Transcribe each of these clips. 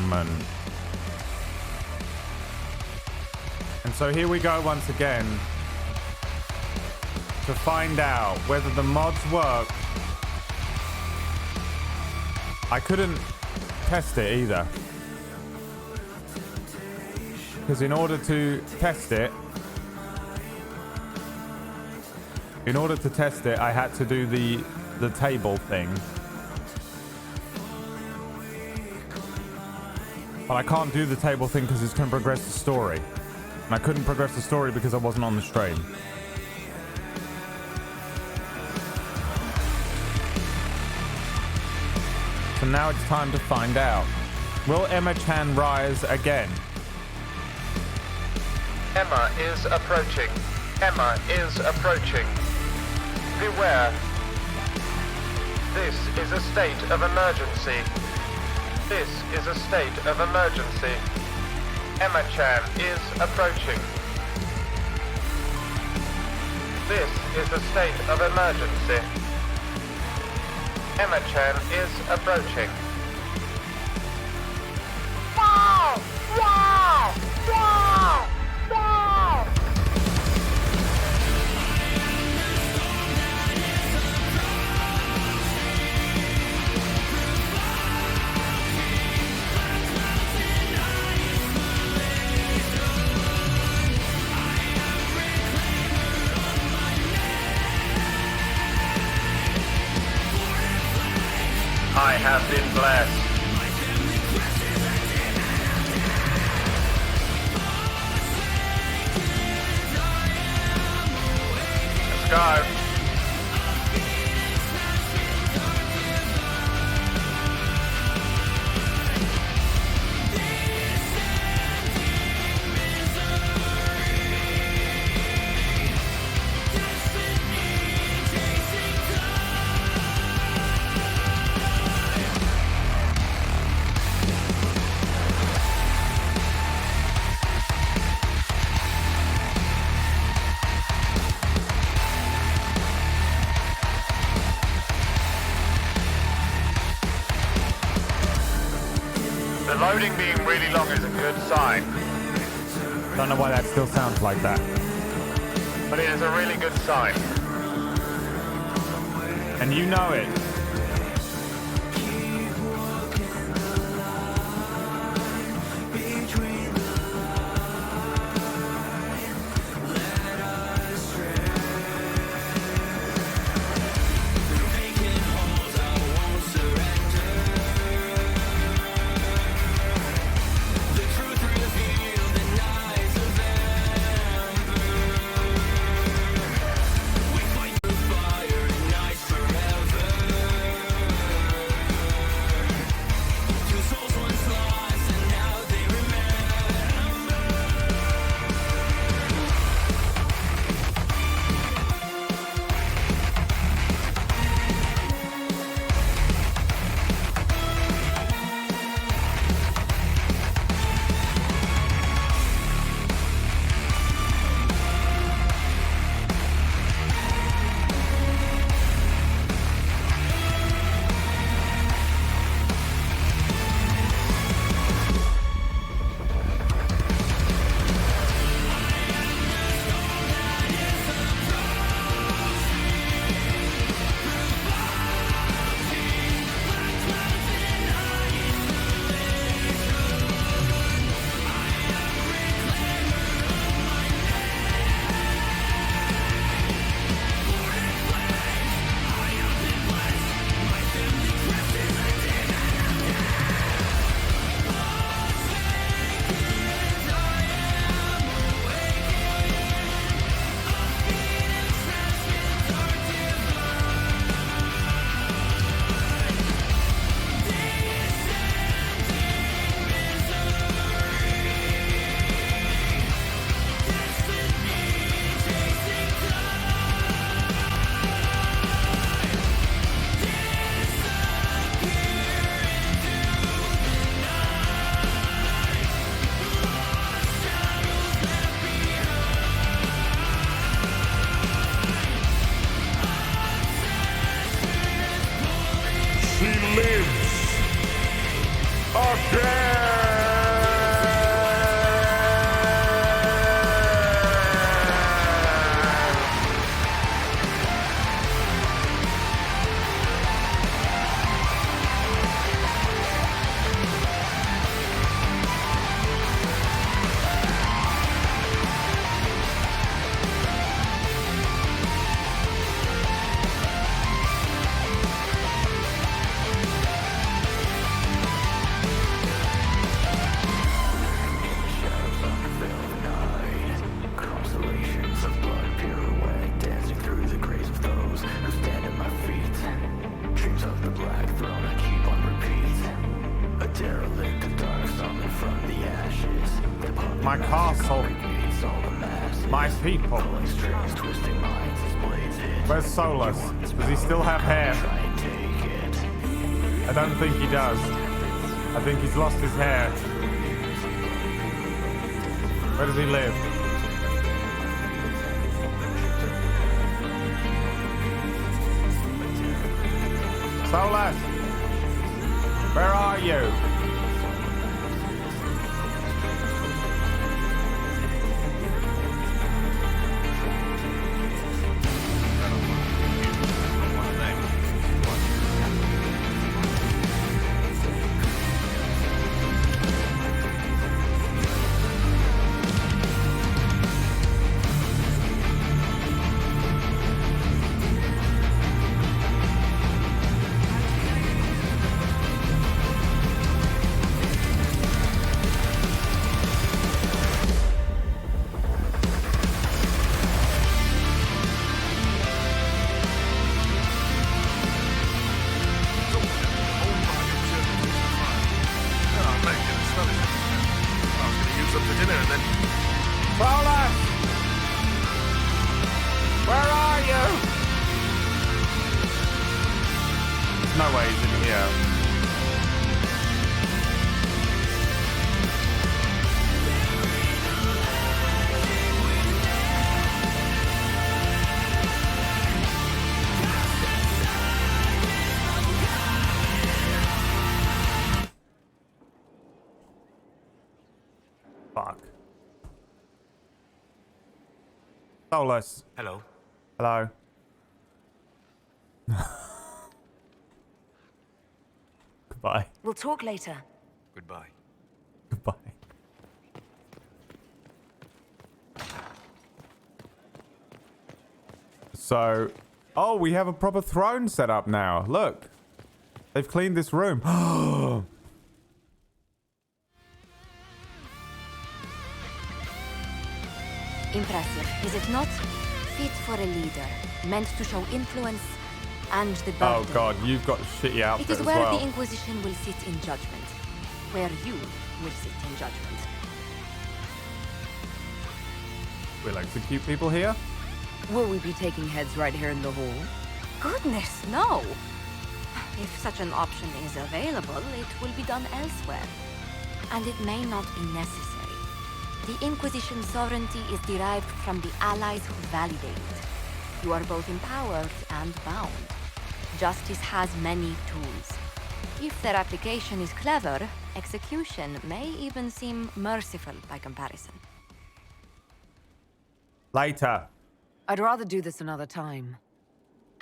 environment. And so here we go once again to find out whether the mods work. I couldn't test it either, because in order to test it, I had to do the table thing. But I can't do the table thing because it's going to progress the story. And I couldn't progress the story because I wasn't on the stream. So now it's time to find out. Will Emma-chan rise again? Emma is approaching. Emma is approaching. Beware. This is a state of emergency. This is a state of emergency. Emma-chan is approaching. This is a state of emergency. Emma-chan is approaching. Wow! Wow! Wow! Wow! I have been blessed. Let's go. The loading being really long is a good sign. Don't know why that still sounds like that. But it is a really good sign. And you know it. Fire ignites forever. my castle. My people. Where's Solus? Does he still have hair? I don't think he does. I think he's lost his hair. Where does he live? Solus! Where are you? Solus. Hello. Hello. Goodbye. We'll talk later. Goodbye. Goodbye. So, oh, we have a proper throne set up now. Look. They've cleaned this room. Impressive, is it not? Fit for a leader, meant to show influence and the burden. Oh god, you've got shitty outfit It is as where well. the Inquisition will sit in judgment. Where you will sit in judgment. We'll execute people here? Will we be taking heads right here in the hall? Goodness, no! If such an option is available, it will be done elsewhere. And it may not be necessary. The Inquisition's sovereignty is derived from the allies who validate it. You are both empowered and bound. Justice has many tools. If their application is clever, execution may even seem merciful by comparison. Later. I'd rather do this another time.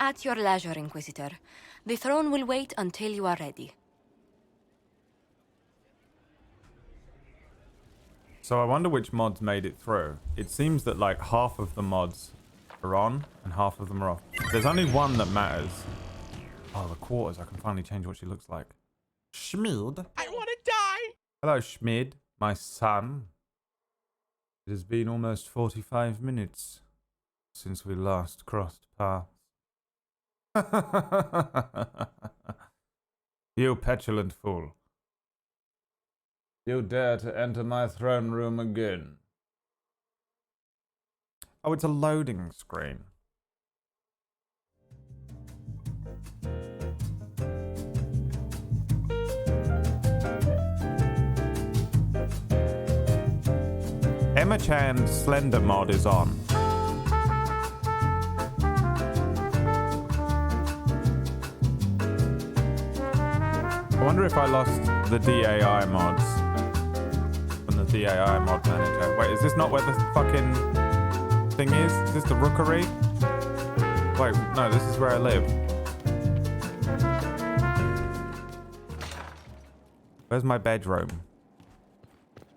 At your leisure, Inquisitor. The throne will wait until you are ready. So I wonder which mods made it through. It seems that like half of the mods are on and half of them are off. There's only one that matters. Oh, the quarters. I can finally change what she looks like. Schmid. I want to die! Hello, Schmid, my son. It has been almost 45 minutes since we last crossed paths. You petulant fool. You dare to enter my throne room again. Oh, it's a loading screen. Emma Chan's Slender mod is on. I wonder if I lost the DAI mods from the DAI mod manager. Wait, is this not where the fucking thing is? Is this the rookery? Wait, no, this is where I live. Where's my bedroom?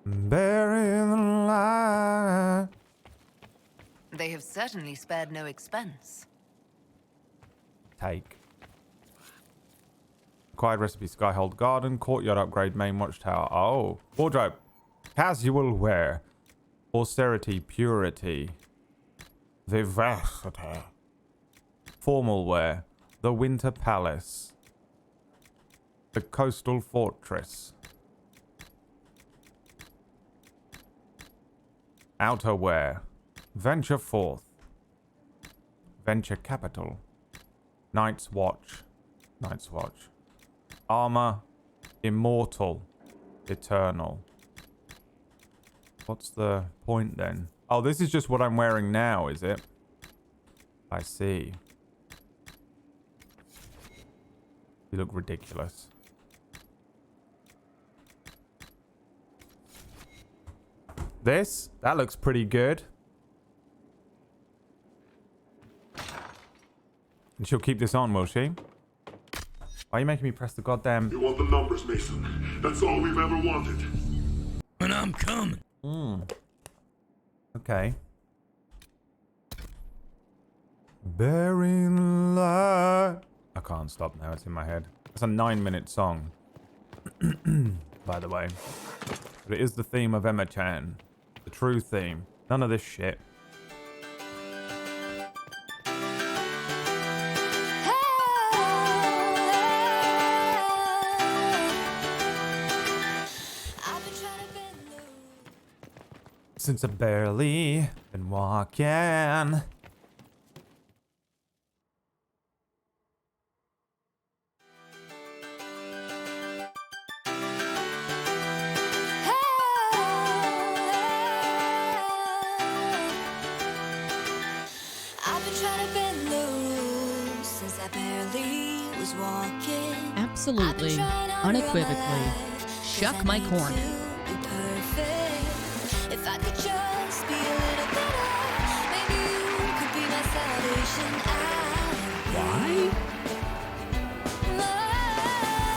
Bury the light. They have certainly spared no expense. Take. Acquired recipe, Skyhold Garden, Courtyard upgrade, main watchtower. Oh. Wardrobe. Casual wear. Austerity, purity. Vivacity. Formal wear. The Winter Palace. The Coastal Fortress. Outerwear. Venture forth. Venture capital. Night's watch. Night's watch. Armor. Immortal. Eternal. What's the point then? Oh, this is just what I'm wearing now, is it? I see. You look ridiculous. This? That looks pretty good. And she'll keep this on, will she? Why are you making me press the goddamn... You want the numbers, Mason. That's all we've ever wanted. And I'm coming. Okay. Bearing light. I can't stop now, it's in my head. It's a 9-minute song. By the way. But it is the theme of Emma-chan. The true theme. None of this shit. Since I barely been walking. Absolutely, unequivocally, shuck my corn. If I could just be a little better, maybe you could be my salvation. Why?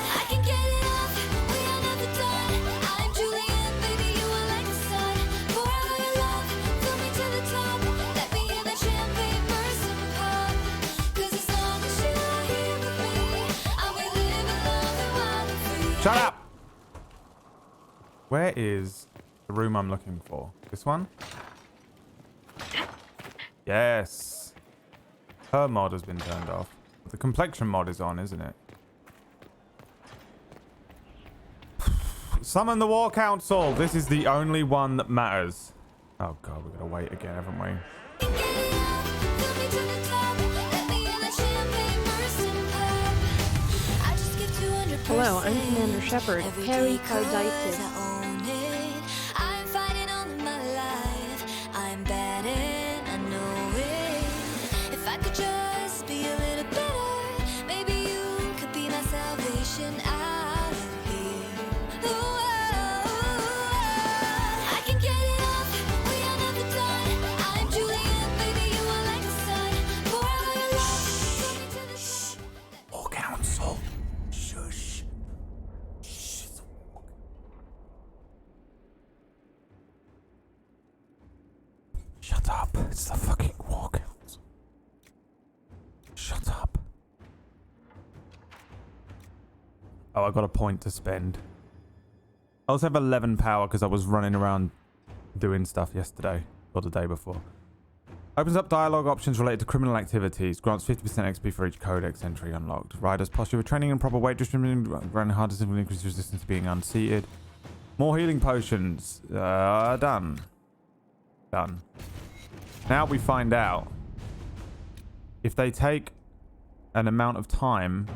I can get it off, we are never done. I'm Julian, baby, you are like the sun. Pour out your love, fill me to the top. Let me hear that champagne burst and pop. 'Cause as long as you're here with me, I will live and love and wild and free. Shut up! Where is the room I'm looking for? This one? Yes. Her mod has been turned off. The complexion mod is on, isn't it? Summon the War Council! This is the only one that matters. Oh god, we're gonna wait again, haven't we? Hello, I'm Commander Shepard, Harry Carditis. I'm fighting all of my life. I'm bad and I know it. If I could just be a little better, maybe you could be my salvation out of here. Ooh, I can get it off, we are never done. I'm Julian, baby, you are like the sun. Pour out your love, take me to the top. War Council. Shush. Shut up. It's the fucking War Council. Shut up. Oh, I got a point to spend. I also have 11 power because I was running around doing stuff yesterday or the day before. Opens up dialogue options related to criminal activities. Grants 50% XP for each codex entry unlocked. Riders posture with training and proper weight distribution. Running harder to increase resistance to being unseated. More healing potions. Done. Done. Now we find out if they take an amount of time.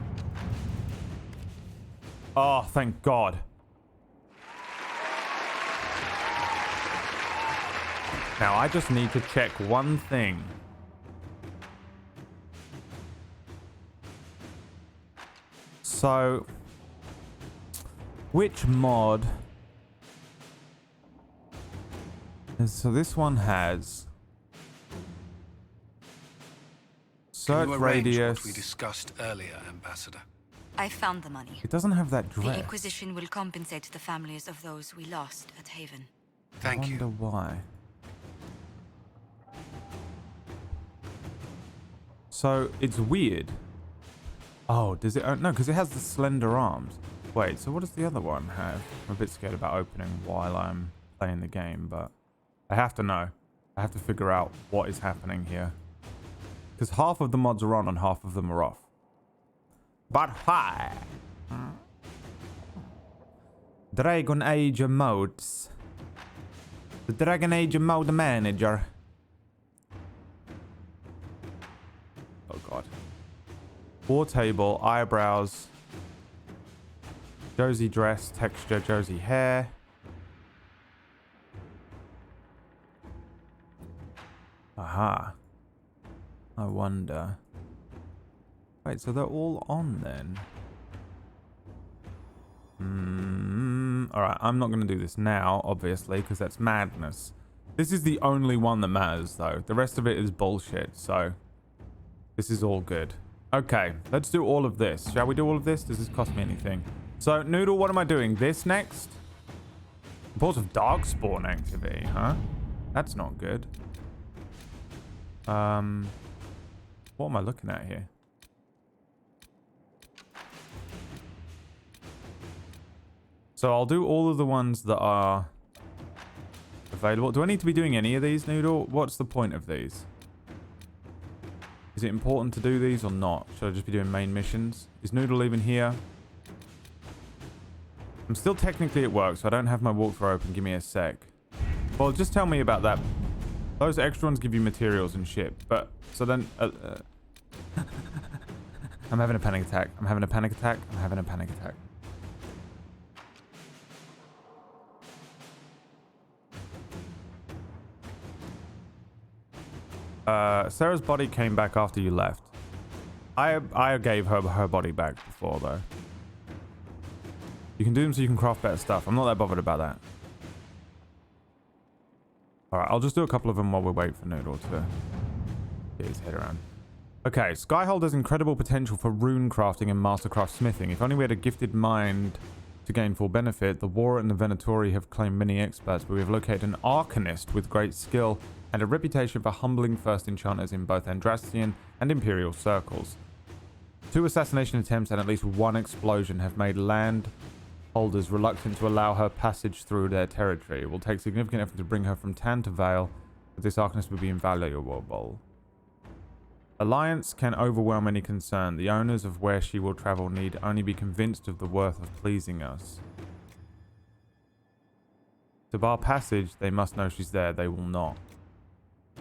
Oh, thank God. Now I just need to check one thing. So, which mod? So this one has search radius. What we discussed earlier, Ambassador. I found the money. It doesn't have that The dress. Inquisition will compensate the families of those we lost at Haven. Thank I wonder you. why. So it's weird. Oh, does it? No, because it has the slender arms. Wait, so what does the other one have? I'm a bit scared about opening while I'm playing the game, but I have to know. I have to figure out what is happening here. Because half of the mods are on and half of them are off. But hi! Dragon Age emotes. The Dragon Age mode manager. Oh god. War table, eyebrows. Josie dress, texture, Josie hair. Aha. I wonder. Wait, so they're all on then? Alright, I'm not going to do this now, obviously, because that's madness. This is the only one that matters, though. The rest of it is bullshit, so this is all good. Okay, let's do all of this. Shall we do all of this? Does this cost me anything? So, Noodle, what am I doing? This next? Reports of darkspawn activity, huh? That's not good. What am I looking at here? So I'll do all of the ones that are available. Do I need to be doing any of these, Noodle? What's the point of these? Is it important to do these or not? Should I just be doing main missions? Is Noodle even here? I'm still technically at work, so I don't have my walkthrough open. Give me a sec. Well, just tell me about that. Those extra ones give you materials and shit. But, so then... I'm having a panic attack. I'm having a panic attack. I'm having a panic attack. Sarah's body came back after you left. I gave her body back before, though. You can do them so you can craft better stuff. I'm not that bothered about that. Alright, I'll just do a couple of them while we wait for Noodle to get his head around. Okay, Skyhold has incredible potential for rune crafting and mastercraft smithing. If only we had a gifted mind to gain full benefit. The War and the Venatori have claimed many experts, but we have located an arcanist with great skill and a reputation for humbling first enchanters in both Andrastian and Imperial circles. 2 assassination attempts and at least 1 explosion have made landholders reluctant to allow her passage through their territory. It will take significant effort to bring her from Tan to Vale, but this arcanist would be invaluable. Alliance can overwhelm any concern. The owners of where she will travel need only be convinced of the worth of pleasing us. To bar passage, they must know she's there. They will not.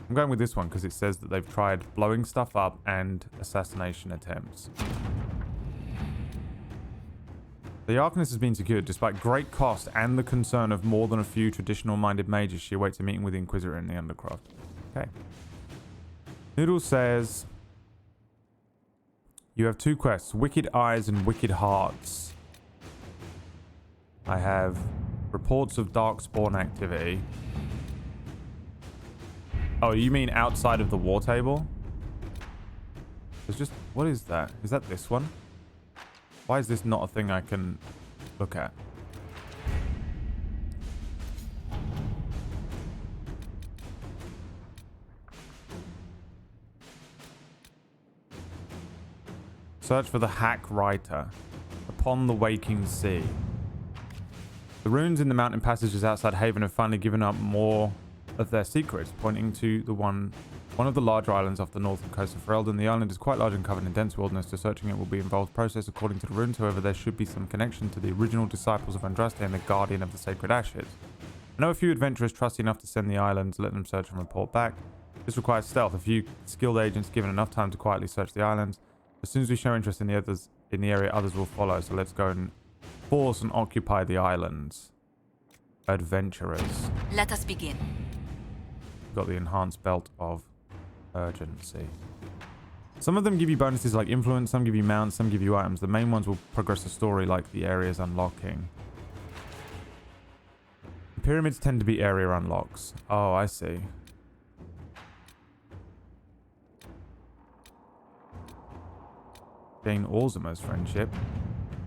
I'm going with this one because it says that they've tried blowing stuff up and assassination attempts. The Arcanist has been secured despite great cost and the concern of more than a few traditional-minded mages. She awaits a meeting with the Inquisitor in the Undercroft. Okay. Noodle says, you have 2 quests, Wicked Eyes and Wicked Hearts. I have reports of darkspawn activity. Oh, you mean outside of the war table? There's just... What is that? Is that this one? Why is this not a thing I can look at? Search for the Hack Writer. Upon the Waking Sea. The runes in the mountain passages outside Haven have finally given up more of their secrets, pointing to the one of the larger islands off the northern coast of Ferelden. The island is quite large and covered in dense wilderness. To searching it will be involved process according to the runes. However, there should be some connection to the original disciples of Andraste and the Guardian of the Sacred Ashes. I know a few adventurers trusty enough to send the islands, let them search and report back. This requires stealth. A few skilled agents given enough time to quietly search the islands. As soon as we show interest in the area, others will follow. So let's go and force and occupy the islands. Adventurers. Let us begin. Got the enhanced belt of urgency. Some of them give you bonuses like influence, some give you mounts, some give you items. The main ones will progress the story like the areas unlocking. The pyramids tend to be area unlocks. Oh, I see. Gain Orzamer's friendship.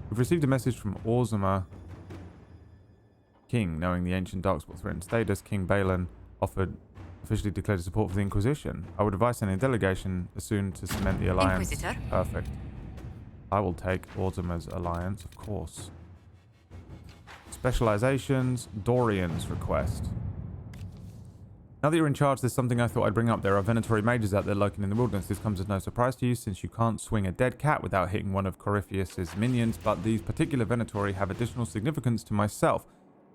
We've received a message from Orzama King, knowing the ancient darkspawn threatened status. King Balin officially declared support for the Inquisition. I would advise sending a delegation as soon to cement the alliance. Inquisitor. Perfect. I will take Orzamer's alliance, of course. Specializations, Dorian's request. Now that you're in charge, there's something I thought I'd bring up. There are Venatori mages out there lurking in the wilderness. This comes as no surprise to you, since you can't swing a dead cat without hitting one of Corypheus's minions, but these particular Venatori have additional significance to myself.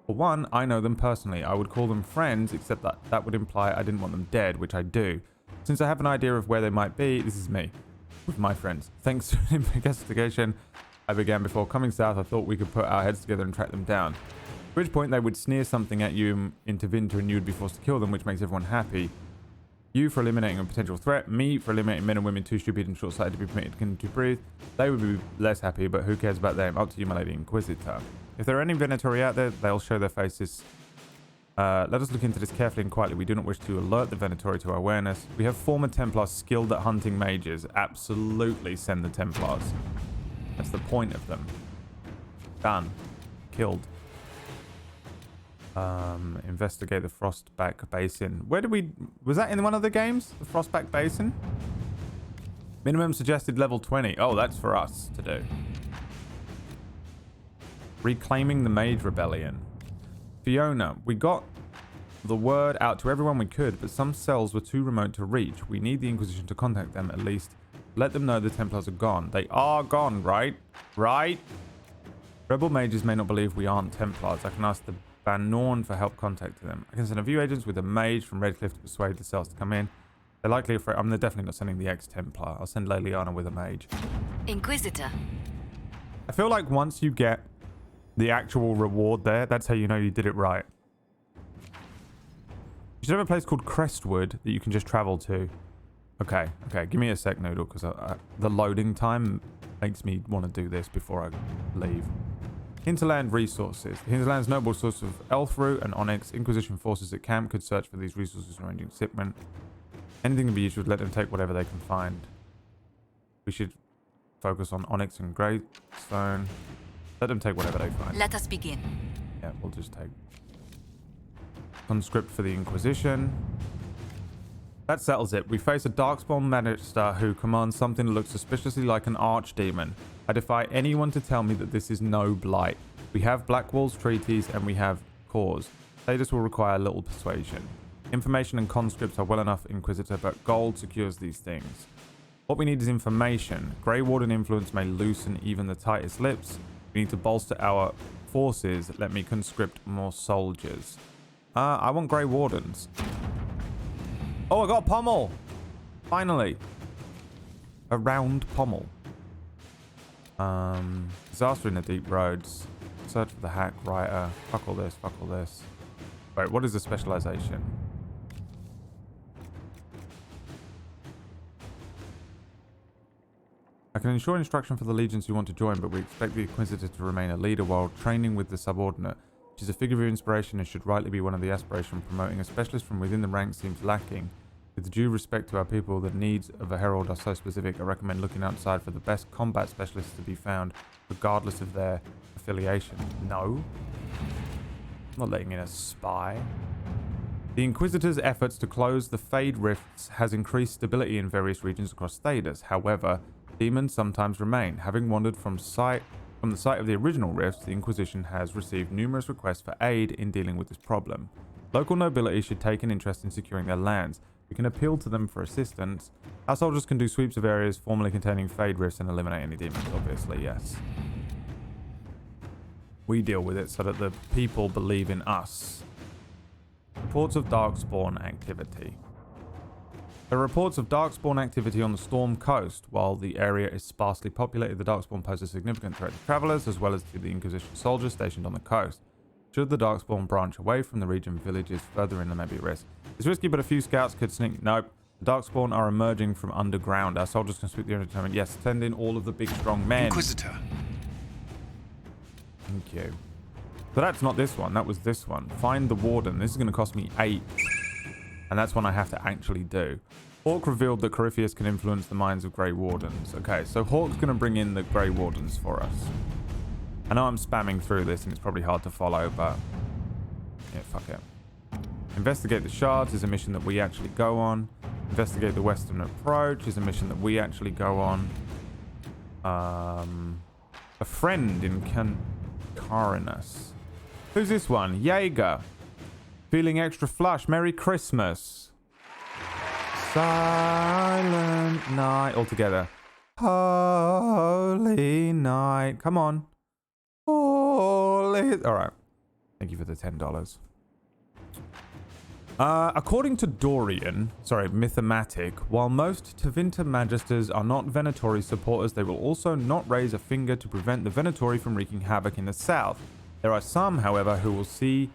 For one, I know them personally. I would call them friends, except that that would imply I didn't want them dead, which I do. Since I have an idea of where they might be, this is me, with my friends. Thanks to an investigation I began before coming south, I thought we could put our heads together and track them down. At which point they would sneer something at you and intervene, and you would be forced to kill them, which makes everyone happy. You for eliminating a potential threat, me for eliminating men and women too stupid and short-sighted to be permitted to continue to breathe. They would be less happy, but who cares about them? Up to you, my lady Inquisitor. If there are any Venatori out there, they'll show their faces. Let us look into this carefully and quietly. We do not wish to alert the Venatori to our awareness. We have former Templars skilled at hunting mages. Absolutely send the Templars. That's the point of them. Done. Killed. Investigate the Frostback Basin. Where did we... Was that in one of the games? The Frostback Basin? Minimum suggested level 20. Oh, that's for us to do. Reclaiming the Mage Rebellion. Fiona, we got the word out to everyone we could, but some cells were too remote to reach. We need the Inquisition to contact them at least. Let them know the Templars are gone. They are gone, right? Right? Rebel mages may not believe we aren't Templars. I can ask the Van Norn for help contacting them. I can send a few agents with a mage from Redcliffe to persuade the cells to come in. They're likely afraid. They're definitely not sending the ex-Templar. I'll send Leliana with a mage. Inquisitor. I feel like once you get the actual reward there, that's how you know you did it right. You should have a place called Crestwood that you can just travel to. Okay, give me a sec, Noodle, because the loading time makes me want to do this before I leave. Hinterland resources. The Hinterland's noble source of elf root and onyx. Inquisition forces at camp could search for these resources arranging shipment. Anything can be used, let them take whatever they can find. We should focus on onyx and greystone. Let them take whatever they find. Let us begin. Yeah, we'll just take conscript for the Inquisition. That settles it. We face a Darkspawn Magister who commands something that looks suspiciously like an archdemon. I defy anyone to tell me that this is no blight. We have Blackwall's treaties and we have cause. Status will require little persuasion. Information and conscripts are well enough, Inquisitor, but gold secures these things. What we need is information. Grey Warden influence may loosen even the tightest lips. We need to bolster our forces. Let me conscript more soldiers. I want Grey Wardens. Oh, I got a pommel! Finally. A round pommel. Disaster in the deep roads. Search for the hack writer. Fuck all this, fuck all this. Wait, what is the specialization? I can ensure instruction for the legions who want to join, but we expect the Inquisitor to remain a leader while training with the subordinate. She is a figure of inspiration and should rightly be one of the aspiration. Promoting a specialist from within the ranks seems lacking. With due respect to our people, the needs of a herald are so specific, I recommend looking outside for the best combat specialists to be found, regardless of their affiliation. No? I'm not letting in a spy. The Inquisitor's efforts to close the Fade Rifts has increased stability in various regions across Thedas. However, demons sometimes remain. Having wandered from the site of the original rifts, the Inquisition has received numerous requests for aid in dealing with this problem. Local nobility should take an interest in securing their lands. We can appeal to them for assistance. Our soldiers can do sweeps of areas formerly containing Fade Rifts and eliminate any demons, obviously, yes. We deal with it so that the people believe in us. Reports of Darkspawn activity. There are reports of Darkspawn activity on the Storm Coast. While the area is sparsely populated, the Darkspawn pose a significant threat to travelers as well as to the Inquisition soldiers stationed on the coast. Should the Darkspawn branch away from the region, villages further in there may be a risk. It's risky, but a few scouts could sneak. Nope. The Darkspawn are emerging from underground. Our soldiers can sweep the area determined. Yes, send in all of the big strong men. Inquisitor. Thank you. So that's not this one. That was this one. Find the Warden. This is going to cost me 8. And that's one I have to actually do. Hawk revealed that Corypheus can influence the minds of Grey Wardens. Okay, so Hawk's going to bring in the Grey Wardens for us. I know I'm spamming through this and it's probably hard to follow, but yeah, fuck it. Investigate the shards is a mission that we actually go on. Investigate the western approach is a mission that we actually go on. A friend in Carinus. Who's this one? Jaeger. Feeling extra flush. Merry Christmas. Silent night. All together. Holy night. Come on. Holy. All right. Thank you for the $10. According to Mythematic, while most Tevinter Magisters are not Venatori supporters, they will also not raise a finger to prevent the Venatori from wreaking havoc in the south. There are some, however, who will see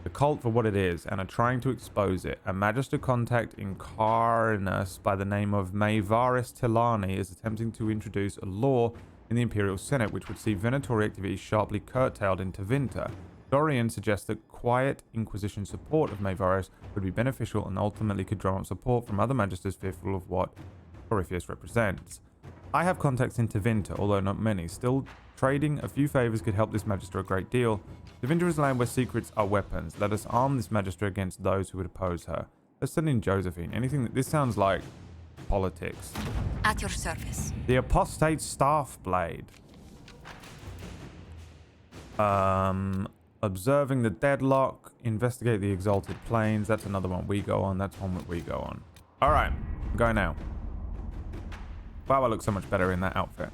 the cult for what it is and are trying to expose it. A Magister contact in Carnus by the name of Maevaris Tilani is attempting to introduce a law in the Imperial Senate which would see Venatori activity sharply curtailed in Tevinter. Dorian suggests that quiet Inquisition support of Maevaris would be beneficial and ultimately could drum up support from other Magisters fearful of what Corypheus represents. I have contacts in Tevinter, although not many. Still, trading a few favors could help this Magister a great deal. Tevinter is a land where secrets are weapons. Let us arm this Magister against those who would oppose her. Let's send in Josephine. Anything that this sounds like politics. At your service. The Apostate Staff Blade. Observing the Deadlock. Investigate the Exalted Plains. That's another one we go on. That's one that we go on. Alright, go now. Wow, I look so much better in that outfit.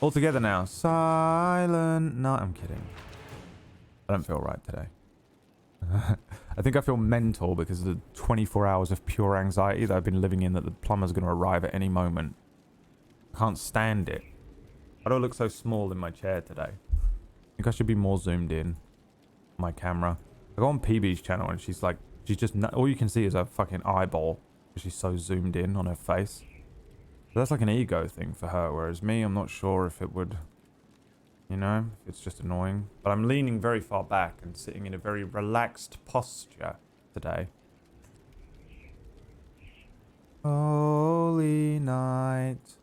All together now. Silent. No, I'm kidding. I don't feel right today. I think I feel mental because of the 24 hours of pure anxiety that I've been living in that the plumber's going to arrive at any moment. I can't stand it. Why do I look so small in my chair today? I think I should be more zoomed in on my camera. I go on PB's channel and she's just, all you can see is her fucking eyeball. She's so zoomed in on her face. So that's like an ego thing for her, whereas me, I'm not sure if it would, you know, it's just annoying. But I'm leaning very far back and sitting in a very relaxed posture today. Holy night.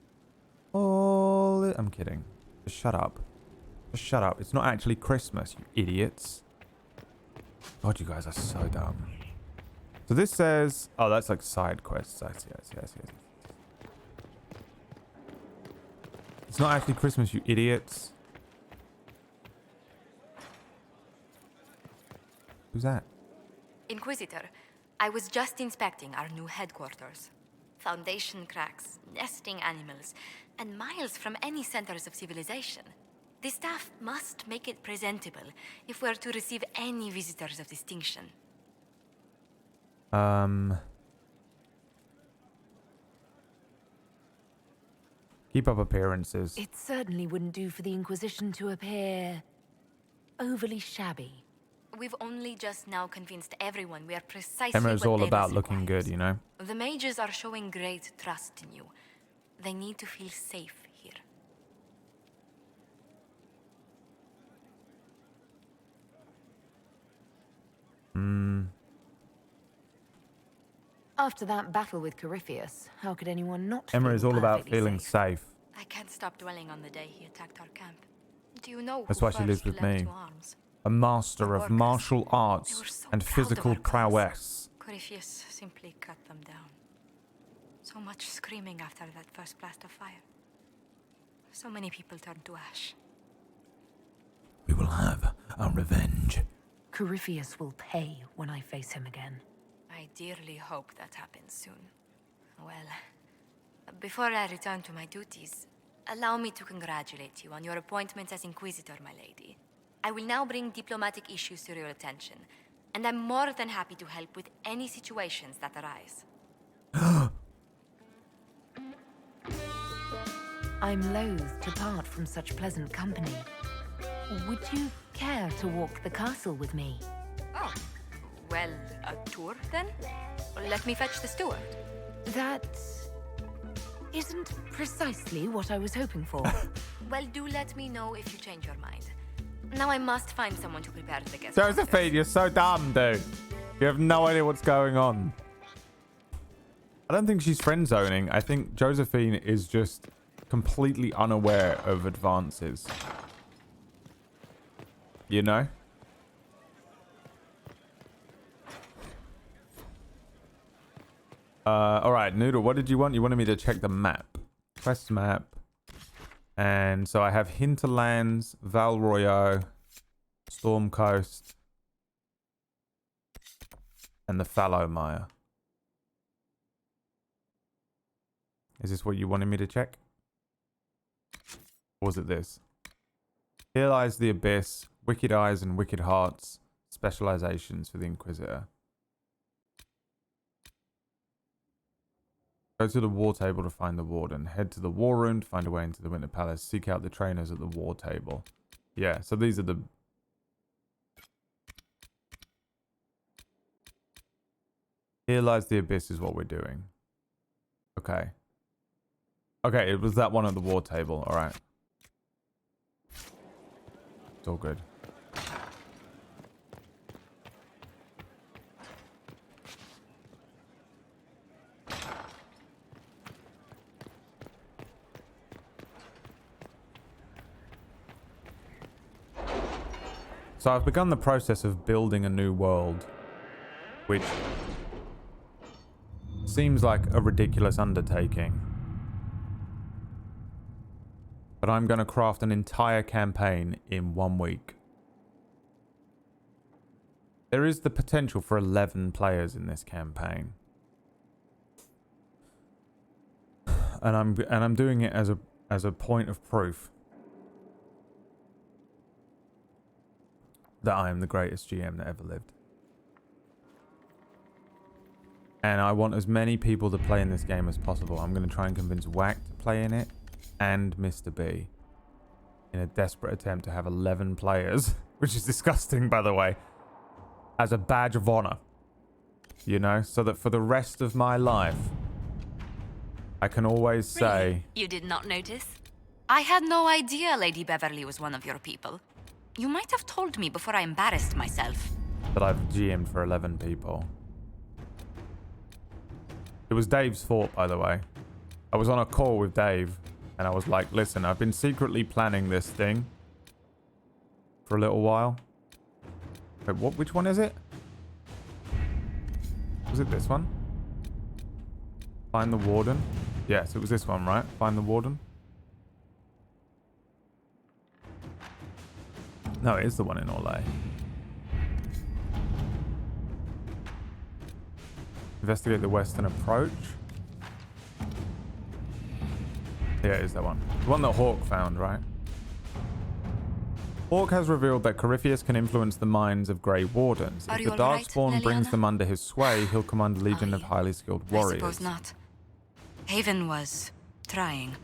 Holy... I'm kidding. Just shut up. Just shut up. It's not actually Christmas, you idiots. God, you guys are so dumb. So this says... Oh, that's like side quests. Yes. It's not actually Christmas, you idiots. Who's that? Inquisitor, I was just inspecting our new headquarters. Foundation cracks, nesting animals, and miles from any centers of civilization. The staff must make it presentable if we're to receive any visitors of distinction. Keep up appearances. It certainly wouldn't do for the Inquisition to appear overly shabby. We've only just now convinced everyone we are precisely Emma is what all Delos about looking requires. good, you know? The mages are showing great trust in you. They need to feel safe here. After that battle with Corypheus, how could anyone not Emma feel is all about perfectly feeling safe. I can't stop dwelling on the day he attacked our camp. Do you know That's who why she lives first with leapt me. to arms? A master The of workers. martial They arts were so and proud of physical our cause. prowess. Corypheus simply cut them down. So much screaming after that first blast of fire. So many people turned to ash. We will have our revenge. Corypheus will pay when I face him again. I dearly hope that happens soon. Well, before I return to my duties, allow me to congratulate you on your appointment as Inquisitor, my lady. I will now bring diplomatic issues to your attention, and I'm more than happy to help with any situations that arise. I'm loath to part from such pleasant company. Would you care to walk the castle with me? Oh, well, a tour then? Let me fetch the steward. That isn't precisely what I was hoping for. Well, do let me know if you change your mind. Now I must find someone to prepare the guest. Josephine, you're so dumb, dude. You have no idea what's going on. I don't think she's friend zoning. I think Josephine is just completely unaware of advances. You know? Alright, Noodle, what did you want? You wanted me to check the map. Quest map. And so I have Hinterlands, Val Royo, Storm Coast, and the Fallowmire. Is this what you wanted me to check? Or was it this? Here lies the abyss. Wicked Eyes and Wicked Hearts specializations for the Inquisitor. Go to the war table to find the warden. Head to the war room to find a way into the Winter Palace. Seek out the trainers at the war table. Yeah, so these are the... Here lies the abyss is what we're doing. Okay. Okay, it was that one at the war table. All right. It's all good. So I've begun the process of building a new world, which seems like a ridiculous undertaking. But I'm going to craft an entire campaign in 1 week. There is the potential for 11 players in this campaign. And I'm doing it as a point of proof that I am the greatest GM that ever lived. And I want as many people to play in this game as possible. I'm going to try and convince Whack to play in it and Mr. B in a desperate attempt to have 11 players, which is disgusting, by the way, as a badge of honor. You know, so that for the rest of my life, I can always say... Really? You did not notice? I had no idea Lady Beverly was one of your people. You might have told me before I embarrassed myself. that I've GM'd for 11 people. It was Dave's fault, by the way. I was on a call with Dave, and I was like, listen, I've been secretly planning this thing for a little while. Wait, what? Which one is it? Was it this one? Find the warden? Yes, it was this one, right? Find the warden? No, it is the one in Orlais. Investigate the western approach. Yeah, it is that one. The one that Hawk found, right? Hawk has revealed that Corypheus can influence the minds of Grey Wardens. If the Darkspawn brings them under his sway, he'll command a legion of highly skilled warriors. I suppose not. Haven was trying.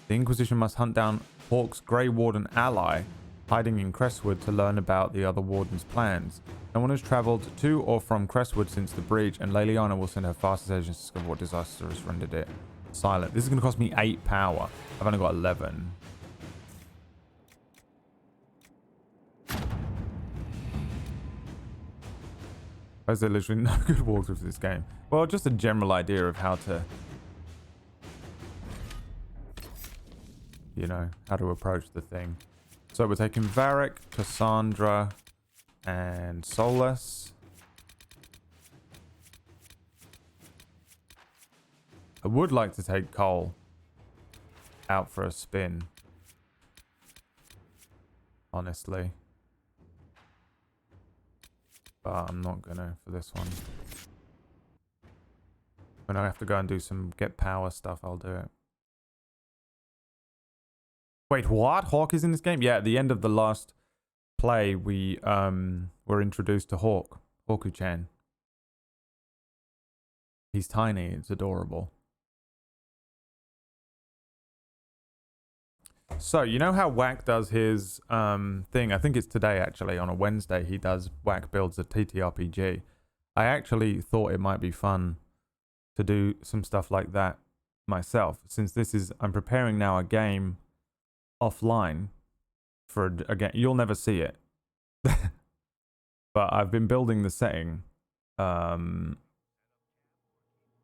The Inquisition must hunt down Hawk's Grey Warden ally, hiding in Crestwood, to learn about the other Warden's plans. No one has travelled to or from Crestwood since the breach, and Leliana will send her fastest agents to discover what disaster has rendered it silent. This is going to cost me 8 power. I've only got 11. There's literally no good walkthrough for this game. Well, just a general idea of how to, you know, how to approach the thing. So we're taking Varric, Cassandra, and Solus. I would like to take Cole out for a spin, honestly. But I'm not gonna for this one. When I have to go and do some get power stuff, I'll do it. Wait, what? Hawk is in this game? Yeah, at the end of the last play, we were introduced to Hawk. Hawku-chan. He's tiny, it's adorable. So, you know how Whack does his thing? I think it's today, actually. On a Wednesday, he does Whack builds a TTRPG. I actually thought it might be fun to do some stuff like that myself. Since this is... I'm preparing now a game offline for a game. You'll never see it. But I've been building the setting. I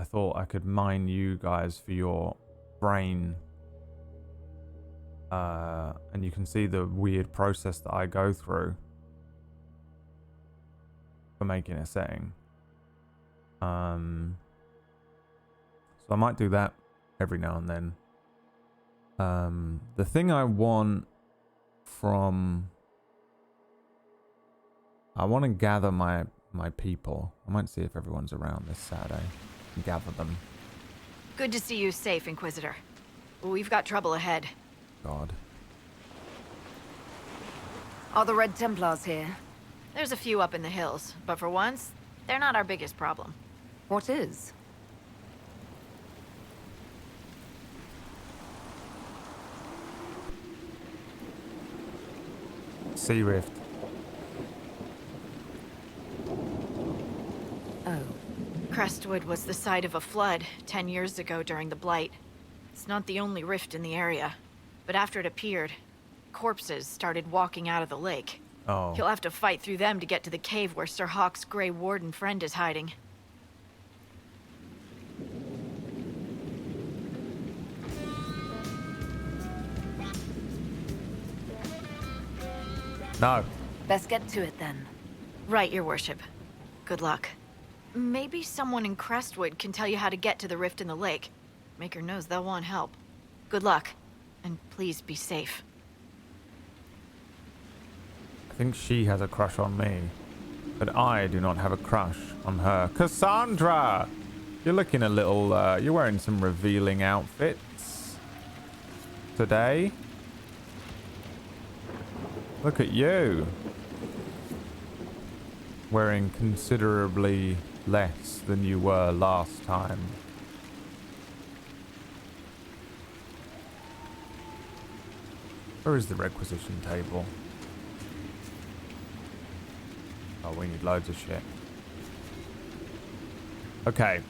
thought I could mine you guys for your brain... and you can see the weird process that I go through for making a setting. So I might do that every now and then. The thing I want from... I want to gather my people. I might see if everyone's around this Saturday and gather them. Good to see you safe, Inquisitor. We've got trouble ahead. God. All the Red Templars here. There's a few up in the hills, but for once, they're not our biggest problem. What is? Sea Rift. Oh. Crestwood was the site of a flood 10 years ago during the Blight. It's not the only rift in the area, but after it appeared, corpses started walking out of the lake. Oh. You'll have to fight through them to get to the cave where Sir Hawk's Grey Warden friend is hiding. No. Best get to it then. Right, Your Worship. Good luck. Maybe someone in Crestwood can tell you how to get to the rift in the lake. Maker knows they'll want help. Good luck, and please be safe. I think she has a crush on me, but I do not have a crush on her. Cassandra! You're looking a little, you're wearing some revealing outfits today. Look at you. Wearing considerably less than you were last time. Where is the requisition table? Oh, we need loads of shit. Okay.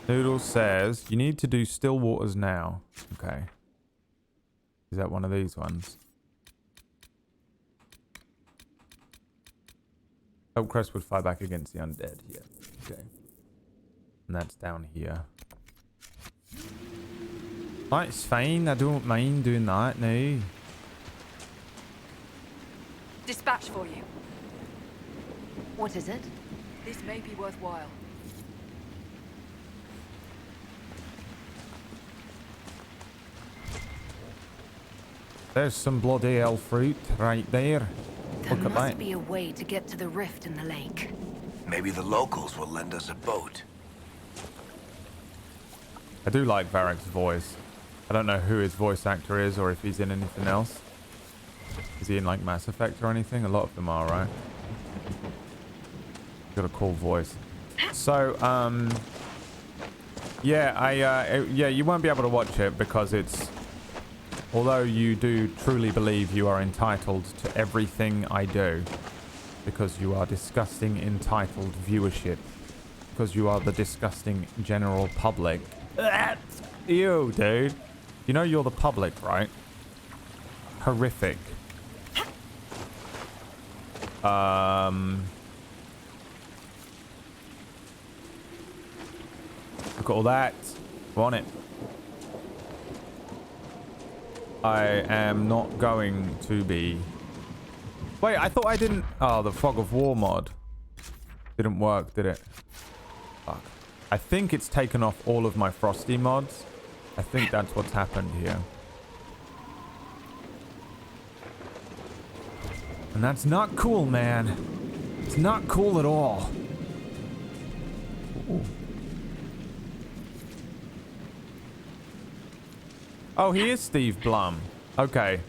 Noodle says, you need to do still waters now. Okay. Is that one of these ones? Help Crestwood fight back against the undead. Yeah. Okay. And that's down here. It's fine. I don't mind doing that now. Dispatch for you. What is it? This may be worthwhile. There's some bloody hell fruit right there. There Look at must that. be a way to get to the rift in the lake. Maybe the locals will lend us a boat. I do like Varric's voice. I don't know who his voice actor is or if he's in anything else. Is he in like Mass Effect or anything? A lot of them are, right? Got a cool voice. So, yeah, yeah, you won't be able to watch it because it's... Although you do truly believe you are entitled to everything I do, because you are disgusting entitled viewership, because you are the disgusting general public. Ew, dude. You know you're the public, right? Horrific. Look at all that. Want it. I am not going to be... Wait, I thought I didn't... Oh, the Fog of War mod. Didn't work, did it? Fuck. I think it's taken off all of my Frosty mods. I think that's what's happened here. And that's not cool, man. It's not cool at all. Ooh. Oh, he is Steve Blum. Okay.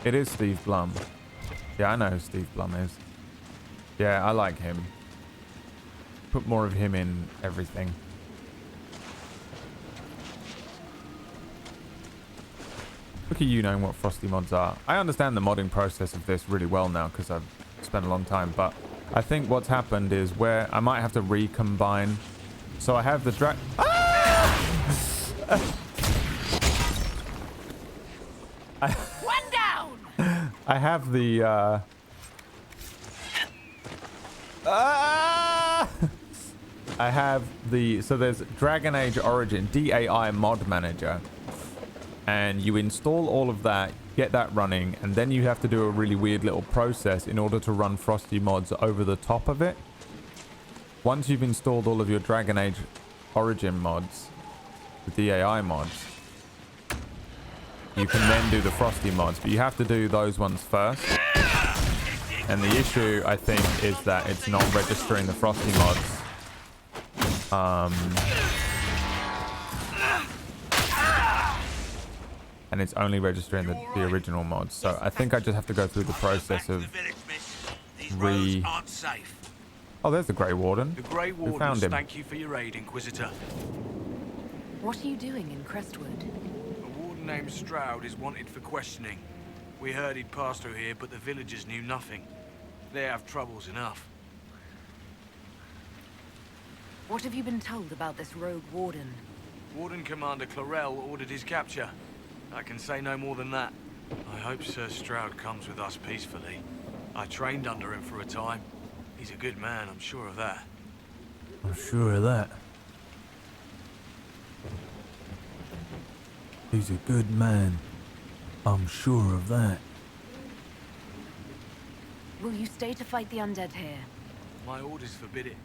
It is Steve Blum. Yeah, I know who Steve Blum is. Yeah, I like him. Put more of him in everything. Look at you knowing what Frosty mods are. I understand the modding process of this really well now because I've spent a long time, but I think what's happened is where I might have to recombine. So I have the drag... Ah! One down! I have the I have the, so there's Dragon Age Origin DAI mod manager, and you install all of that, get that running, and then you have to do a really weird little process in order to run Frosty mods over the top of it. Once you've installed all of your Dragon Age Origin mods, the DAI mods, you can then do the Frosty mods, but you have to do those ones first. And the issue, I think, is that it's not registering the Frosty mods. and it's only registering the original mods. So I think I just have to go through the process of aren't safe. Oh, there's the Grey Warden. The Grey We found Wardens him. thank you for your aid, Inquisitor. What are you doing in Crestwood? A warden named Stroud is wanted for questioning. We heard he'd passed through here, but the villagers knew nothing. They have troubles enough. What have you been told about this rogue warden? Warden Commander Clarel ordered his capture. I can say no more than that. I hope Sir Stroud comes with us peacefully. I trained under him for a time. He's a good man, I'm sure of that. I'm sure of that. He's a good man. I'm sure of that. Will you stay to fight the undead here? My orders forbid it.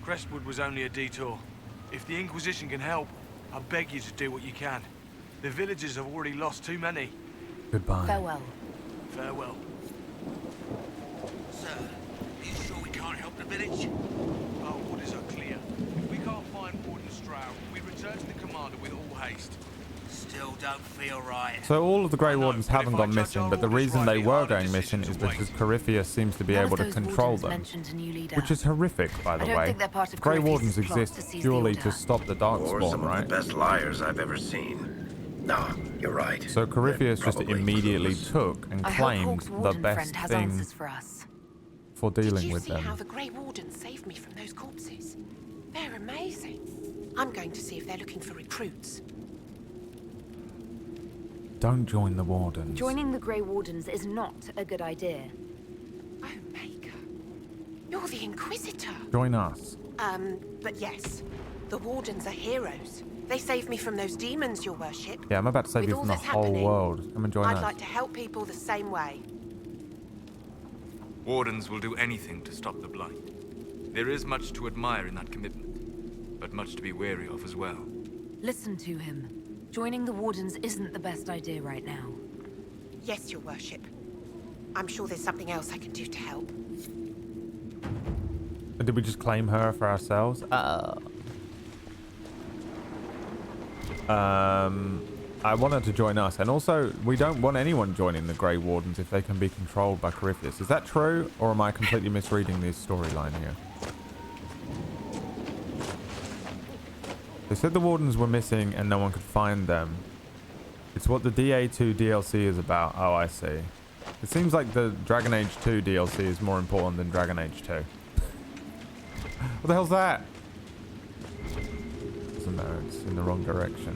Crestwood was only a detour. If the Inquisition can help, I beg you to do what you can. The villagers have already lost too many. Goodbye. Farewell. Farewell. Sir, are you sure we can't help the village? Our orders are clear. If we can't find Warden Stroud, we return to the commander with all haste. Still don't feel right. So all of the Grey Wardens haven't gone missing, but the reason they were going missing is because Corypheus seems to be able to control them. Which is horrific, by the way. Grey Wardens exist purely to stop the Darkspawn, some right? of the best liars I've ever seen. No, you're right. So Corypheus just Probably immediately clueless. took and claimed the best thing for dealing with Did you see how them. the Grey Wardens saved me from those corpses? They're amazing. I'm going to see if they're looking for recruits. Don't join the Wardens. Joining the Grey Wardens is not a good idea. Oh, Maker. You're the Inquisitor. Join us. But yes. The Wardens are heroes. They saved me from those demons, your worship. Yeah, I'm about to save With you all from the this whole happening, world. Come and join I'd us. like to help people the same way. Wardens will do anything to stop the Blight. There is much to admire in that commitment, but much to be wary of as well. Listen to him. Joining the Wardens isn't the best idea right now. Yes, your worship. I'm sure there's something else I can do to help. Did we just claim her for ourselves? I want her to join us, and also we don't want anyone joining the Grey Wardens if they can be controlled by Corypheus. Is that true, or am I completely misreading this storyline here? They said the Wardens were missing and no one could find them. It's what the DA2 DLC is about. Oh, I see. It seems like the Dragon Age 2 DLC is more important than Dragon Age 2. What the hell's that? No, it's in the wrong direction.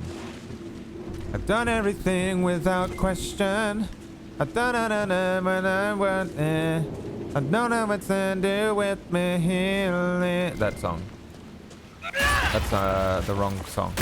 I've done everything without question. I've done it when I want it. I don't know what's to do with me here. That song. That's the wrong song.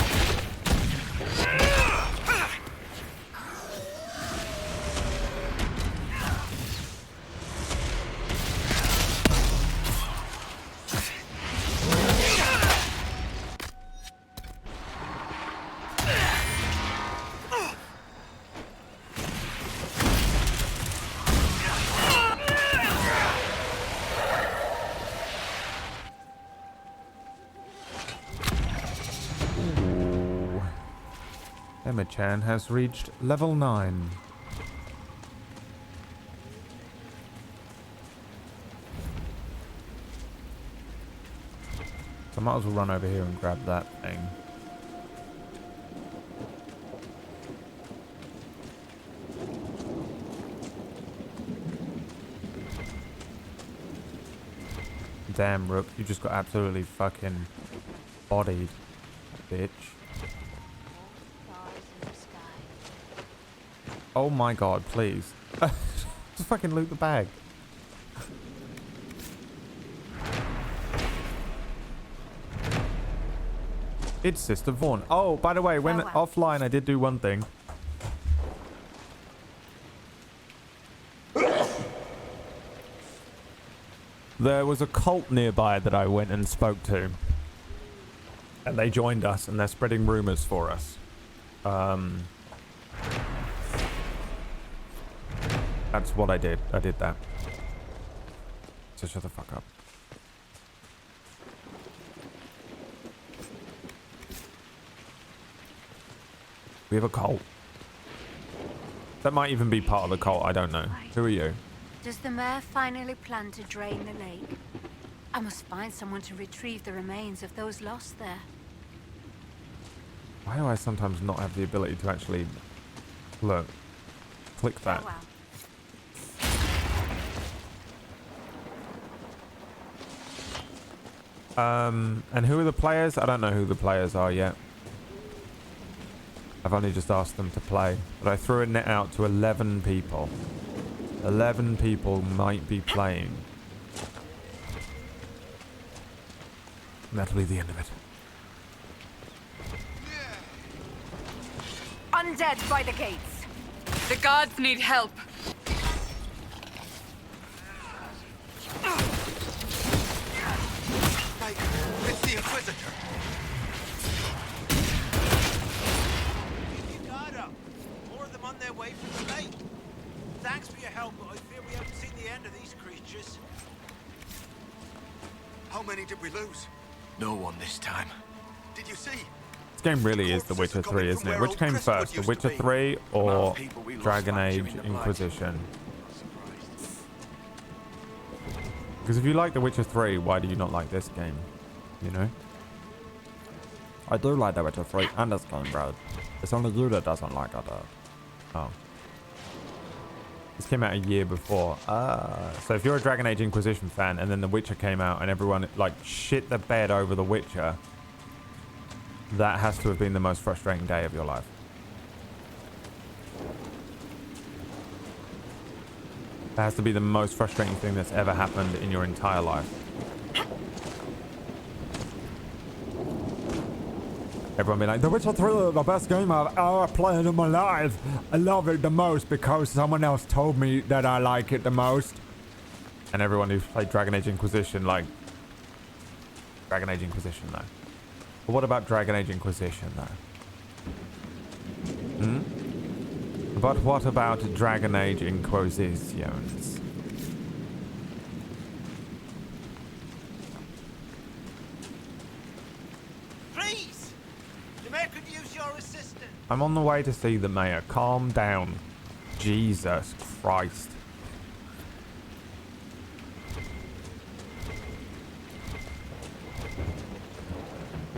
Emma-chan has reached level 9. So I might as well run over here and grab that thing. Damn, Rook, you just got absolutely fucking bodied, bitch. Oh my god, please. Just fucking loot the bag. It's Sister Vaughn. Oh, by the way, when offline I did do one thing. There was a cult nearby that I went and spoke to. And they joined us and they're spreading rumors for us. That's what I did. I did that. So shut the fuck up. We have a cult. That might even be part of the cult. I don't know. Who are you? Does the mayor finally plan to drain the lake? I must find someone to retrieve the remains of those lost there. Why do I sometimes not have the ability to actually look? Click that. And who are the players? I don't know who the players are yet. I've only just asked them to play. But I threw a net out to 11 people. 11 people might be playing. And that'll be the end of it. Undead by the gates. The guards need help. It's the Inquisitor. You got him. More of them on their way from the lake. Thanks for your help, but I fear we haven't seen the end of these creatures. How many did we lose? No one this time. Did you see? This game really is The Witcher 3, isn't it? Which came first, The Witcher 3 or Dragon Age Inquisition? Because if you like The Witcher 3, why do you not like this game? You know? I do like The Witcher 3 and this game, bro. It's only you that doesn't like it. Oh. This came out a year before. So if you're a Dragon Age Inquisition fan and then The Witcher came out and everyone like shit the bed over The Witcher, that has to have been the most frustrating day of your life. That has to be the most frustrating thing that's ever happened in your entire life. Everyone be like, The Witcher 3 is the best game I've ever played in my life. I love it the most because someone else told me that I like it the most. And everyone who's played Dragon Age Inquisition, like... Dragon Age Inquisition, though. But what about Dragon Age Inquisition, though? But what about Dragon Age Inquisitions? Please! The mayor could use your assistance. I'm on the way to see the mayor. Calm down. Jesus Christ.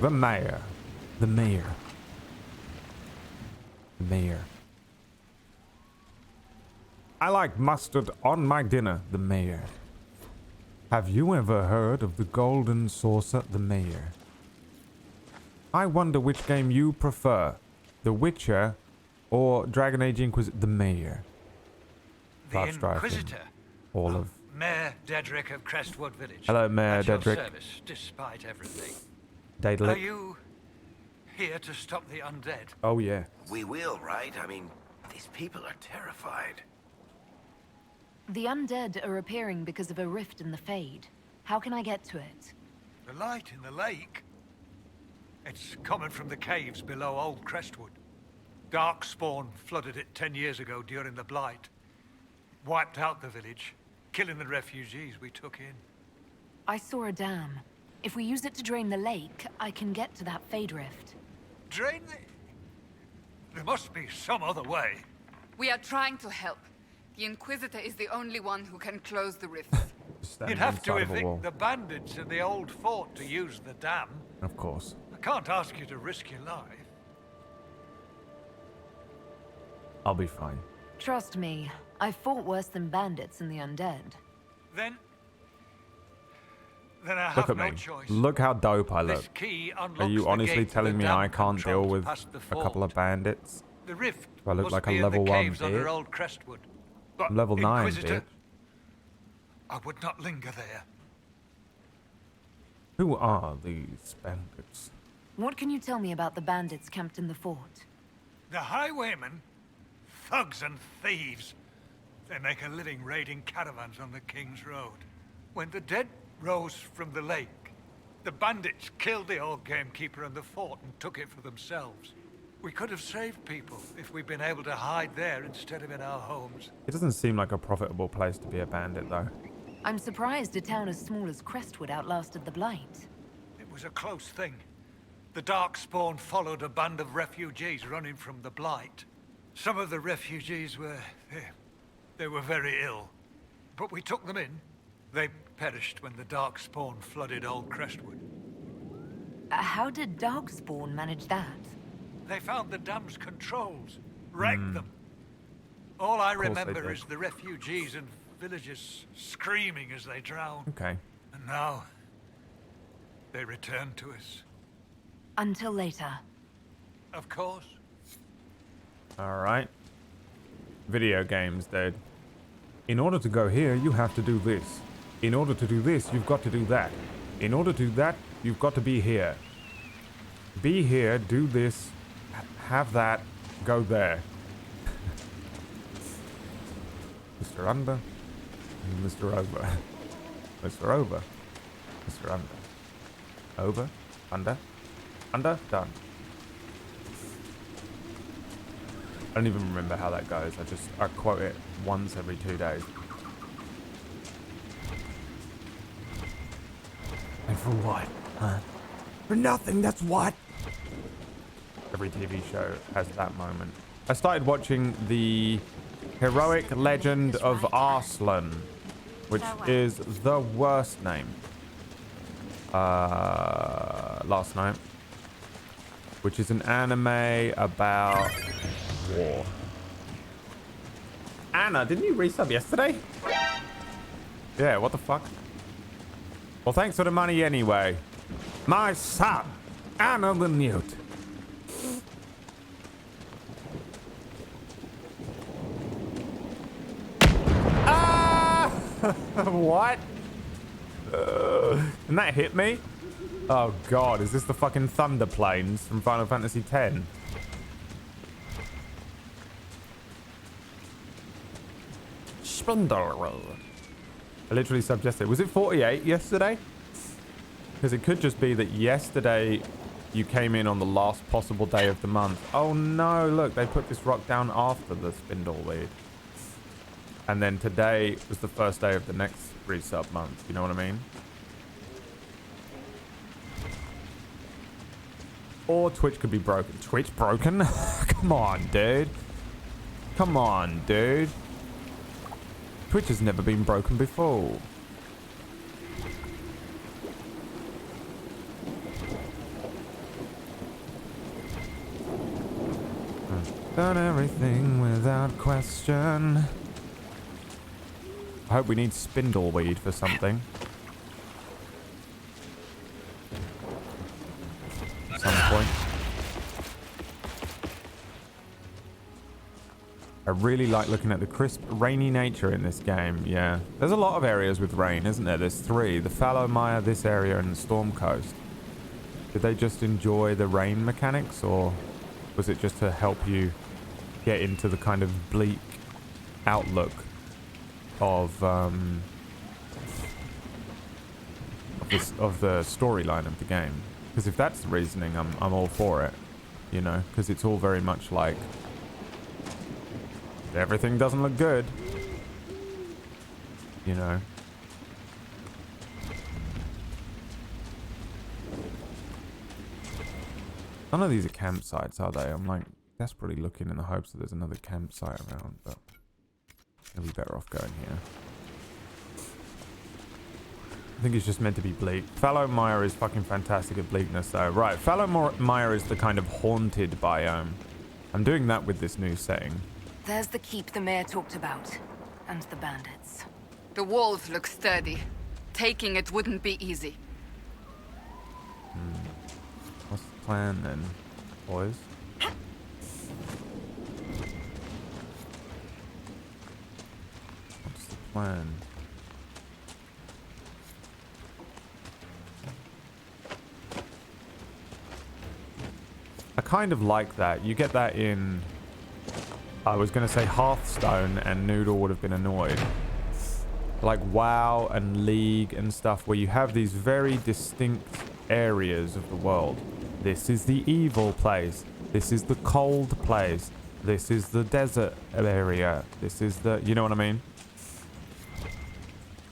The mayor. The mayor. The mayor. I like mustard on my dinner, the mayor. Have you ever heard of the golden saucer, the mayor? I wonder which game you prefer, The Witcher or Dragon Age Inquisition, the mayor. The Inquisitor. All of... Mayor Dedrick of Crestwood Village. Hello, Mayor At your Dedrick. service, despite everything. Dedrick. Are you here to stop the undead? Oh, yeah. We will, right? I mean, these people are terrified. The undead are appearing because of a rift in the Fade. How can I get to it? The light in the lake? It's coming from the caves below Old Crestwood. Darkspawn flooded it 10 years ago during the Blight. Wiped out the village, killing the refugees we took in. I saw a dam. If we use it to drain the lake, I can get to that Fade rift. Drain the... There must be some other way. We are trying to help. The Inquisitor is the only one who can close the rifts. You'd have to evict the bandits in the old fort to use the dam. Of course. I can't ask you to risk your life. I'll be fine. Trust me, I've fought worse than bandits and the undead. Then I have Look at no me. choice. Look how dope I look. This key Are unlocks you the honestly gate to telling the me dam I can't deal controls with past the a couple of fort. bandits? The rift Do I look must like a be in level the 1 caves under bitch? Old Crestwood. But I'm level 9, Inquisitor, bitch. I would not linger there. Who are these bandits? What can you tell me about the bandits camped in the fort? The highwaymen, thugs and thieves. They make a living raiding caravans on the King's Road. When the dead rose from the lake, the bandits killed the old gamekeeper and the fort and took it for themselves. We could have saved people if we'd been able to hide there instead of in our homes. It doesn't seem like a profitable place to be a bandit, though. I'm surprised a town as small as Crestwood outlasted the Blight. It was a close thing. The Darkspawn followed a band of refugees running from the Blight. Some of the refugees were... they were very ill. But we took them in. They perished when the Darkspawn flooded old Crestwood. How did Darkspawn manage that? They found the dam's controls, wrecked them. All I remember is the refugees and villagers screaming as they drowned. Okay. And now, they return to us. Until later. Of course. Alright. Video games, dude. In order to go here, you have to do this. In order to do this, you've got to do that. In order to do that, you've got to be here. Be here, do this, have that, go there. Mr. Under, Mr. Over. Mr. Over, Mr. Under. Over, under, done. I don't even remember how that goes. I quote it once every 2 days. And for what? Huh? For nothing, that's what. Every TV show has that moment. I started watching the Heroic Legend of Arslan, which is the worst name. Last night. Which is an anime about war. Anna, didn't you resub yesterday? Yeah, what the fuck? Well, thanks for the money anyway. My son, Anna the Newt. Ah! What? Didn't that hit me? Oh god, is this the fucking Thunder Plains from Final Fantasy X? Spindle. I literally subbed yesterday. Was it 48 yesterday? Because it could just be that yesterday you came in on the last possible day of the month. Oh no, look, they put this rock down after the Spindleweed. And then today was the first day of the next resub month. You know what I mean? Or Twitch could be broken. Twitch broken? Come on, dude. Come on, dude. Twitch has never been broken before. I've done everything without question. I hope we need Spindleweed for something. At some point. I really like looking at the crisp, rainy nature in this game, yeah. There's a lot of areas with rain, isn't there? There's 3. The Fallow Mire, this area, and the Storm Coast. Did they just enjoy the rain mechanics, or was it just to help you get into the kind of bleak outlook of the storyline of the game? Because if that's the reasoning, I'm all for it, you know, because it's all very much like everything doesn't look good, you know. None of these are campsites, are they? I'm like desperately looking in the hopes that there's another campsite around, but I'll be better off going here. I think it's just meant to be bleak. Fallow Mire is fucking fantastic at bleakness, though. Right, Fallow Mire is the kind of haunted biome. I'm doing that with this new setting. There's the keep the mayor talked about, and the bandits. The walls look sturdy. Taking it wouldn't be easy. What's the plan then, boys? What's the plan? I kind of like that. You get that in... I was going to say Hearthstone, and Noodle would have been annoyed. Like WoW and League and stuff, where you have these very distinct areas of the world. This is the evil place. This is the cold place. This is the desert area. This is the... You know what I mean?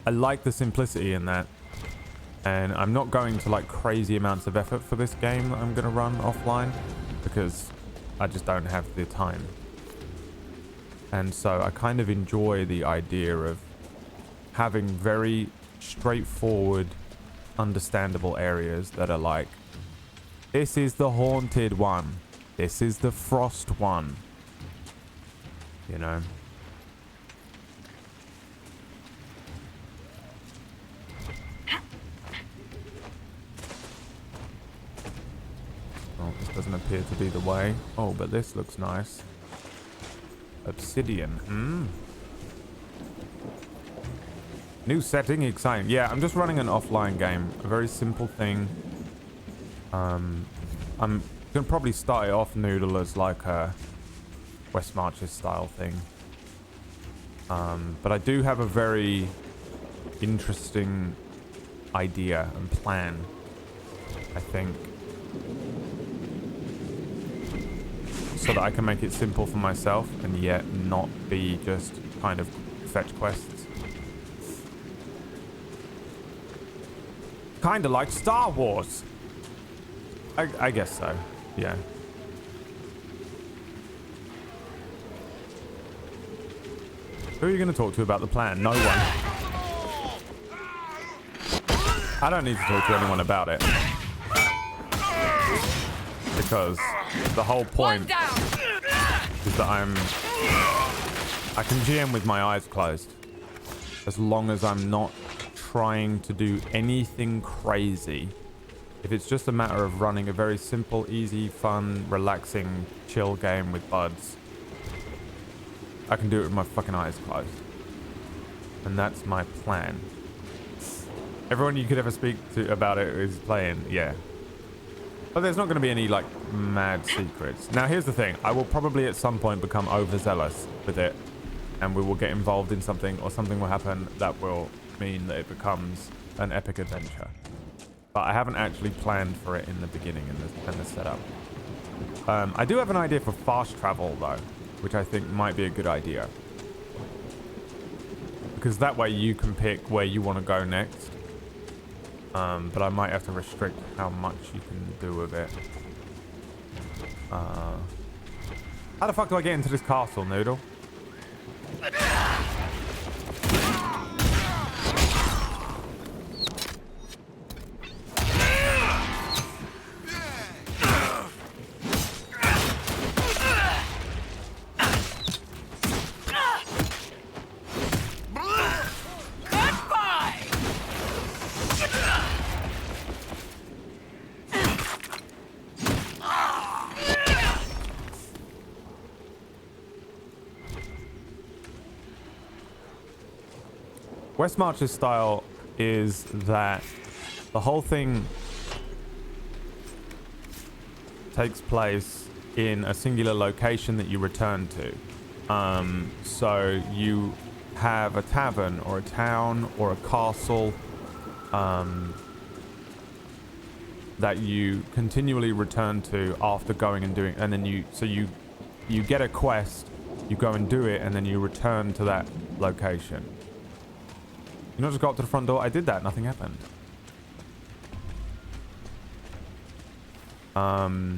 I like the simplicity in that. And I'm not going to like crazy amounts of effort for this game that I'm going to run offline, because I just don't have the time. And so I kind of enjoy the idea of having very straightforward, understandable areas that are like, this is the haunted one. This is the frost one. You know? Oh, this doesn't appear to be the way. Oh, but this looks nice. Obsidian. New setting, exciting. Yeah, I'm just running an offline game. A very simple thing. I'm gonna probably start it off, Noodle, as like a West Marches style thing. But I do have a very interesting idea and plan, I think. So that I can make it simple for myself and yet not be just kind of fetch quests. Kind of like Star Wars. I guess so, yeah. Who are you going to talk to about the plan? No one. I don't need to talk to anyone about it. Because the whole point is that I can GM with my eyes closed. As long as I'm not trying to do anything crazy. If it's just a matter of running a very simple, easy, fun, relaxing, chill game with buds, I can do it with my fucking eyes closed. And that's my plan. Everyone you could ever speak to about it is playing, yeah. But there's not going to be any, like, mad secrets. Now, here's the thing. I will probably at some point become overzealous with it. And we will get involved in something, or something will happen that will mean that it becomes an epic adventure. But I haven't actually planned for it in the beginning in the setup. I do have an idea for fast travel, though, which I think might be a good idea. Because that way you can pick where you want to go next. But I might have to restrict how much you can do with it. How the fuck do I get into this castle, Noodle? West Marches style is that the whole thing takes place in a singular location that you return to. So you have a tavern or a town or a castle that you continually return to after going and doing, and then you get a quest, you go and do it, and then you return to that location. You not just go up to the front door? I did that. Nothing happened. The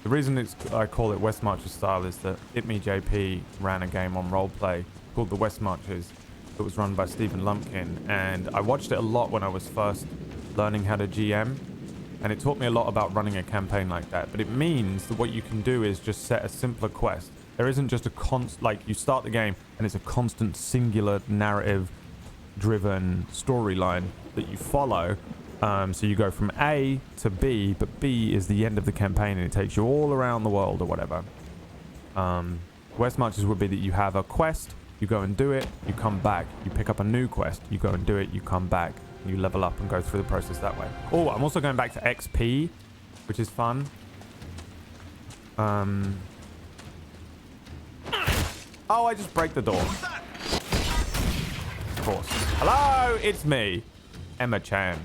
reason I call it West Marches style is that JP ran a game on roleplay called the West Marches. It was run by Stephen Lumpkin, and I watched it a lot when I was first learning how to GM, and it taught me a lot about running a campaign like that. But it means that what you can do is just set a simpler quest. There isn't just like you start the game and it's a constant singular narrative driven storyline that you follow. So you go from A to B, but B is the end of the campaign and it takes you all around the world or whatever. West Marches would be that you have a quest, you go and do it, you come back, you pick up a new quest, you go and do it, you come back, you level up and go through the process that way. Oh, I'm also going back to XP, which is fun. Oh, I just break the door. Of course. Hello, it's me, Emma Chan.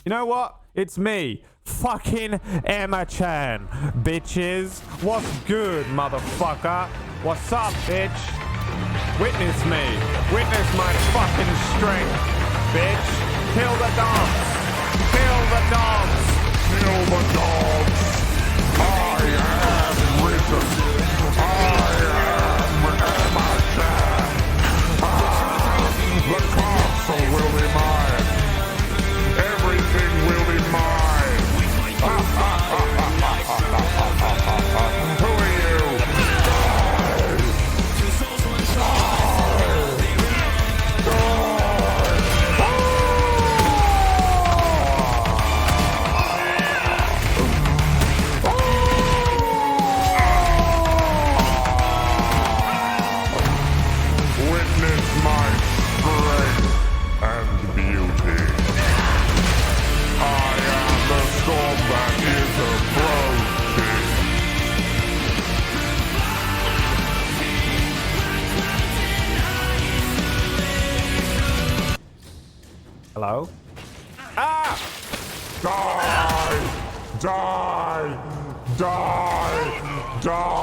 You know what? It's me, fucking Emma Chan, bitches. What's good, motherfucker? What's up, bitch? Witness me. Witness my fucking strength, bitch. Kill the dogs. Kill the dogs. Kill the dogs. I am risen. I am Emma castle will be mine. Everything will be mine. Who are you? Witness my strength and beauty. I am the storm that is approaching. Hello? Ah! Die! Die! Die! Die!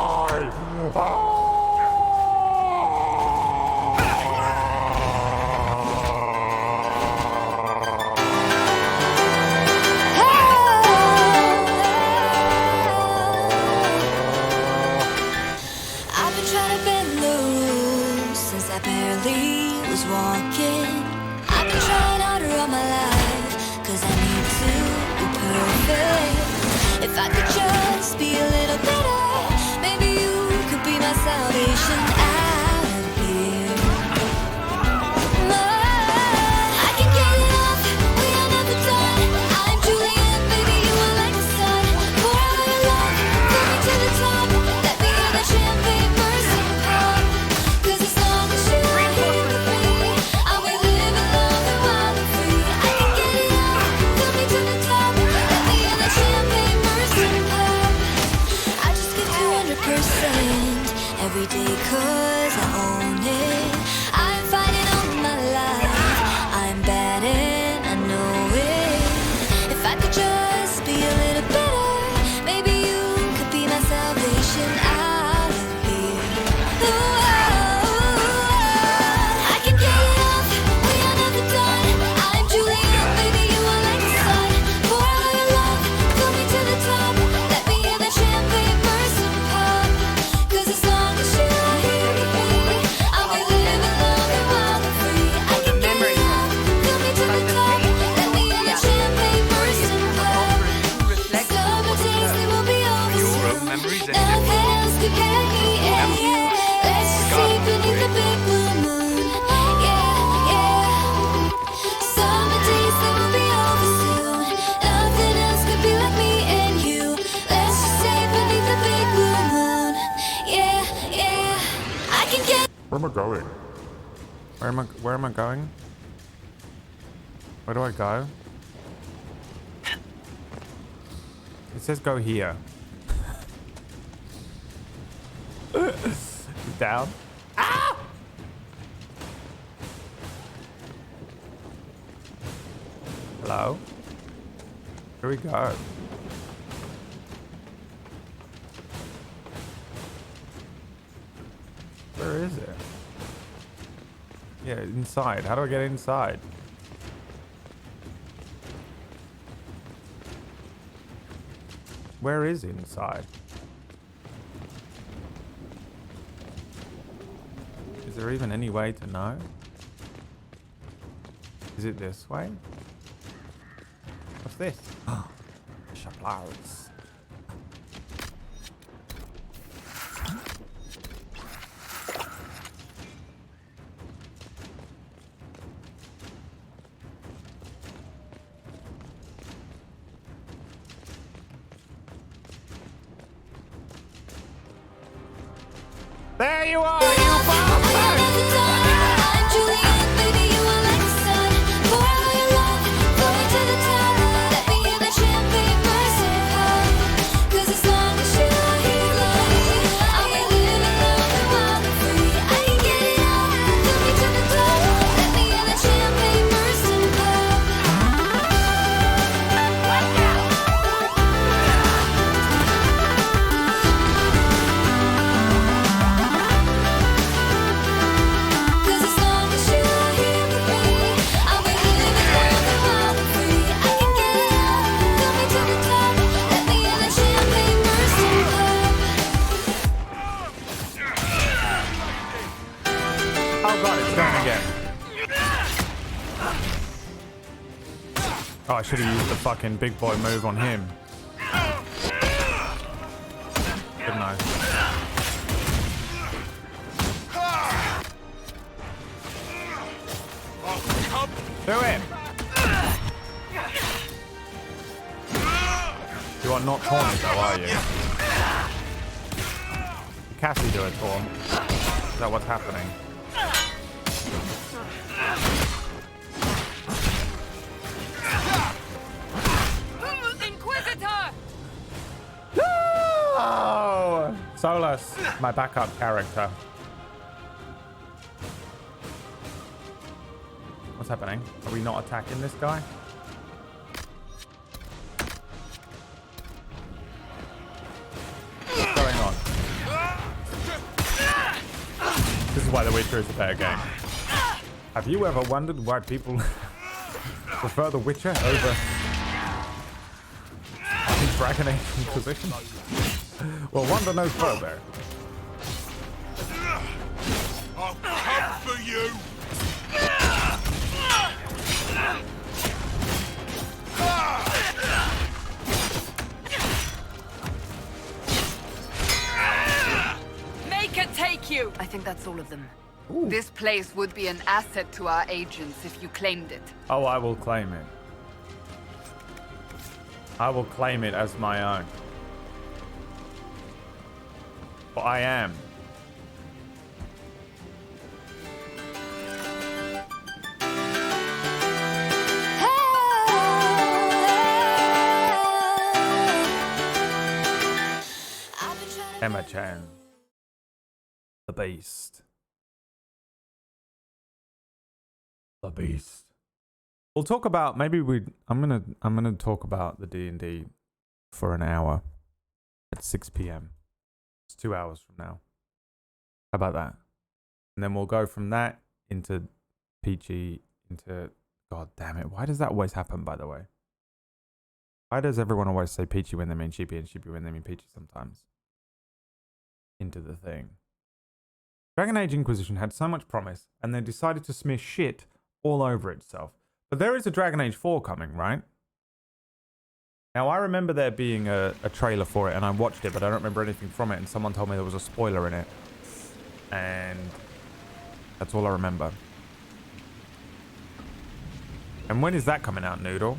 I've been trying to bend the rules since I barely was walking. I've been trying harder all my life, cause I need to be perfect. If I could just be a little better, maybe you could be my salvation out of here. I can get it off, we are never done. I'm Julian, baby, you are like the sun. Pour out your love, pull me to the top. Let me hear that champagne burst and pop. Cause as long as you are here with me, I'll be living long and wild and free. I can get it off, pull me to the top. Let me hear that champagne burst and pop. I just give 200% every day cause I own it. I'm fighting all my life, I'm bad and I know it. If I could just be a little better, maybe you could be my salvation out of here. I can get it off, we are never done. I'm Julian, baby, you are like the sun. Pour out your love, pull me to the top. Let me hear that champagne burst and pop. Cause as long as you are here with me, I'll be living long and wild and free. I can get it off, pull me to the top. Let me hear that champagne burst and pop. Summer days, they will be over soon. Nothing else could get me in. Let's just sleep beneath the big blue moon. Yeah, yeah. Summer days, they will be over soon. Nothing else could be like me and you. Let's just stay beneath the big blue moon. Yeah, yeah. I can get. Where am I going? Where am I going? Where do I go? It says go here. Down. Ah! Hello? Here we go. Where is it? Yeah, inside. How do I get inside? Where is inside? Is there even any way to know? Is it this way? What's this? Supplies. There you are, you bastard! I'm Julian, baby, you are like the sun. Pour out your love, pull me to the top. Let me hear that champagne burst and pop. Cause as long as you are here with me, I'll be living long and wild and free. I can get it off, pull me to the top. Let me hear that champagne burst and pop. Oh, I should have used the fucking big boy move on him. Didn't I? Do it! You are not taunted though, are you? Cassie do a taunt. Is that what's happening? Inquisitor! No! Solus, my backup character. What's happening? Are we not attacking this guy? What's going on? This is why The Witcher is a better game. Have you ever wondered why people prefer The Witcher over Dragon Age Inquisition? Well, wonder no further. I'll come for you! Make it take you! I think that's all of them. Ooh. This place would be an asset to our agents if you claimed it. Oh, I will claim it. I will claim it as my own. But I am. Emma Chan. The Beast. The Beast. We'll talk about I'm gonna talk about the D&D for an hour at 6 p.m. It's 2 hours from now. How about that? And then we'll go from that into Peachy into God damn it. Why does that always happen, by the way? Why does everyone always say Peachy when they mean Sheepy and Sheepy when they mean Peachy sometimes? Into the thing. Dragon Age Inquisition had so much promise and they decided to smear shit all over itself. But there is a Dragon Age 4 coming, right? Now, I remember there being a trailer for it, and I watched it, but I don't remember anything from it, and someone told me there was a spoiler in it. And that's all I remember. And when is that coming out, Noodle?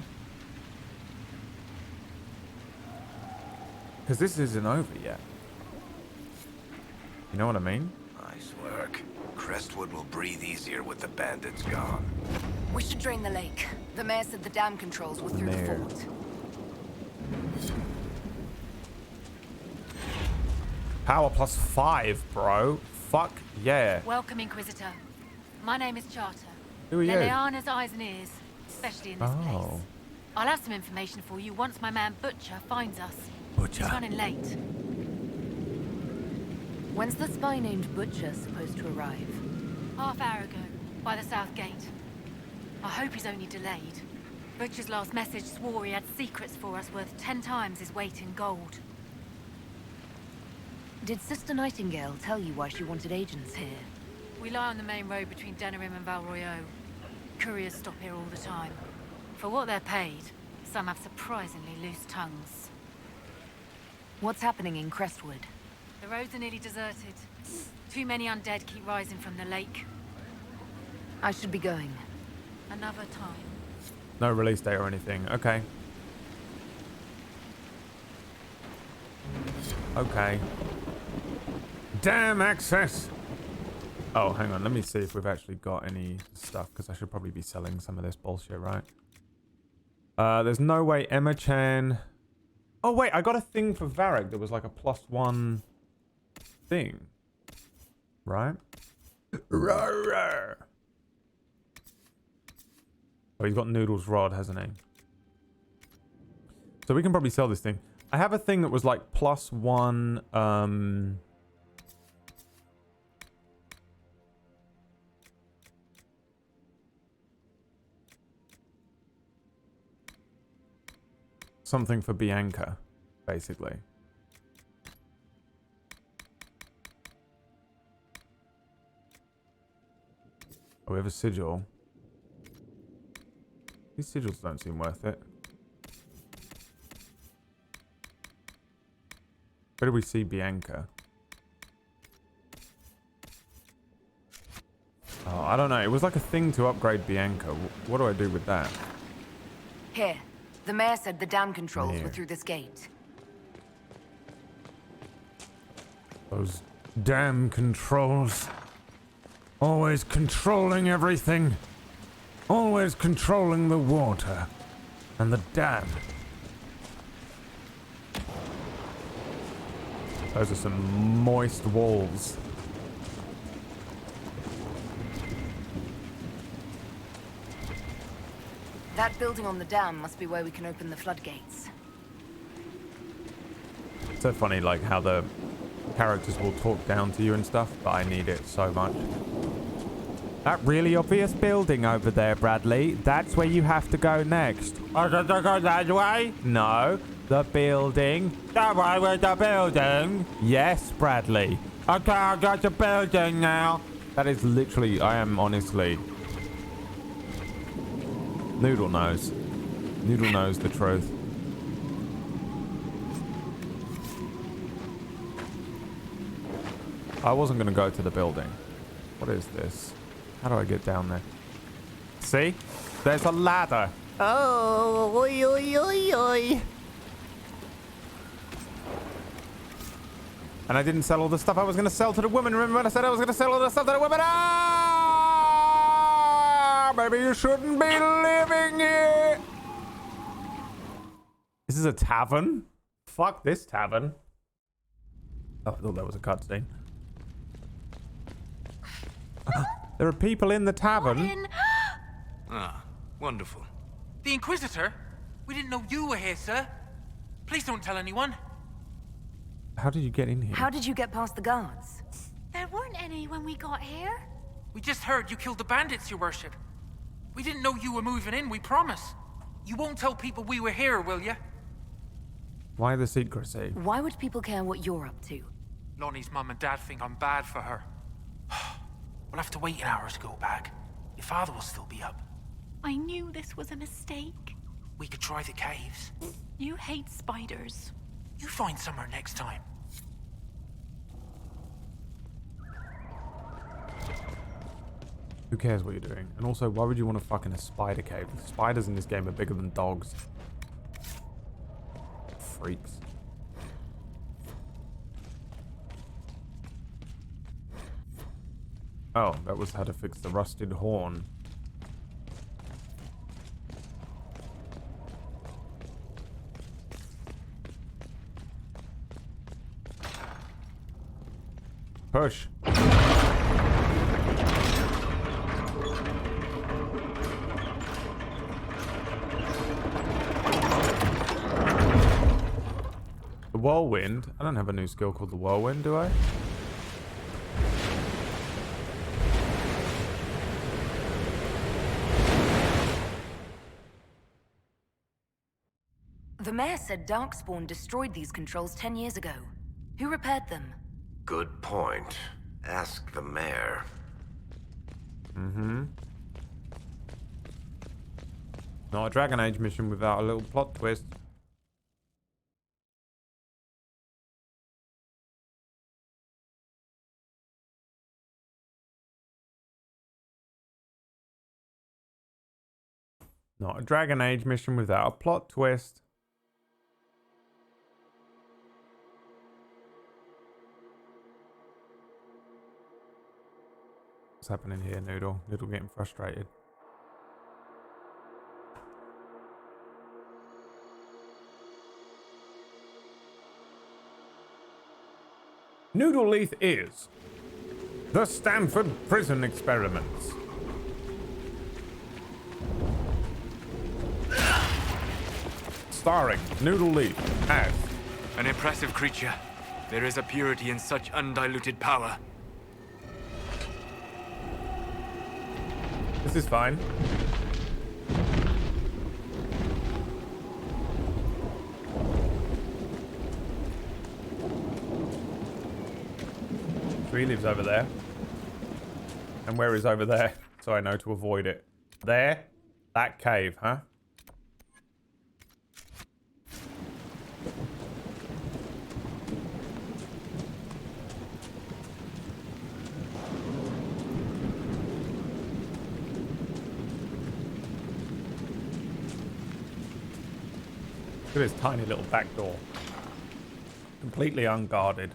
Because this isn't over yet. You know what I mean? Nice work. Crestwood will breathe easier with the bandits gone. We should drain the lake. The mayor said the dam controls were through the fort. Power +5, bro. Fuck yeah. Welcome, Inquisitor. My name is Charter. Who are you? Leliana's eyes and ears, especially in this place. Oh. I'll have some information for you once my man Butcher finds us. Butcher. He's running late. When's the spy named Butcher supposed to arrive? Half hour ago, by the south gate. I hope he's only delayed. Butcher's last message swore he had secrets for us worth 10 times his weight in gold. Did Sister Nightingale tell you why she wanted agents here? We lie on the main road between Denerim and Valroyo. Couriers stop here all the time. For what they're paid, some have surprisingly loose tongues. What's happening in Crestwood? The roads are nearly deserted. Too many undead keep rising from the lake. I should be going. Another time. No release date or anything. Okay. Okay. Damn access! Oh, hang on. Let me see if we've actually got any stuff, because I should probably be selling some of this bullshit, right? There's no way Emma Chan... Oh, wait. I got a thing for Varric that was like a +1 thing. Right? Oh, he's got Noodle's rod, hasn't he? So we can probably sell this thing. I have a thing that was like +1, something for Bianca, basically. Oh, we have a sigil. These sigils don't seem worth it. Where do we see Bianca? Oh, I don't know. It was like a thing to upgrade Bianca. What do I do with that? Here. The mayor said the dam controls Here. were through this gate. Those damn controls. Always controlling everything. Always controlling the water. And the dam. Those are some moist walls. That building on the dam must be where we can open the floodgates. It's so funny, like, how the characters will talk down to you and stuff, but I need it so much. That really obvious building over there, Bradley. That's where you have to go next. I got to go that way? No, the building. That way with the building? Yes, Bradley. Okay, I got the building now. That is literally, I am honestly... Noodle knows. Noodle knows the truth. I wasn't going to go to the building. What is this? How do I get down there? See? There's a ladder. Oh, oi, oi, oi, oi. And I didn't sell all the stuff I was going to sell to the woman. Remember when I said I was going to sell all the stuff to the woman? Ah! Maybe you shouldn't be living here. This is a tavern? Fuck this tavern. Oh, I thought that was a cutscene. There are people in the tavern. Ah, wonderful. The Inquisitor? We didn't know you were here, sir. Please don't tell anyone. How did you get in here? How did you get past the guards? There weren't any when we got here. We just heard you killed the bandits, your worship. We didn't know you were moving in, we promise. You won't tell people we were here, will you? Why the secrecy? Why would people care what you're up to? Lonnie's mum and dad think I'm bad for her. We'll have to wait an hour to go back. Your father will still be up. I knew this was a mistake. We could try the caves. You hate spiders. You find somewhere next time. Who cares what you're doing? And also, why would you want to fuck in a spider cave? The spiders in this game are bigger than dogs. Freaks. Oh, that was how to fix the rusted horn. Push. The whirlwind? I don't have a new skill called the whirlwind, do I? The mayor said Darkspawn destroyed these controls 10 years ago. Who repaired them? Good point. Ask the mayor. Mm-hmm. Not a Dragon Age mission without a little plot twist. Not a Dragon Age mission without a plot twist. What's happening here, Noodle? Noodle getting frustrated. Noodle Leaf is the Stanford Prison Experiments. Starring Noodle Leaf as an impressive creature. There is a purity in such undiluted power. This is fine. Three lives over there. And where is over there? So I know to avoid it. There? That cave, huh? Look at this tiny little back door. Completely unguarded.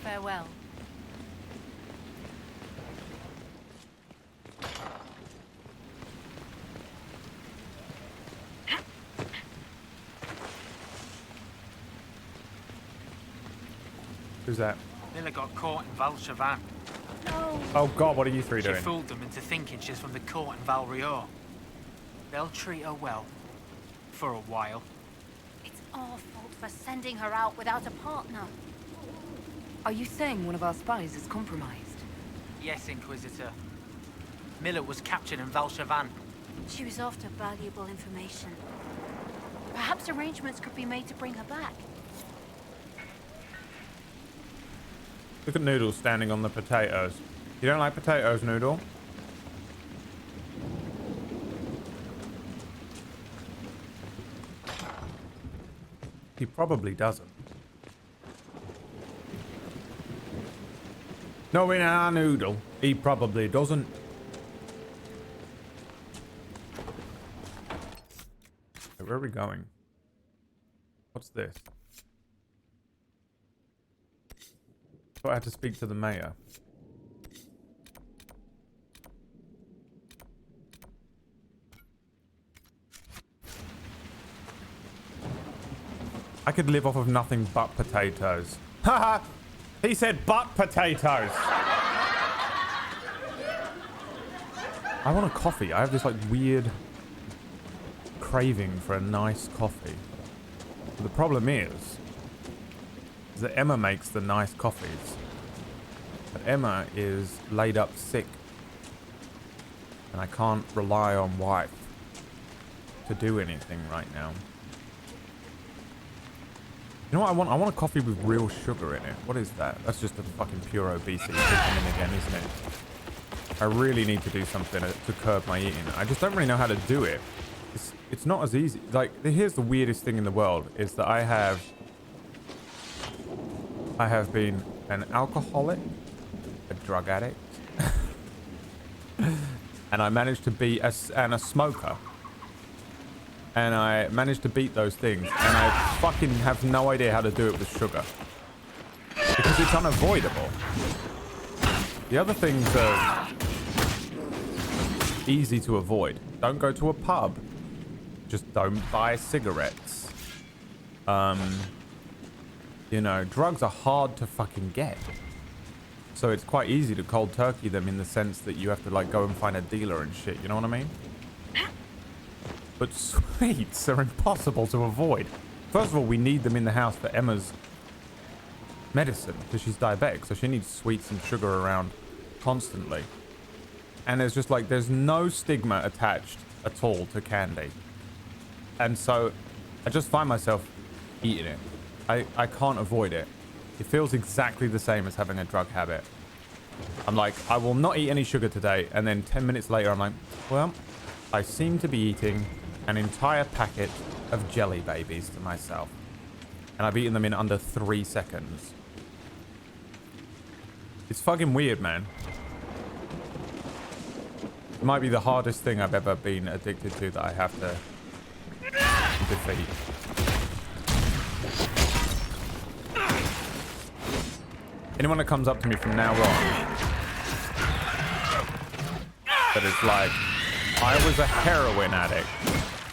Farewell. Who's that? Miller got caught in Val Chavan. No. Oh god, what are you three She doing? fooled them into thinking she's from the court in Val Rio. They'll treat her well. For a while. It's our fault for sending her out without a partner. Are you saying one of our spies is compromised? Yes, Inquisitor. Miller was captured in Val Chavan. She was after valuable information. Perhaps arrangements could be made to bring her back. Look at Noodle standing on the potatoes. You don't like potatoes, Noodle? He probably doesn't. No, in our Noodle, he probably doesn't. Okay, where are we going? What's this? I had to speak to the mayor. I could live off of nothing but potatoes. Haha! He said but potatoes! I want a coffee. I have this like weird craving for a nice coffee. But the problem is that Emma makes the nice coffees. But Emma is laid up sick. And I can't rely on wife to do anything right now. You know what I want? I want a coffee with real sugar in it. What is that? That's just a fucking pure obesity kicking in again, isn't it? I really need to do something to curb my eating. I just don't really know how to do it. It's not as easy. Like, here's the weirdest thing in the world is that I have been an alcoholic, a drug addict, and I managed to be a smoker. And I managed to beat those things, and I fucking have no idea how to do it with sugar. Because it's unavoidable. The other things are easy to avoid. Don't go to a pub. Just don't buy cigarettes. You know, drugs are hard to fucking get. So it's quite easy to cold turkey them in the sense that you have to like go and find a dealer and shit, you know what I mean? But sweets are impossible to avoid. First of all, we need them in the house for Emma's medicine because she's diabetic, so she needs sweets and sugar around constantly. And there's just like, there's no stigma attached at all to candy. And so I just find myself eating it. I can't avoid it. It feels exactly the same as having a drug habit. I'm like, I will not eat any sugar today. And then 10 minutes later, I'm like, well, I seem to be eating an entire packet of jelly babies to myself. And I've eaten them in under 3 seconds. It's fucking weird, man. It might be the hardest thing I've ever been addicted to that I have to defeat. Anyone that comes up to me from now on that is like, I was a heroin addict.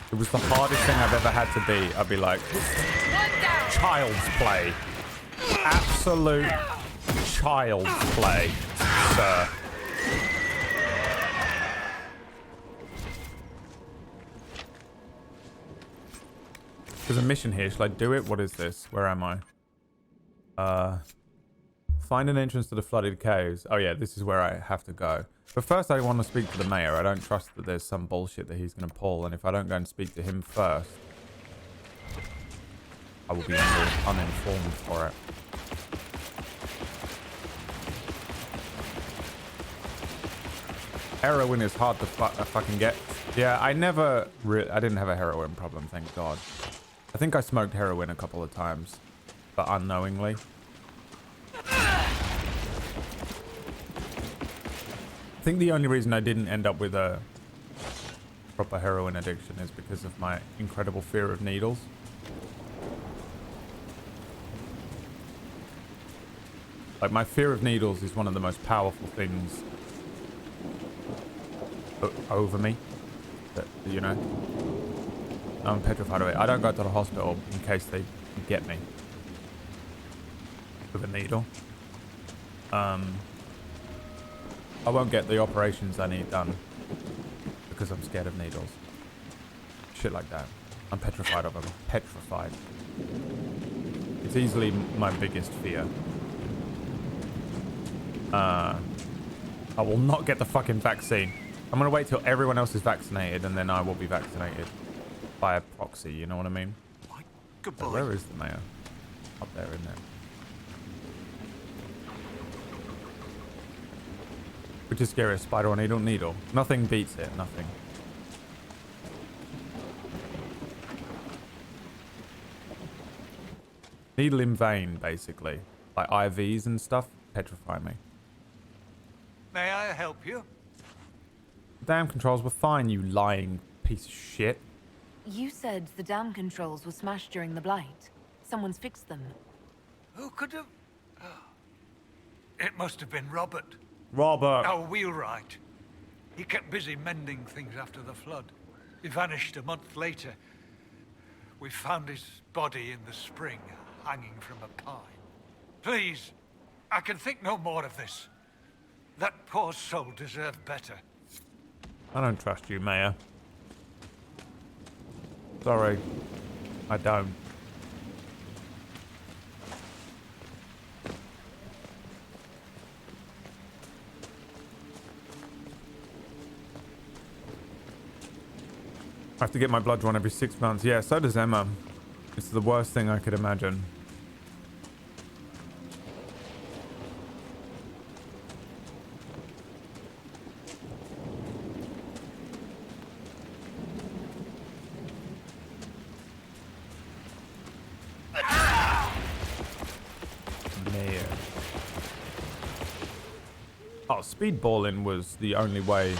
It was the hardest thing I've ever had to be. I'd be like, child's play. Absolute child's play, sir. There's a mission here. Shall I do it? What is this? Where am I? Find an entrance to the flooded caves. Oh yeah, this is where I have to go. But first I want to speak to the mayor. I don't trust that there's some bullshit that he's going to pull. And if I don't go and speak to him first, I will be uninformed for it. Heroin is hard to fucking get. Yeah, I didn't have a heroin problem, thank God. I think I smoked heroin a couple of times, but unknowingly. think the only reason I didn't end up with a proper heroin addiction is because of my incredible fear of needles. Like, my fear of needles is one of the most powerful things over me. That, you know, I'm petrified of it. I don't go to the hospital in case they get me with a needle. I won't get the operations I need done because I'm scared of needles. Shit like that. I'm petrified of them. Petrified. It's easily my biggest fear. I will not get the fucking vaccine. I'm gonna wait till everyone else is vaccinated and then I will be vaccinated by a proxy, you know what I mean? Goodbye. So where is the mayor? Up there, isn't it? Which is scarier, spider or needle? Needle. Nothing beats it, nothing. Needle in vein, basically. Like IVs and stuff, petrify me. May I help you? Damn controls were fine, you lying piece of shit. You said the dam controls were smashed during the blight. Someone's fixed them. Who could have... It must have been Robert. Robert. Our wheelwright. He kept busy mending things after the flood. He vanished a month later. We found his body in the spring, hanging from a pine. Please, I can think no more of this. That poor soul deserved better. I don't trust you, Mayor. Sorry. I don't. I have to get my blood drawn every 6 months. Yeah, so does Emma. It's the worst thing I could imagine. Man. Oh, speedballing was the only way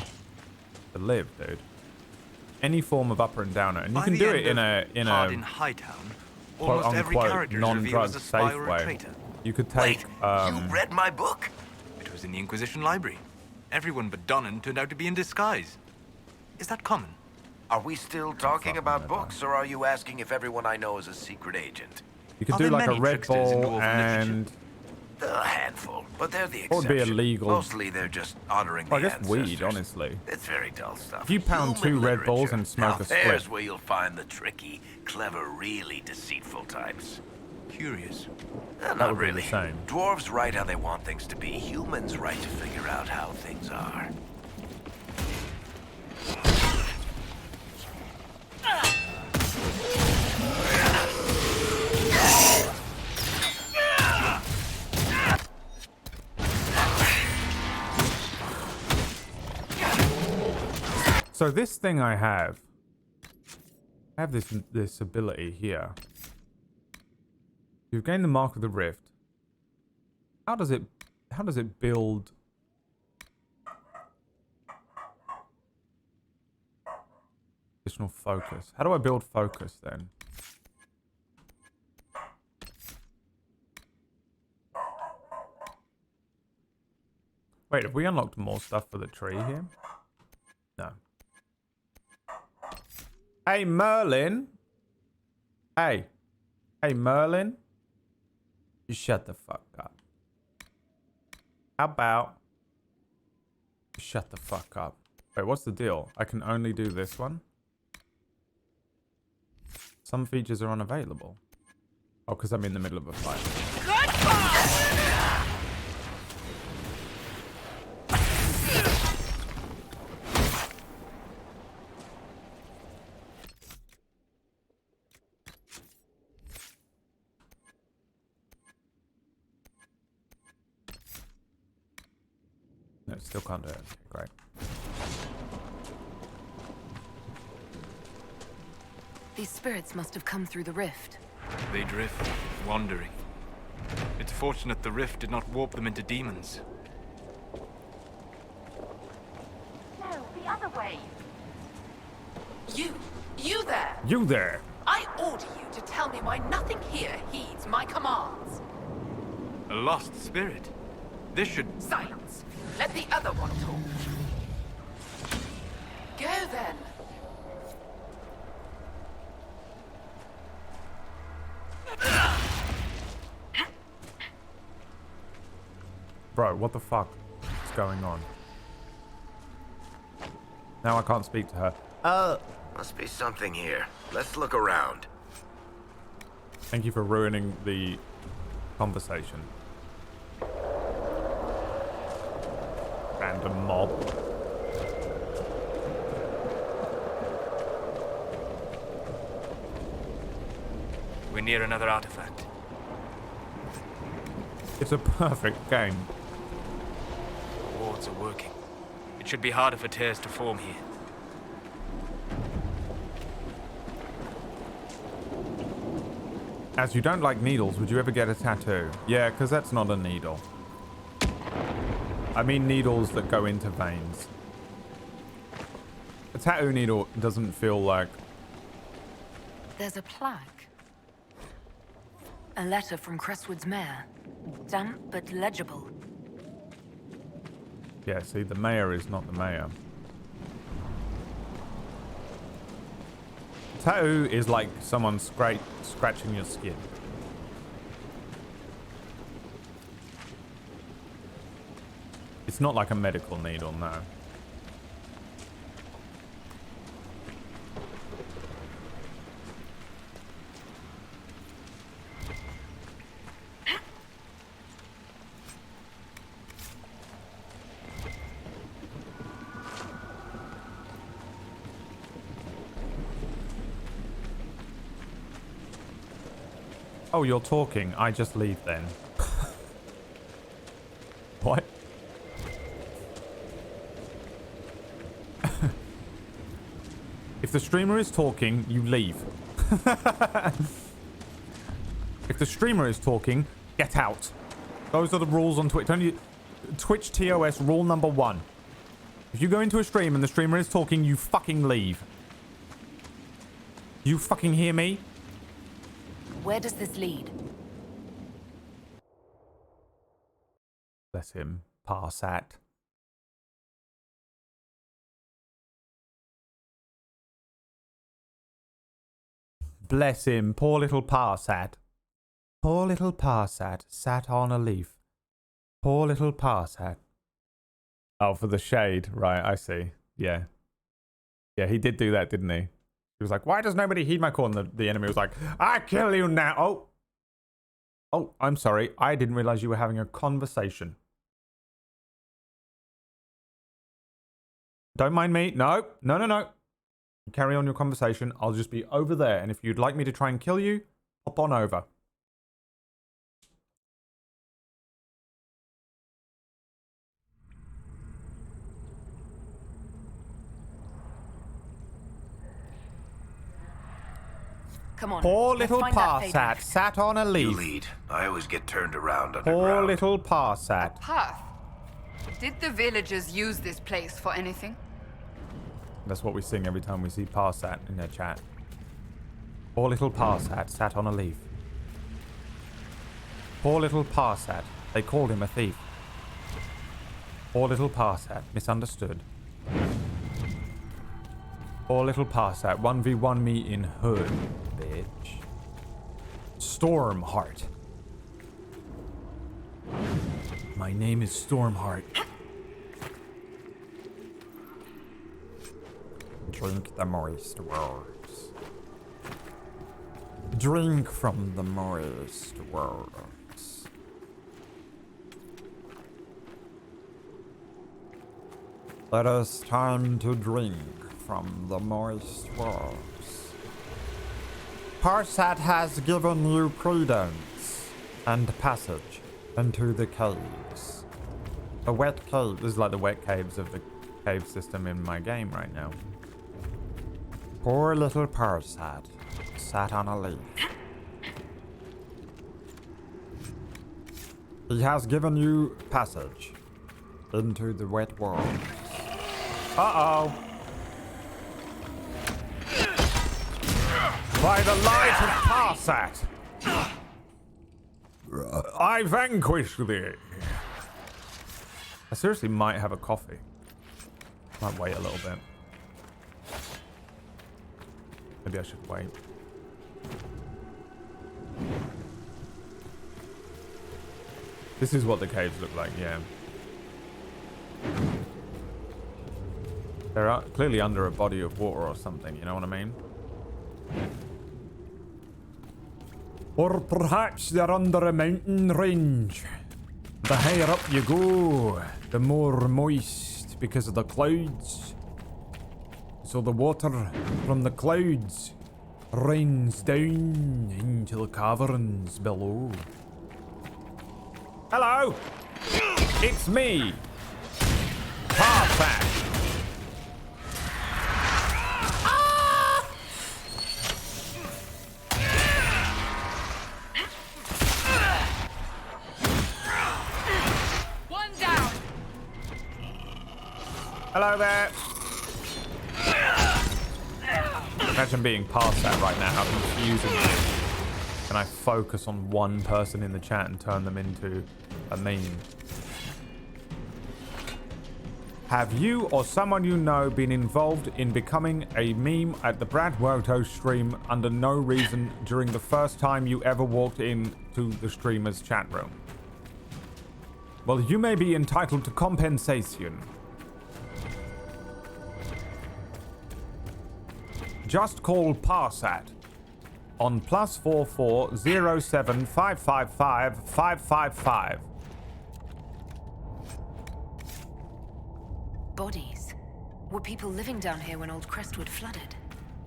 to live, dude. Any form of upper and downer, and you can do it in a Hightown, quote almost every unquote character is non-drug revealed as a spy safe or a way. traitor. You could take. You read my book? It was in the Inquisition library. Everyone but Donnan turned out to be in disguise. Is that common? Are we still talking about books, or are you asking if everyone I know is a secret agent? You could do like a Red Bull and. A handful, but they're the Or exception. it'd be illegal. Mostly they're just honoring Well, I the guess ancestors. weed, honestly. It's very dull stuff. If you pound Human 2 Red Bulls literature. and smoke Now a split. there's where you'll find the tricky, clever, really deceitful types. Curious. That Not would be really. the same. Dwarves write how they want things to be. Humans write to figure out how things are. So this thing I have this ability here. You've gained the mark of the rift. How does it build? Additional focus. How do I build focus then? Wait, have we unlocked more stuff for the tree here? No. Hey, Merlin. Hey. Hey, Merlin. You shut the fuck up. How about you shut the fuck up? Wait, what's the deal? I can only do this one? Some features are unavailable. Oh, because I'm in the middle of a fight. No, still can't do it. Okay, great. These spirits must have come through the rift. They drift, wandering. It's fortunate the rift did not warp them into demons. the other way. You there. You there. I order you to tell me why nothing here heeds my commands. A lost spirit. This should... Silence. Let the other one talk. Go then. Bro, what the fuck is going on? Now I can't speak to her. Must be something here. Let's look around. Thank you for ruining the conversation. Random mob. We're near another artifact. It's a perfect game. The wards are working. It should be harder for tears to form here. As you don't like needles, would you ever get a tattoo? Yeah, because that's not a needle. I mean needles that go into veins. A tattoo needle doesn't feel like... There's a plaque. A letter from Crestwood's mayor. Damp but legible. Yeah, see, the mayor is not the mayor. Tattoo is like someone scratching your skin. It's not like a medical needle, no. Oh, you're talking. I just leave then. What? If the streamer is talking, you leave. If the streamer is talking, get out. Those are the rules on Twitch. Twitch TOS rule number 1. If you go into a stream and the streamer is talking, you fucking leave. You fucking hear me? Where does this lead? Bless him. Parsat. Bless him. Poor little Parsat. Poor little Parsat sat on a leaf. Poor little Parsat. Oh, for the shade. Right, I see. Yeah. Yeah, he did do that, didn't he? He was like, why does nobody heed my call? And the enemy was like, I kill you now. Oh. Oh, I'm sorry. I didn't realize you were having a conversation. Don't mind me. No. No, no, no. Carry on your conversation. I'll just be over there. And if you'd like me to try and kill you, hop on over. Come on. Poor let's little find that Parsat sat on a You leaf. lead. I always get turned around underground. Poor little Parsat. Path. Did the villagers use this place for anything? That's what we sing every time we see Parsat in their chat. Poor little Parsat sat on a leaf. Poor little Parsat. They called him a thief. Poor little Parsat misunderstood. Poor little Parsat 1v1 me in hood, bitch. Stormheart. My name is Stormheart. Drink the moist words. Drink from the moist words. It is time to drink from the moist words. Parsat has given you credence and passage into the caves. The wet cave is like the wet caves of the cave system in my game right now. Poor little Parsat sat on a leaf. He has given you passage into the wet world. Uh-oh. By the light of Parsat, I vanquish thee. I seriously might have a coffee. Might wait a little bit. Maybe I should wait. This is what the caves look like, yeah. They're clearly under a body of water or something, you know what I mean? Or perhaps they're under a mountain range. The higher up you go, the more moist because of the clouds. So the water from the clouds rains down into the caverns below. Hello! It's me! Parsat! One down. Hello there! Imagine being Parsat right now, how confusing it is. Can I focus on one person in the chat and turn them into a meme? Have you or someone you know been involved in becoming a meme at the Brad Woto stream under no reason during the first time you ever walked into the streamer's chat room? Well, you may be entitled to compensation. Just call Parsat on +44 07 555 555. Bodies. Were people living down here when old Crestwood flooded?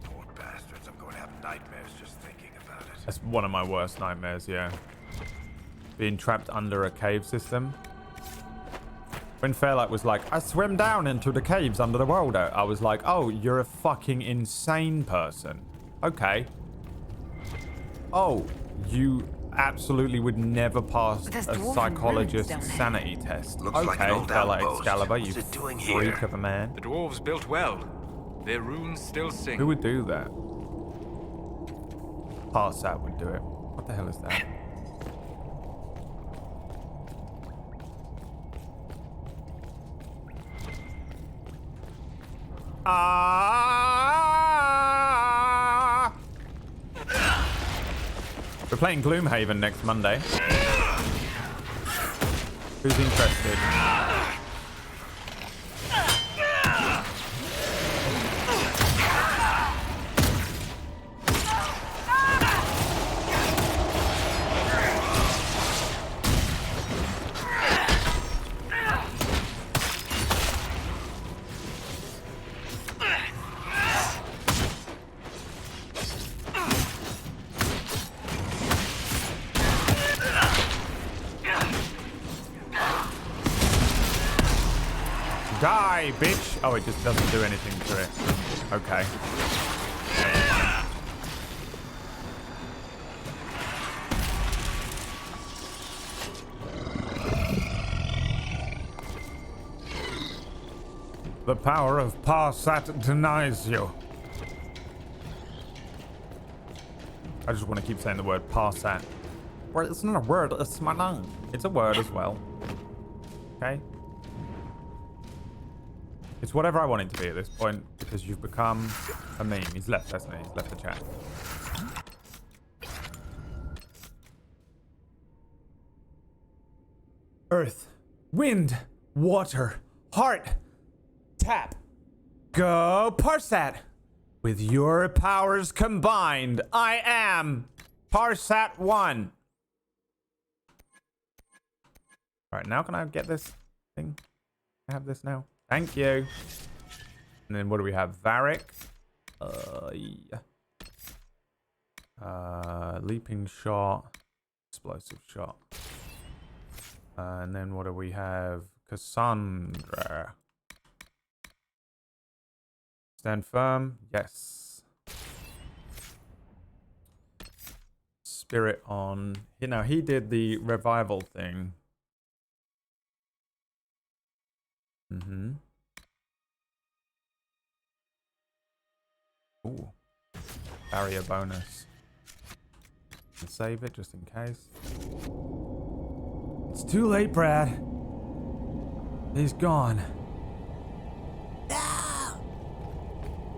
Poor bastards, I'm going to have nightmares just thinking about it. That's one of my worst nightmares, yeah. Being trapped under a cave system. When Fairlight was like, I swim down into the caves under the world, I was like, oh, you're a fucking insane person. Okay. Oh, you absolutely would never pass a psychologist's sanity test. Looks like an old Fairlight outpost. Excalibur, What's you it doing freak here? of a man. The dwarves built well. Their runes still sing. Who would do that? Parsat would do it. What the hell is that? We're playing Gloomhaven next Monday. Who's interested? Die, bitch! Oh, it just doesn't do anything to it. Okay. The power of Parsat denies you. I just want to keep saying the word Parsat. Well, it's not a word, it's my name. It's a word as well. Okay? It's whatever I want it to be at this point, because you've become a meme. He's left, hasn't he? He's left the chat. Earth, wind, water, heart, tap. Go Parsat. With your powers combined, I am Parsat 1. Alright, now can I get this thing? I have this now. Thank you. And then what do we have? Varric. Yeah. Leaping shot. Explosive shot. And then what do we have? Cassandra. Stand firm. Yes. Spirit on. You know, he did the revival thing. Ooh. Barrier bonus. Save it just in case. It's too late, Brad. He's gone.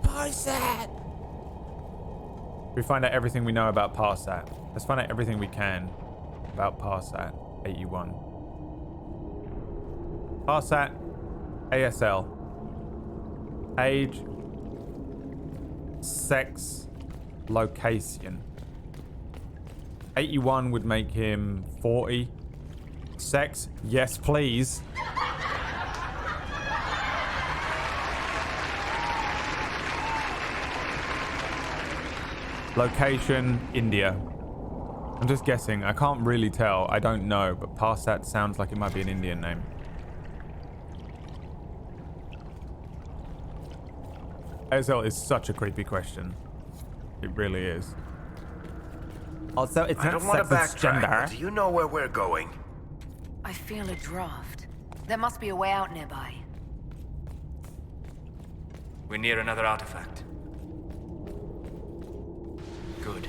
Parsat! We find out everything we know about Parsat. Let's find out everything we can about Parsat 81. Parsat ASL. Age. Sex. Location. 81 would make him 40. Sex. Yes, please. Location, India. I'm just guessing. I can't really tell. I don't know, but Parsat sounds like it might be an Indian name. ASL is such a creepy question. It really is. Also, it's I not don't want to sex, it's backtrack, gender. but do you know where we're going? I feel a draft. There must be a way out nearby. We're near another artifact. Good.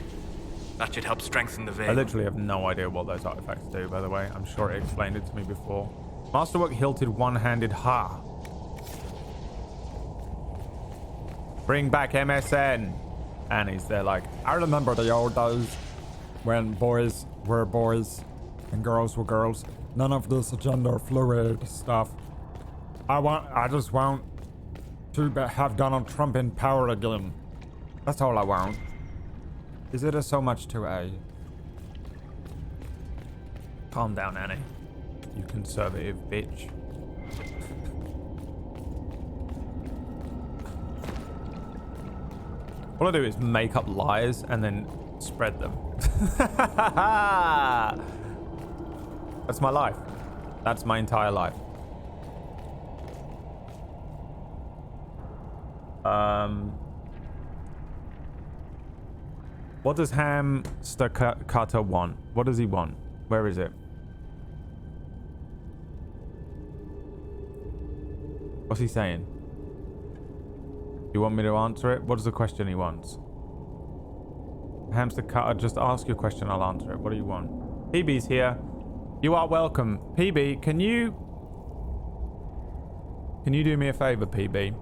That should help strengthen the veil. I literally have no idea what those artifacts do, by the way. I'm sure it explained it to me before. Masterwork hilted one-handed ha. Bring back MSN. And he's there like, I remember the old days when boys were boys and girls were girls. None of this gender fluid stuff. I just want to have Donald Trump in power again. That's all I want. Is it so much to a... Calm down, Annie. You conservative bitch. All I do is make up lies and then spread them. That's my life. That's my entire life. What does Hamster Cutter want? What does he want? Where is it? What's he saying? You want me to answer it? What is the question he wants? Hamster Cutter, just ask your question, I'll answer it. What do you want? PB's here. You are welcome. PB, can you do me a favor, PB?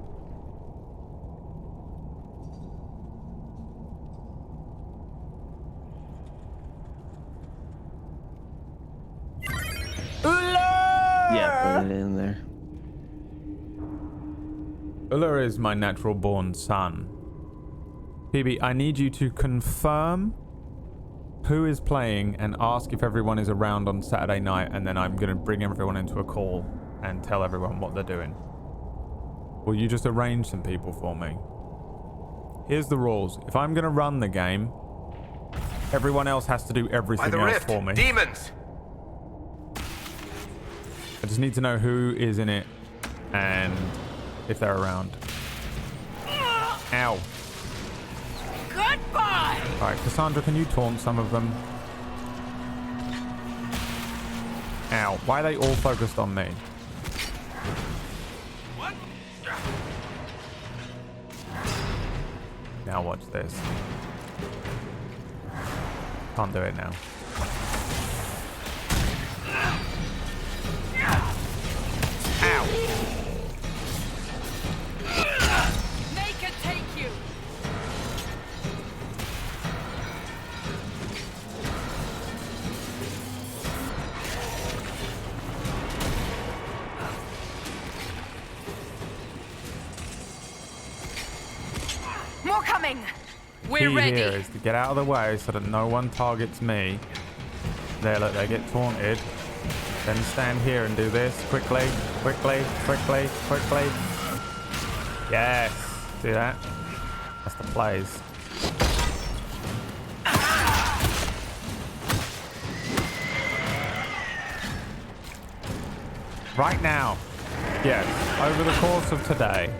Yeah, put it in there. Uller is my natural born son. PB, I need you to confirm who is playing and ask if everyone is around on Saturday night, and then I'm going to bring everyone into a call and tell everyone what they're doing. Will you just arrange some people for me? Here's the rules. If I'm going to run the game, everyone else has to do everything else for me. Demons! I just need to know who is in it and if they're around. Ow. Goodbye! Alright, Cassandra, can you taunt some of them? Ow. Why are they all focused on me? What? Now watch this. Can't do it now. Ow. Make it take you! More coming! We're Key ready. here is to get out of the way so that no one targets me. There, look, they get taunted. Then stand here and do this quickly, quickly, quickly, quickly. Yes, see that? That's the plays. Right now. Yes, over the course of today.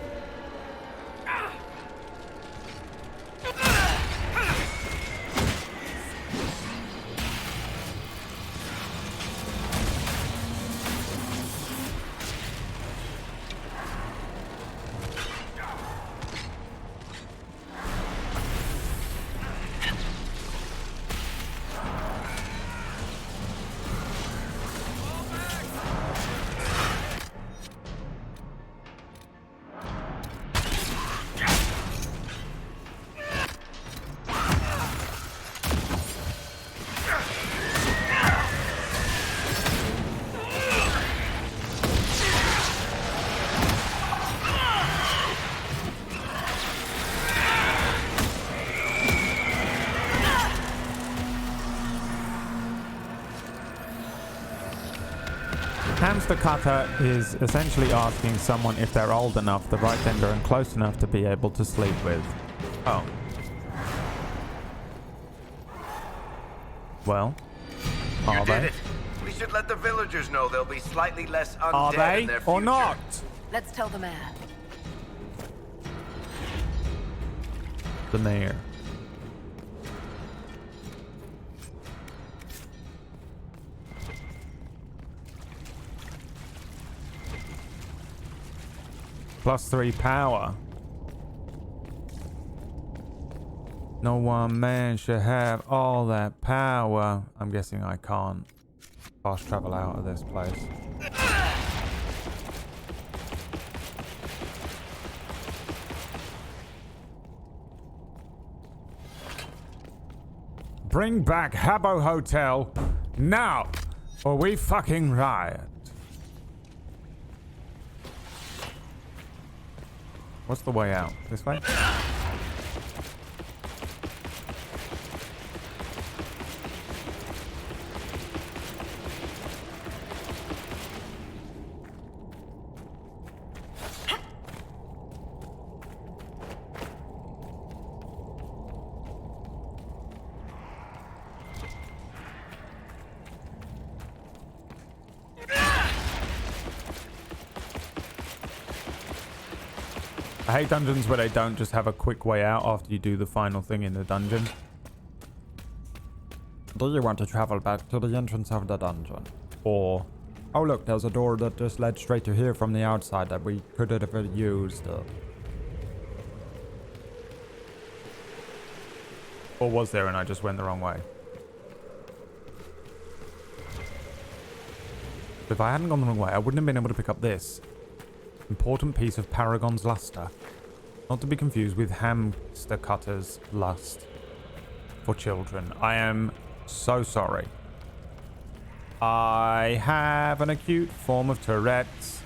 Hamster cutter is essentially asking someone if they're old enough, the right gender, and close enough to be able to sleep with. Oh. Well, are You did they? it. We should let the villagers know they'll be slightly less undead Are they in their or future. not? Let's tell the mayor. The mayor. +3 power. No one man should have all that power. I'm guessing I can't fast travel out of this place. Bring back Habbo Hotel now, or we fucking riot. What's the way out? This way? I hate dungeons where they don't just have a quick way out after you do the final thing in the dungeon. Do you want to travel back to the entrance of the dungeon? Or, oh look, there's a door that just led straight to here from the outside that we could have used. Or was there and I just went the wrong way? If I hadn't gone the wrong way, I wouldn't have been able to pick up this important piece of Paragon's luster. Not to be confused with hamster cutter's lust for children. I am so sorry. I have an acute form of Tourette's.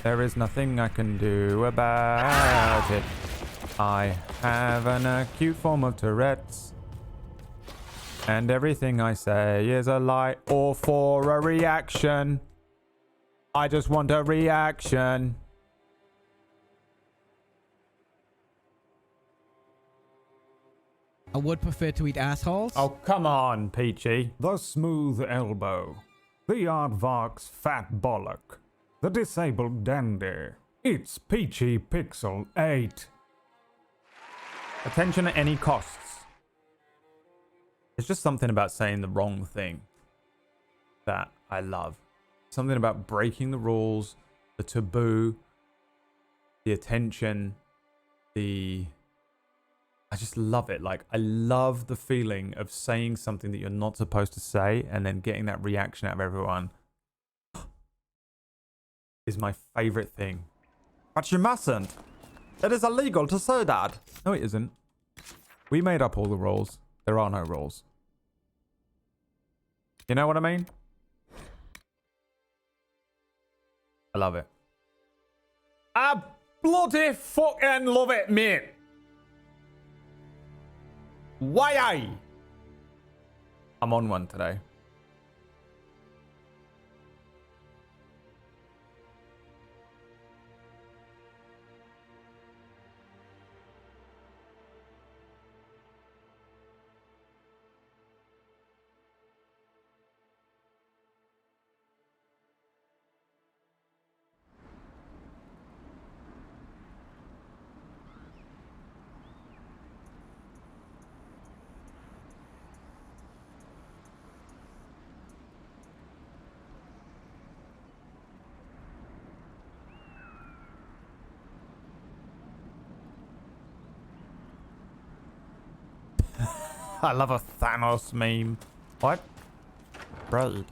There is nothing I can do about it. I have an acute form of Tourette's. And everything I say is a lie or for a reaction. I just want a reaction. I would prefer to eat assholes. Oh, come on, Peachy. The smooth elbow. The aardvark's fat bollock. The disabled dandy. It's Peachy Pixel 8. Attention at any costs. It's just something about saying the wrong thing that I love. Something about breaking the rules, the taboo, the attention, I just love it. Like, I love the feeling of saying something that you're not supposed to say and then getting that reaction out of everyone. Is my favorite thing. But you mustn't. It is illegal to say that. No, it isn't. We made up all the rules. There are no rules. You know what I mean? I love it. I bloody fucking love it, mate. Why? I'm on one today. I love a Thanos meme. What? Braid.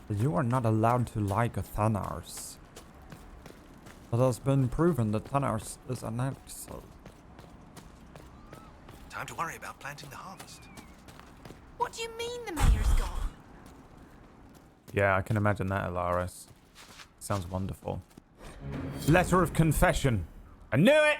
You are not allowed to like a Thanos. It has been proven that Thanos is an asshole. Time to worry about planting the harvest. What do you mean the mayor's gone? Yeah, I can imagine that, Alaris. Sounds wonderful. Letter of confession. I knew it!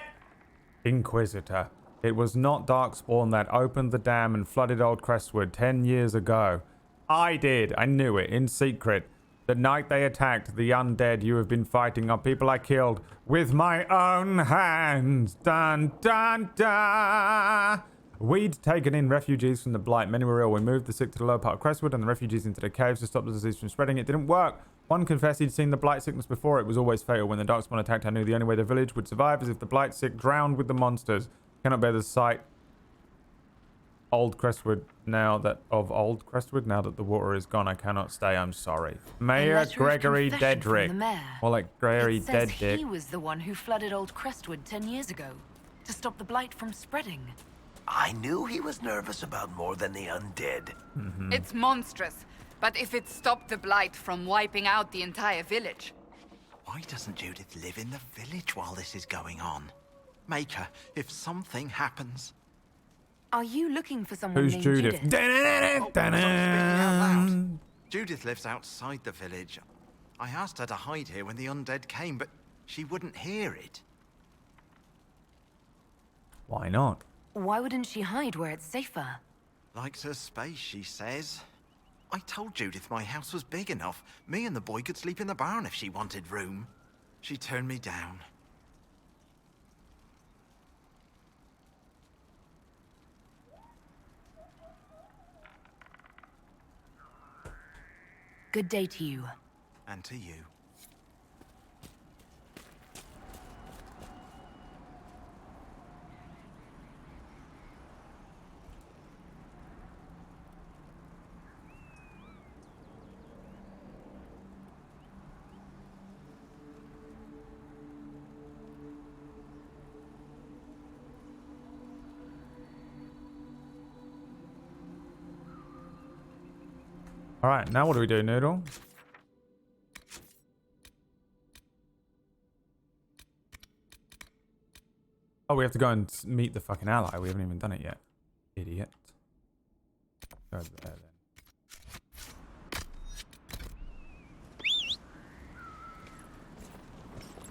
Inquisitor. It was not Darkspawn that opened the dam and flooded Old Crestwood 10 years ago. I did. I knew it. In secret. The night they attacked the undead you have been fighting are people I killed with my own hands. Dun, dun, dun. We'd taken in refugees from the Blight. Many were ill. We moved the sick to the lower part of Crestwood and the refugees into the caves to stop the disease from spreading. It didn't work. One confessed he'd seen the Blight sickness before. It was always fatal. When the Darkspawn attacked, I knew the only way the village would survive is if the Blight sick drowned with the monsters. Cannot bear the sight Old Crestwood now that the water is gone. I cannot stay. I'm sorry. Mayor Gregory Dedrick. More like Gregory Dedrick. He was the one who flooded Old Crestwood 10 years ago to stop the blight from spreading. I knew he was nervous about more than the undead. It's monstrous, but if it stopped the blight from wiping out the entire village. Why doesn't Judith live in the village while this is going on? Make her, if something happens. Are you looking for someone Who's named Judith? Judith lives outside the village. I asked her to hide here when the undead came, but she wouldn't hear it. Why not? Why wouldn't she hide where it's safer? Likes her space, she says. I told Judith my house was big enough. Me and the boy could sleep in the barn if she wanted room. She turned me down. Good day to you. And to you. All right, now what do we do, Noodle? Oh, we have to go and meet the fucking ally. We haven't even done it yet. Idiot. Go over there then.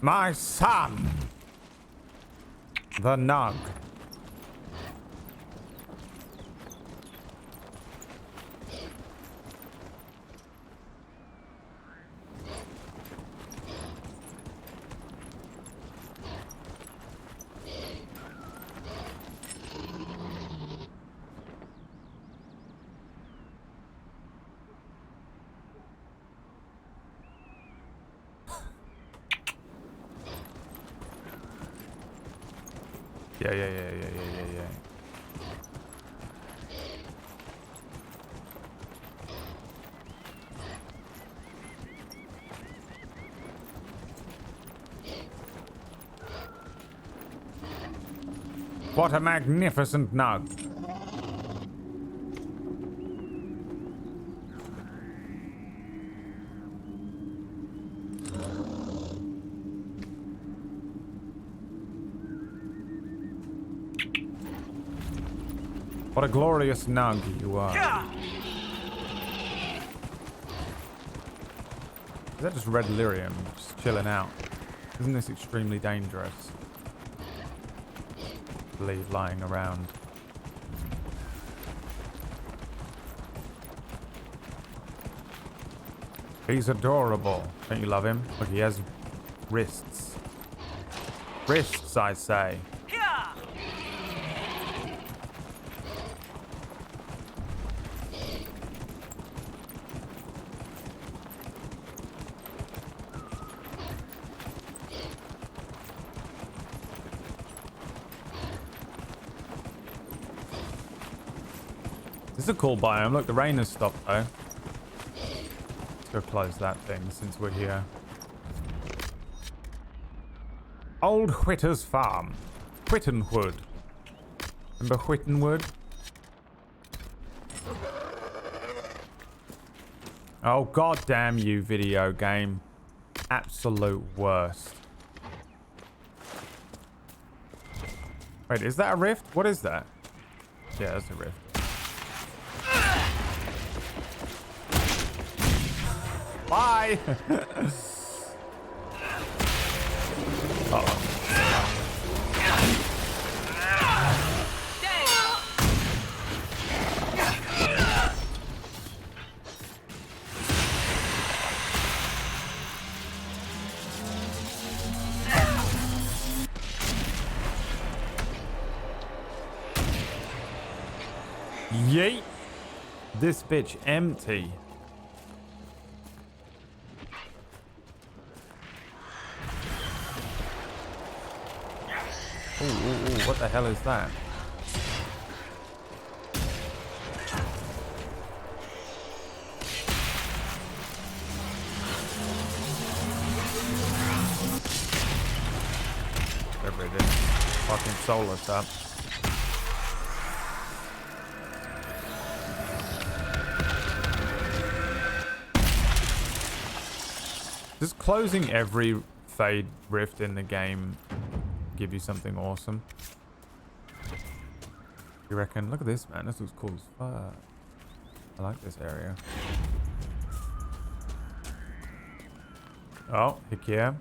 My son! The Nug. Yeah. What a magnificent Nug. What a glorious Nug you are. Is that just red lyrium just chilling out? Isn't this extremely dangerous? Leave lying around. He's adorable. Don't you love him? Look, he has wrists. Wrists, I say. This is a cool biome. Look, the rain has stopped though. Let's go close that thing since we're here. Old Whitter's farm. Whittenwood. Remember Whittenwood? Oh, god damn you, video game. Absolute worst. Wait, is that a rift? What is that? Yeah, that's a rift. Bye! Uh-oh. Yeet. This bitch empty. Ooh, what the hell is that? Whatever it is. Fucking solar stuff. Does closing every Fade rift in the game give you something awesome? You reckon? Look at this, man. This looks cool as fuck. I like this area. Oh, heck yeah.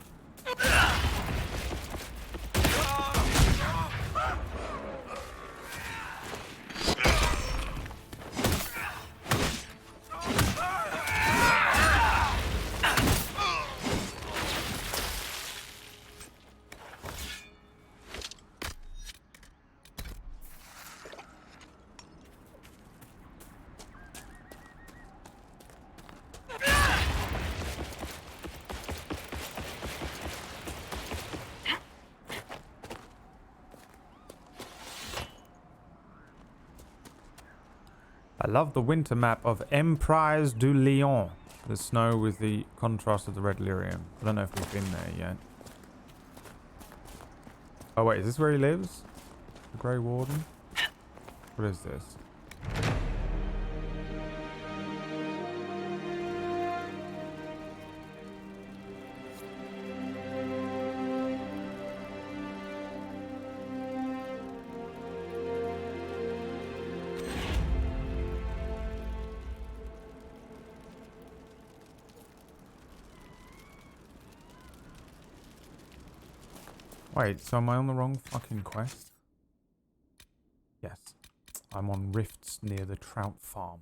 I love the winter map of Emprise du Lion. The snow with the contrast of the red lyrium. I don't know if we've been there yet. Oh wait, is this where he lives? The Grey Warden? What is this? Wait, so am I on the wrong fucking quest? Yes. I'm on rifts near the trout farm.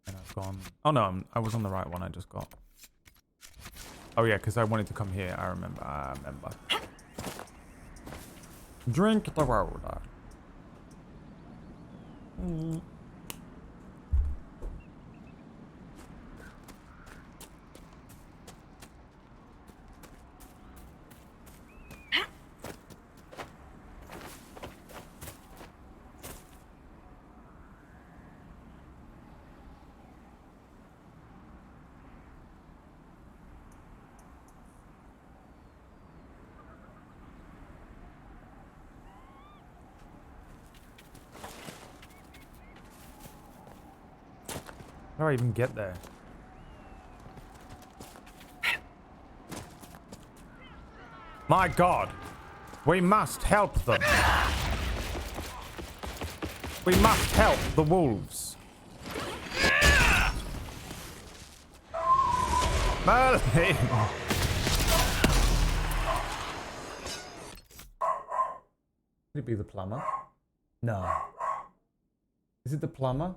And I've gone... Oh no, I was on the right one I just got. Oh yeah, because I wanted to come here. I remember. Drink the water. How do I even get there? My God! We must help them! We must help the wolves! Merlin! Could it be the plumber? No. Is it the plumber?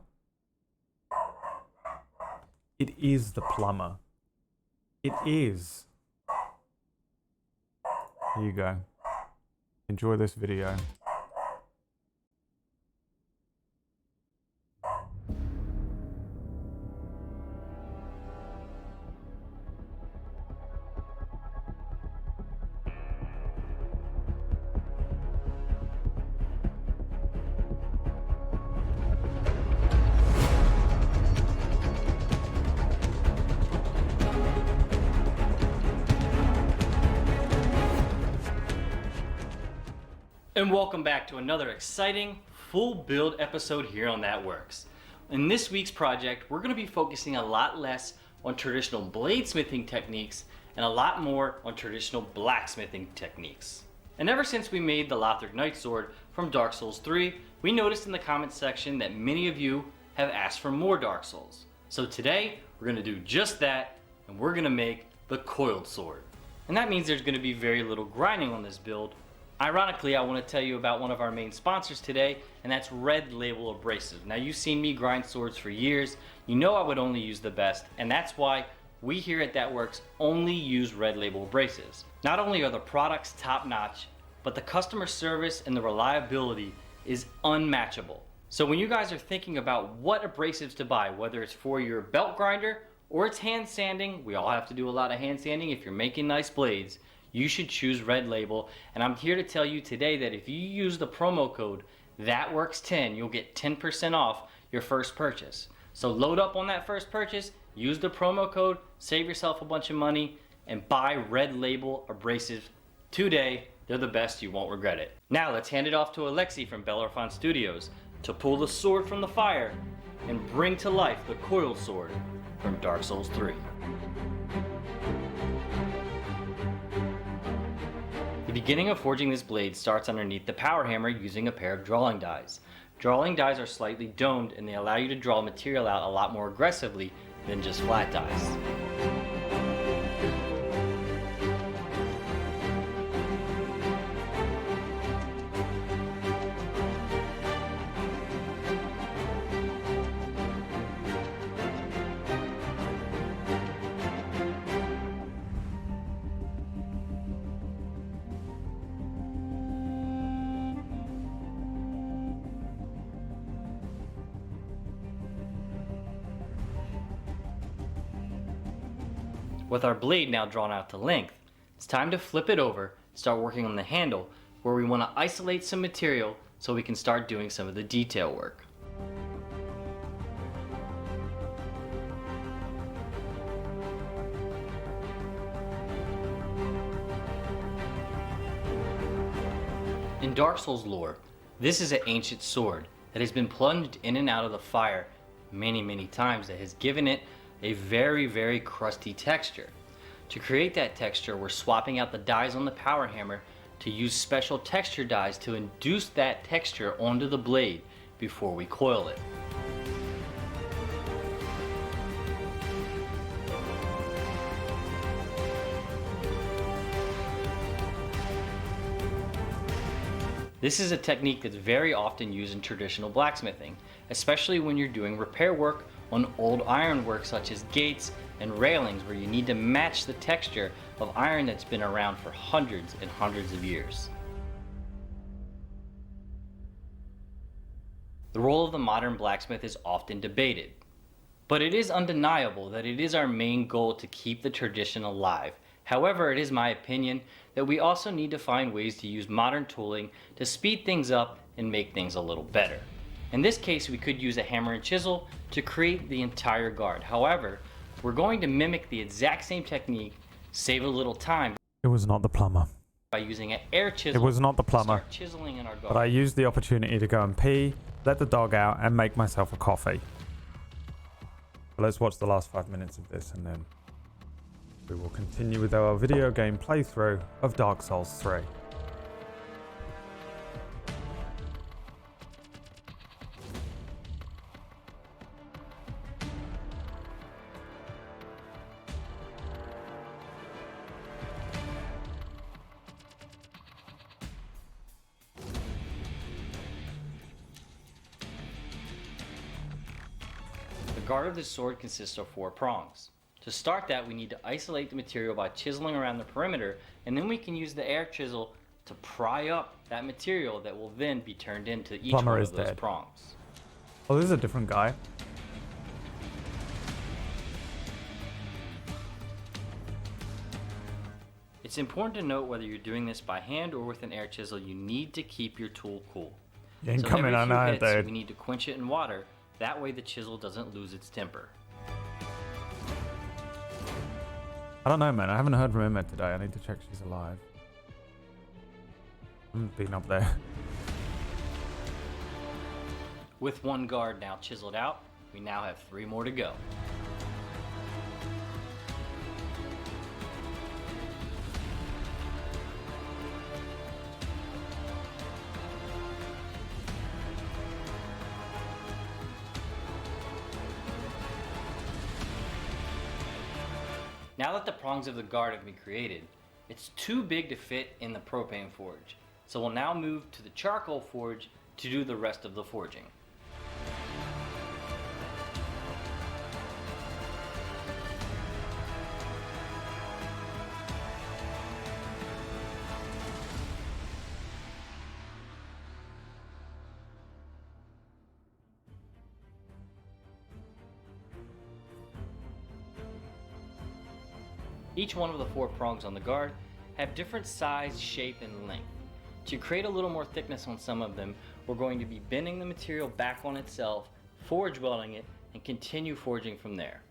It is the plumber. It is. Here you go. Enjoy this video. And welcome back to another exciting, full build episode here on That Works. In this week's project, we're going to be focusing a lot less on traditional bladesmithing techniques and a lot more on traditional blacksmithing techniques. And ever since we made the Lothric Knight Sword from Dark Souls 3, we noticed in the comments section that many of you have asked for more Dark Souls. So today, we're going to do just that, and we're going to make the Coiled Sword. And that means there's going to be very little grinding on this build. Ironically, I want to tell you about one of our main sponsors today, and that's Red Label Abrasive. Now, you've seen me grind swords for years. You know I would only use the best, and that's why we here at That Works only use Red Label Abrasives. Not only are the products top-notch, but the customer service and the reliability is unmatchable. So when you guys are thinking about what abrasives to buy, whether it's for your belt grinder or it's hand sanding, we all have to do a lot of hand sanding if you're making nice blades, you should choose Red Label. And I'm here to tell you today that if you use the promo code ThatWorks10, you'll get 10% off your first purchase. So load up on that first purchase, use the promo code, save yourself a bunch of money, and buy Red Label abrasives today. They're the best, you won't regret it. Now let's hand it off to Alexi from Bellerophon Studios to pull the sword from the fire and bring to life the coiled sword from Dark Souls 3. The beginning of forging this blade starts underneath the power hammer using a pair of drawing dies. Drawing dies are slightly domed and they allow you to draw material out a lot more aggressively than just flat dies. With our blade now drawn out to length, it's time to flip it over, start working on the handle, where we want to isolate some material so we can start doing some of the detail work. In Dark Souls lore, this is an ancient sword that has been plunged in and out of the fire many times that has given it a very crusty texture. To create that texture, we're swapping out the dies on the power hammer to use special texture dies to induce that texture onto the blade before we coil it. This is a technique that's very often used in traditional blacksmithing, especially when you're doing repair work on old ironwork such as gates and railings where you need to match the texture of iron that's been around for hundreds and hundreds of years. The role of the modern blacksmith is often debated, but it is undeniable that it is our main goal to keep the tradition alive. However, it is my opinion that we also need to find ways to use modern tooling to speed things up and make things a little better. In this case, we could use a hammer and chisel to create the entire guard. However, we're going to mimic the exact same technique, save a little time It was not the plumber. by using an air chisel. It was not the to plumber. start chiseling in our But I guard. used the opportunity to go and pee, let the dog out, and make myself a coffee. So let's watch the last 5 minutes of this, and then we will continue with our video game playthrough of Dark Souls 3. The guard of this sword consists of 4 prongs. To start that, we need to isolate the material by chiseling around the perimeter, and then we can use the air chisel to pry up that material that will then be turned into each Plumber one is of those dead. prongs. Oh, this is a different guy. It's important to note whether you're doing this by hand or with an air chisel, you need to keep your tool cool. You ain't So coming every on few that, hits, dude. we need to quench it in water. That way the chisel doesn't lose its temper. I don't know, man. I haven't heard from Emma today. I need to check she's alive. I haven't been up there. With one guard now chiseled out, we now have 3 more to go. Now that the prongs of the guard have been created, it's too big to fit in the propane forge. So we'll now move to the charcoal forge to do the rest of the forging. Each one of the 4 prongs on the guard have different size, shape, and length. To create a little more thickness on some of them, we're going to be bending the material back on itself, forge welding it, and continue forging from there.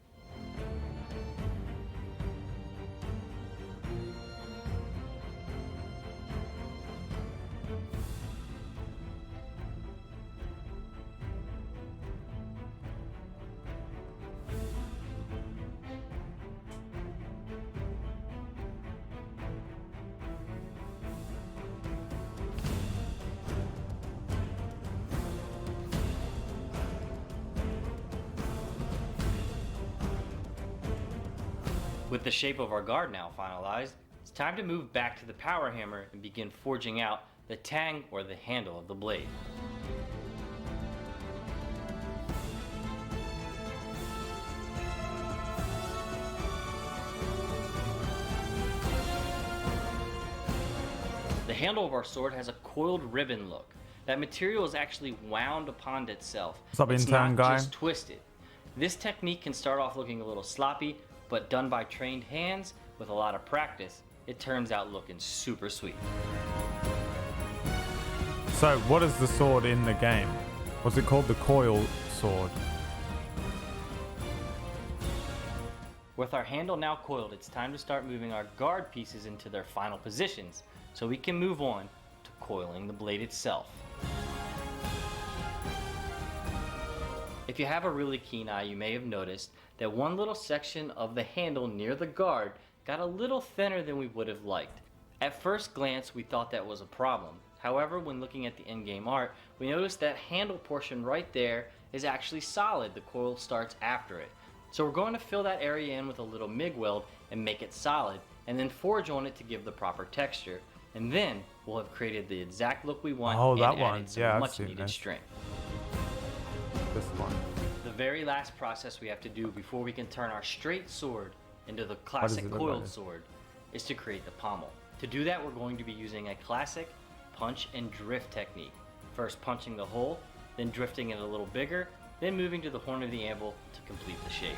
With the shape of our guard now finalized, it's time to move back to the power hammer and begin forging out the tang, or the handle of the blade. The handle of our sword has a coiled ribbon look. That material is actually wound upon itself. What's up, it's intern not guy? just twisted. This technique can start off looking a little sloppy, but done by trained hands with a lot of practice, it turns out looking super sweet. So, what is the sword in the game? What's it called? The coil sword. With our handle now coiled, it's time to start moving our guard pieces into their final positions so we can move on to coiling the blade itself. If you have a really keen eye, you may have noticed that one little section of the handle near the guard got a little thinner than we would have liked. At first glance, we thought that was a problem. However, when looking at the in-game art, we noticed that handle portion right there is actually solid. The coil starts after it. So we're going to fill that area in with a little MIG weld and make it solid, and then forge on it to give the proper texture. And then we'll have created the exact look we want and added some much needed strength. This one. The very last process we have to do before we can turn our straight sword into the classic coiled sword is to create the pommel. To do that, we're going to be using a classic punch and drift technique. First punching the hole, then drifting it a little bigger, then moving to the horn of the anvil to complete the shape.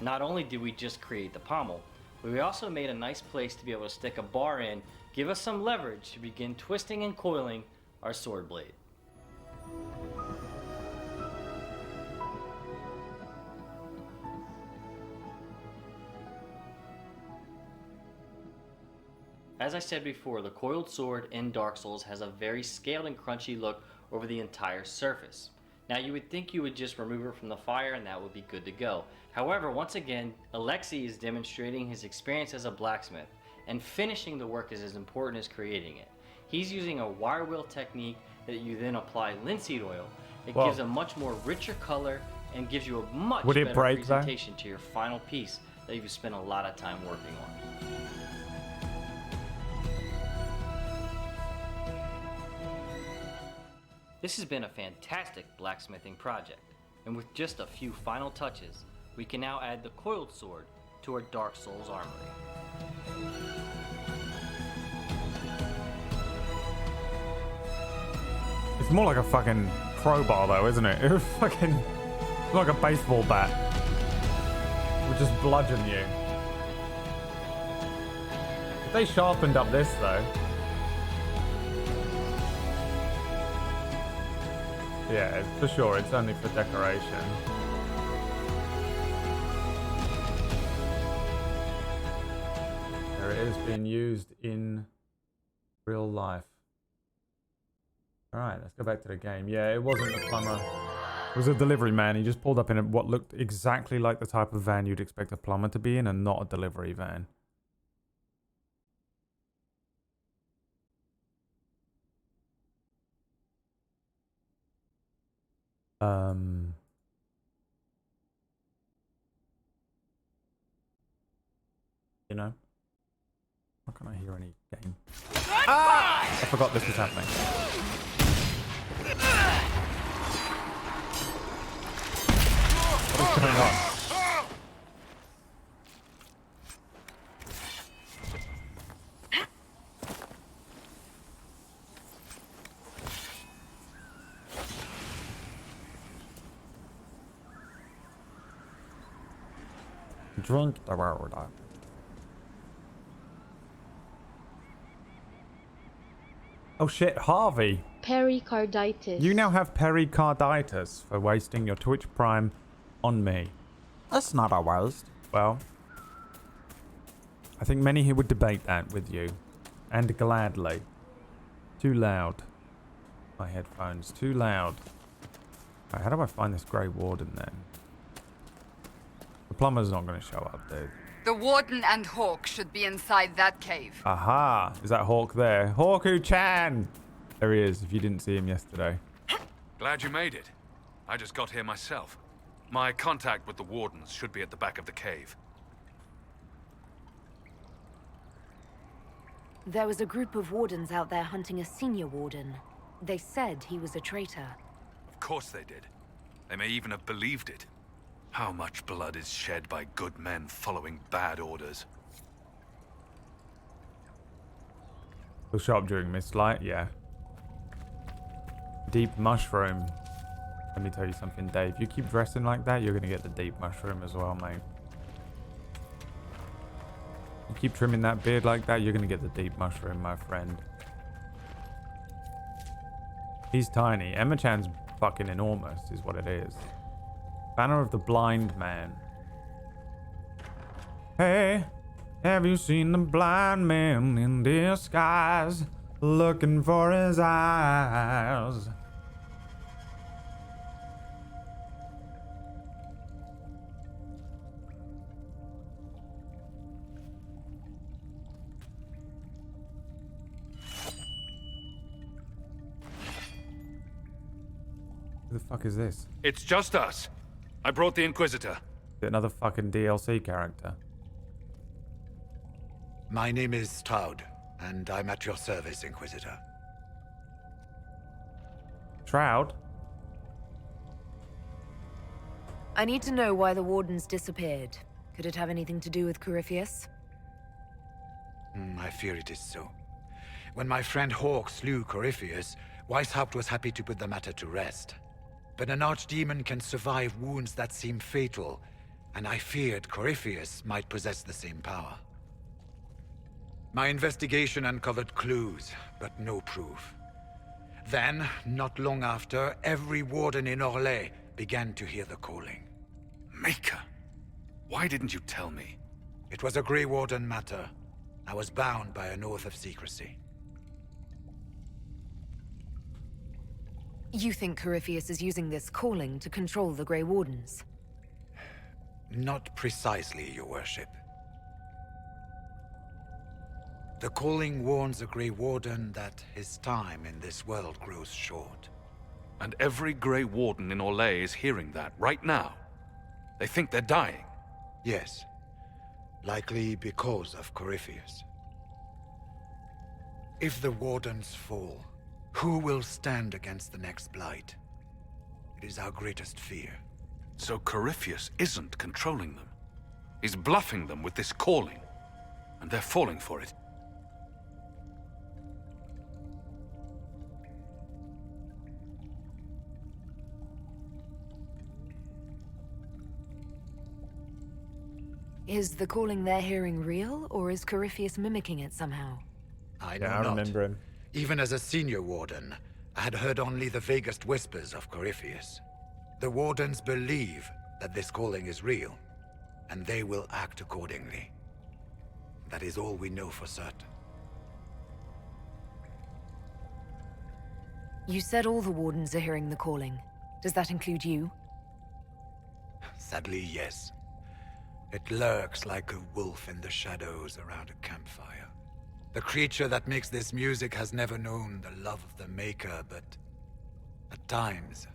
Not only did we just create the pommel, but we also made a nice place to be able to stick a bar in, give us some leverage to begin twisting and coiling our sword blade. As I said before, the coiled sword in Dark Souls has a very scaled and crunchy look over the entire surface. Now you would think you would just remove it from the fire and that would be good to go. However, once again, Alexei is demonstrating his experience as a blacksmith, and finishing the work is as important as creating it. He's using a wire wheel technique that you then apply linseed oil. It gives a much more richer color and gives you a much better presentation to your final piece that you've spent a lot of time working on. This has been a fantastic blacksmithing project, and with just a few final touches, we can now add the coiled sword to our Dark Souls armory. It's more like a fucking crowbar though, isn't it? It's fucking like a baseball bat. It would just bludgeon you. If they sharpened up this though. Yeah, for sure, it's only for decoration. There it is, being used in real life. Alright, let's go back to the game. Yeah, it wasn't a plumber. It was a delivery man. He just pulled up in what looked exactly like the type of van you'd expect a plumber to be in, and not a delivery van. You know? Why can't I hear any game? Ah! I forgot this was happening. What is going on? Drink the water. Oh shit, Harvey. Pericarditis. You now have pericarditis for wasting your Twitch Prime on me. That's not a waste. Well, I think many here would debate that with you. And gladly. Too loud. My headphones. Too loud. Right, how do I find this Grey Warden then? The plumber's not going to show up, dude. The Warden and Hawk should be inside that cave. Aha! Is that Hawk there? Hawku-chan! There he is, if you didn't see him yesterday. Glad you made it. I just got here myself. My contact with the Wardens should be at the back of the cave. There was a group of Wardens out there hunting a senior Warden. They said he was a traitor. Of course they did. They may even have believed it. How much blood is shed by good men following bad orders? He'll show up during Mistlight, yeah. Deep mushroom. Let me tell you something, Dave. You keep dressing like that, you're gonna get the deep mushroom as well, mate. You keep trimming that beard like that, you're gonna get the deep mushroom, my friend. He's tiny. Emma-chan's fucking enormous, is what it is. Banner of the Blind Man. Hey, have you seen the blind man in disguise, looking for his eyes? Who the fuck is this? It's just us. I brought the Inquisitor. Another fucking DLC character. My name is Stroud, and I'm at your service, Inquisitor. Shroud? I need to know why the Wardens disappeared. Could it have anything to do with Corypheus? I fear it is so. When my friend Hawk slew Corypheus, Weishaupt was happy to put the matter to rest. But an archdemon can survive wounds that seem fatal, and I feared Corypheus might possess the same power. My investigation uncovered clues, but no proof. Then, not long after, every warden in Orlais began to hear the calling. Maker, why didn't you tell me? It was a Grey Warden matter. I was bound by an oath of secrecy. You think Corypheus is using this calling to control the Grey Wardens? Not precisely, Your Worship. The calling warns a Grey Warden that his time in this world grows short. And every Grey Warden in Orlais is hearing that right now. They think they're dying. Yes. Likely because of Corypheus. If the Wardens fall, who will stand against the next Blight? It is our greatest fear. So Corypheus isn't controlling them. He's bluffing them with this calling. And they're falling for it. Is the calling they're hearing real, or is Corypheus mimicking it somehow? I know not. Remember him. Even as a senior warden, I had heard only the vaguest whispers of Corypheus. The Wardens believe that this calling is real, and they will act accordingly. That is all we know for certain. You said all the Wardens are hearing the calling. Does that include you? Sadly, yes. It lurks like a wolf in the shadows around a campfire. The creature that makes this music has never known the love of the Maker, but at times,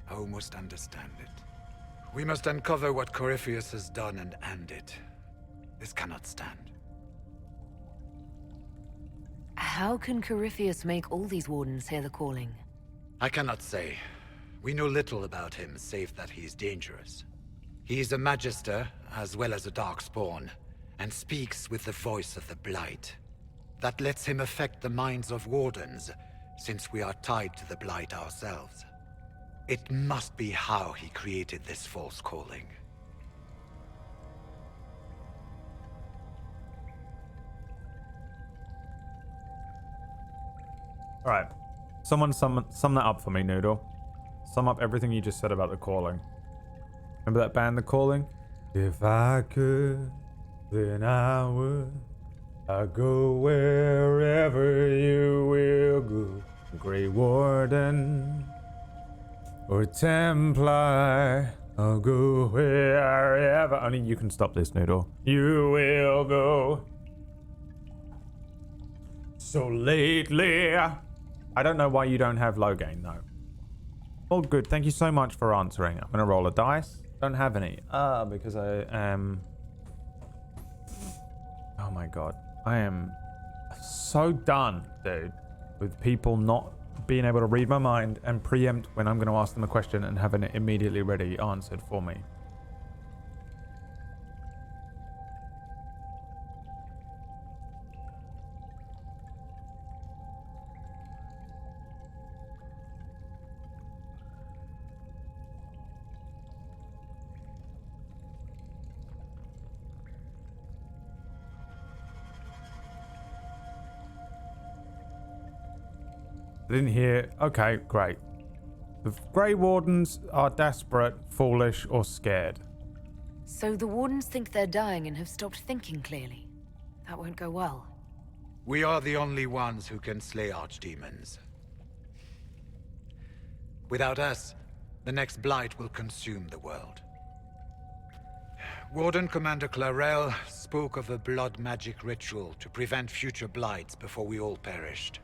I almost understand it. We must uncover what Corypheus has done and end it. This cannot stand. How can Corypheus make all these Wardens hear the calling? I cannot say. We know little about him, save that he is dangerous. He is a Magister, as well as a Darkspawn, and speaks with the voice of the Blight. That lets him affect the minds of Wardens, since we are tied to the Blight ourselves. It must be how he created this false calling. All right. Someone sum that up for me, Noodle. Sum up everything you just said about the calling. Remember that band, The Calling? If I could, then I would. I'd go wherever you will go. Grey Warden or Templar. I'll go wherever. Only you can stop this, Noodle. You will go. So lately. I don't know why you don't have low gain, though. All good. Thank you so much for answering. I'm going to roll a dice. Don't have any. Because I am... Oh my god. I am so done, dude, with people not being able to read my mind and preempt when I'm going to ask them a question and having it immediately ready answered for me. I didn't hear. Okay, great. The Grey Wardens are desperate, foolish, or scared. So the Wardens think they're dying and have stopped thinking clearly. That won't go well. We are the only ones who can slay archdemons. Without us, the next blight will consume the world. Warden Commander Clarel spoke of a blood magic ritual to prevent future blights before we all perished.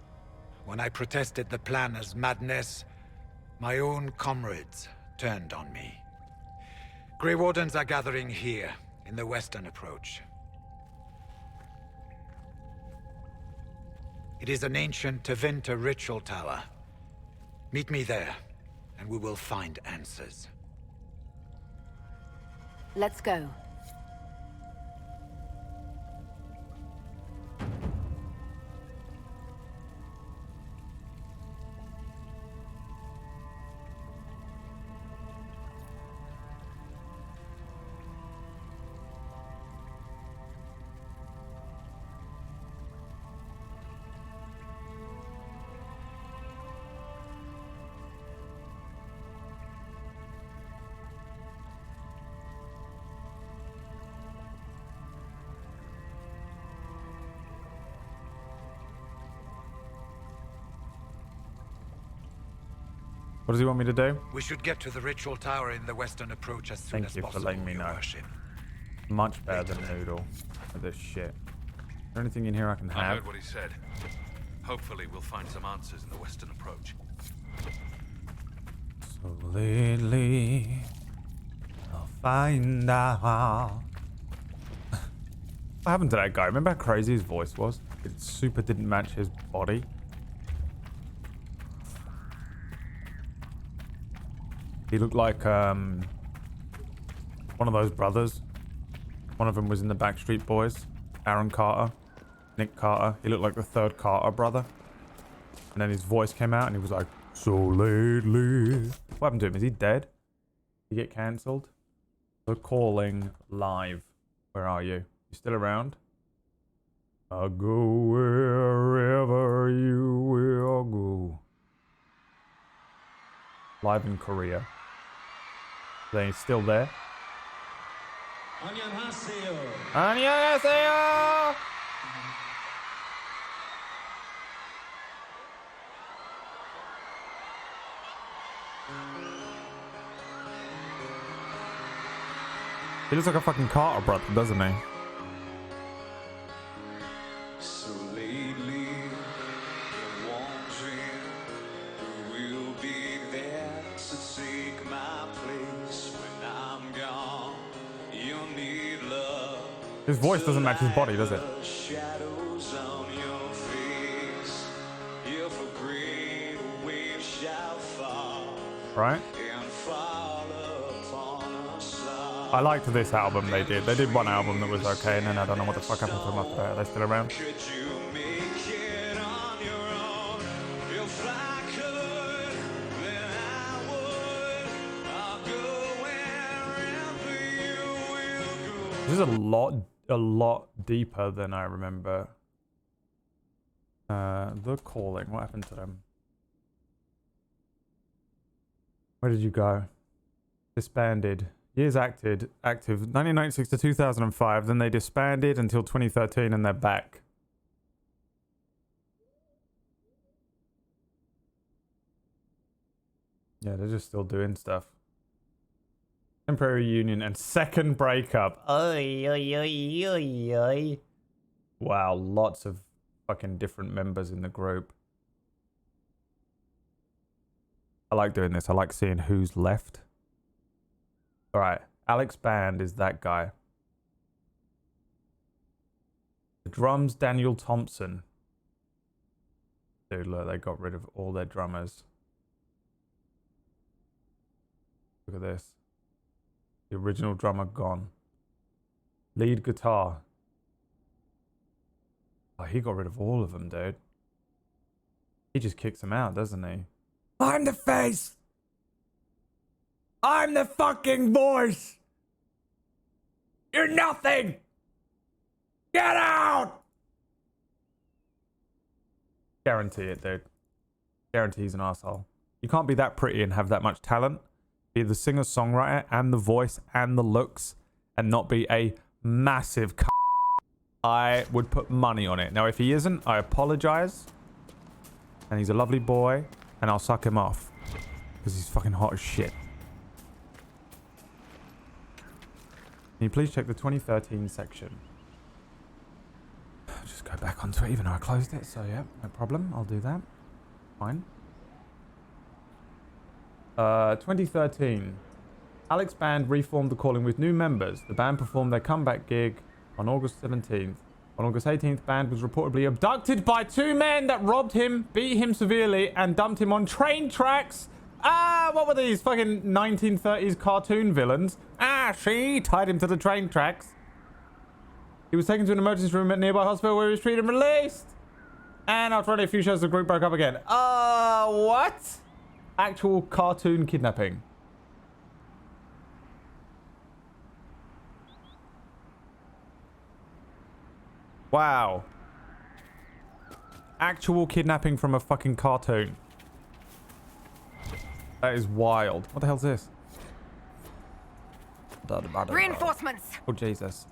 When I protested the plan as madness, my own comrades turned on me. Grey Wardens are gathering here, in the western approach. It is an ancient Tevinter ritual tower. Meet me there, and we will find answers. Let's go. What does he want me to do? We should get to the ritual tower in the western approach as soon as possible. Thank you for letting me know. Worship. Much better than Noodle with this shit. Is there anything in here I can have? I heard what he said. Hopefully we'll find some answers in the western approach. So lately, I'll find out. What happened to that guy? Remember how crazy his voice was? It super didn't match his body. He looked like one of those brothers. One of them was in the Backstreet Boys. Aaron Carter. Nick Carter. He looked like the third Carter brother. And then his voice came out and he was like, so lately. What happened to him? Is he dead? Did he get cancelled? The Calling live. Where are you? You still around? I'll go wherever you will go. Live in Korea. Then he's still there. 안녕하세요. 안녕하세요. He looks like a fucking Carter brother, doesn't he? So lately, you're wondering who will be there to take my place when I'm gone. You need love. His voice doesn't match his body, does it? Shadows on your face. If a great wave shall fall Right? and fall upon us all. I liked this album they did. They did one album that was okay, and then I don't know what the fuck happened to them after that. Are they still around? Could you make it on your own? If I could, then I would. I'll go wherever you will go. This is a lot deeper than I remember The Calling. What happened to them? Where did you go? Disbanded. Years active 1996 to 2005. Then they disbanded until 2013 and they're back. Yeah, they're just still doing stuff. Temporary reunion and second breakup. Oy, oy, oy, oy, oy. Wow, lots of fucking different members in the group. I like doing this. I like seeing who's left. Alright, Alex Band is that guy. The drums, Daniel Thompson. Dude, look, they got rid of all their drummers. Look at this. The original drummer gone. Lead guitar. Oh, he got rid of all of them, dude. He just kicks them out, doesn't he? I'm the face! I'm the fucking voice! You're nothing! Get out! Guarantee it, dude. Guarantee he's an asshole. You can't be that pretty and have that much talent. Be the singer-songwriter and the voice and the looks and not be a massive c***. I would put money on it. Now, if he isn't, I apologize. And he's a lovely boy. And I'll suck him off. Because he's fucking hot as shit. Can you please check the 2013 section? Just go back onto it even though I closed it. So, yeah, no problem. I'll do that. Fine. 2013. Alex Band reformed The Calling with new members. The band performed their comeback gig on August 17th. On August 18th, Band was reportedly abducted by two men that robbed him, beat him severely, and dumped him on train tracks. Ah, what were these fucking 1930s cartoon villains? Ah, she tied him to the train tracks. He was taken to an emergency room at a nearby hospital where he was treated and released. And after only a few shows, the group broke up again. What? Actual cartoon kidnapping. Wow. Actual kidnapping from a fucking cartoon. That is wild. What the hell's this? Reinforcements! Oh, Jesus.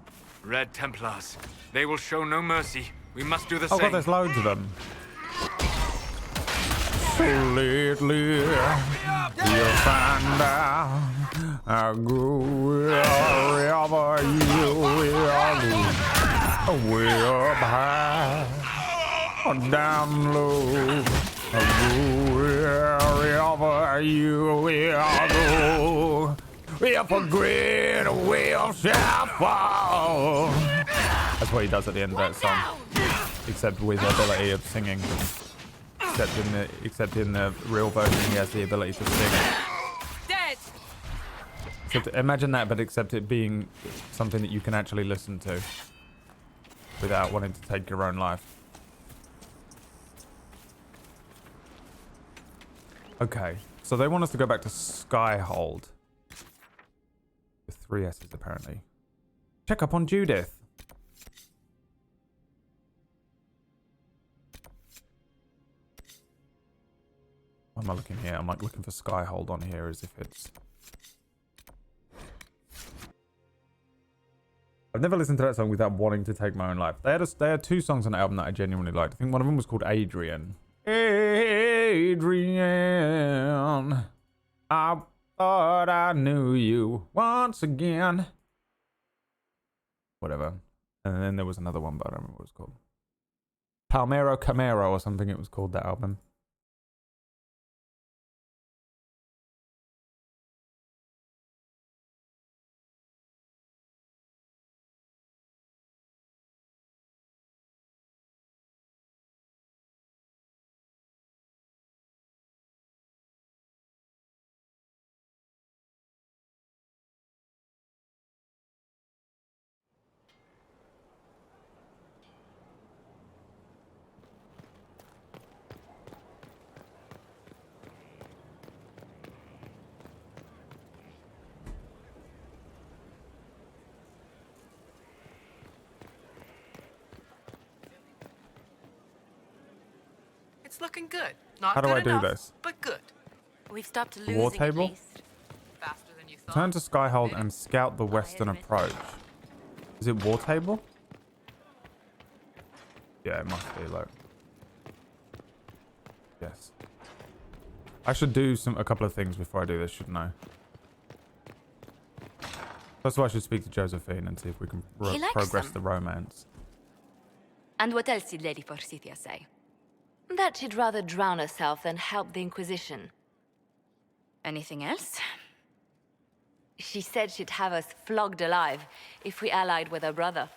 Red Templars. They will show no mercy. We must do the Oh same. god, there's loads of them. So lately, you'll find out I go wherever you will go. Way up high, or down low. I go wherever you will go. If a great whale shall fall. That's what he does at the end of that song. Except with the ability of singing. Except in the real version, he has the ability to sing. Dead. Except, imagine that, but except it being something that you can actually listen to without wanting to take your own life. Okay, so they want us to go back to Skyhold. With 3 S's, apparently. Check up on Judith. What am I looking here? I'm like looking for Skyhold on here as if it's... I've never listened to that song without wanting to take my own life. They had 2 songs on the album that I genuinely liked. I think one of them was called Adrian. Adrian, I thought I knew you once again. Whatever. And then there was another one, but I don't remember what it was called. Palmero Camaro or something it was called, that album. looking good. Not How do good I do enough, this? but good. We've stopped The war losing at table? least. Faster than you thought. Turn to Skyhold and scout the western approach. Is it war table? Yeah, it must be, look. Yes. I should do a couple of things before I do this, shouldn't I? First of all, I should speak to Josephine and see if we can He likes progress them. the romance. And what else did Lady Forsythia say? That she'd rather drown herself than help the Inquisition. Anything else? She said she'd have us flogged alive if we allied with her brother.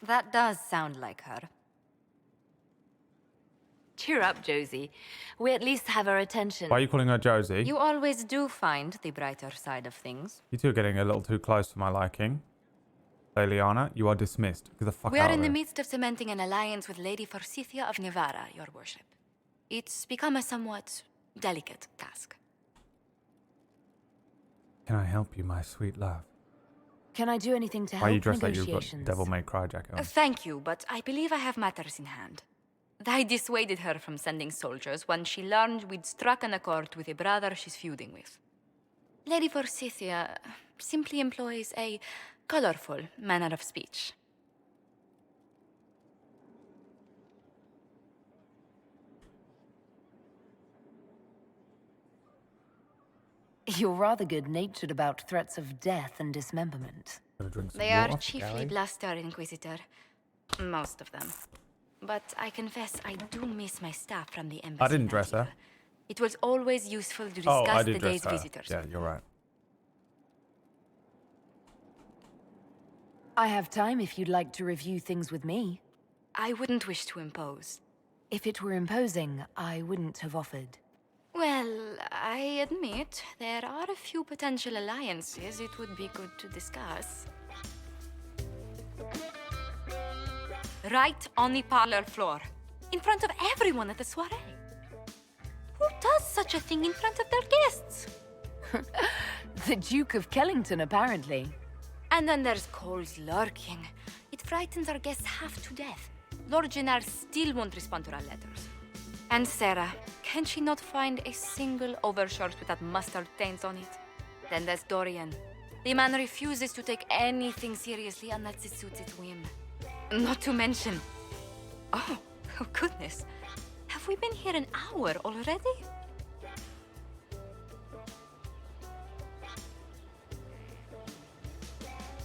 That does sound like her. Cheer up, Josie. We at least have her attention. Why are you calling her Josie? You always do find the brighter side of things. You two are getting a little too close for my liking. Leliana, you are dismissed. Get the fuck We out are of in the here. midst of cementing an alliance with Lady Forsythia of Navarra, your worship. It's become a somewhat delicate task. Can I help you, my sweet love? Can I do anything to Why are you help dressed like you've got negotiations? Devil May Cry jacket on? Thank you, but I believe I have matters in hand. I dissuaded her from sending soldiers when she learned we'd struck an accord with a brother she's feuding with. Lady Forsythia simply employs a colorful manner of speech. You're rather good-natured about threats of death and dismemberment. They are chiefly bluster, Inquisitor. Most of them. But I confess I do miss my staff from the embassy. I didn't dress her. It was always useful to Oh, discuss I the did day's dress her. visitors. Yeah, you're right. I have time if you'd like to review things with me. I wouldn't wish to impose. If it were imposing, I wouldn't have offered. Well, I admit there are a few potential alliances it would be good to discuss. Right on the parlor floor, in front of everyone at the soiree. Who does such a thing in front of their guests? The Duke of Kellington, apparently. And then there's Cole's lurking. It frightens our guests half to death. Lord Gennard still won't respond to our letters. And Sarah, can she not find a single overshirt without mustard stains on it? Then there's Dorian. The man refuses to take anything seriously unless it suits his whim. Not to mention... Oh goodness. Have we been here an hour already?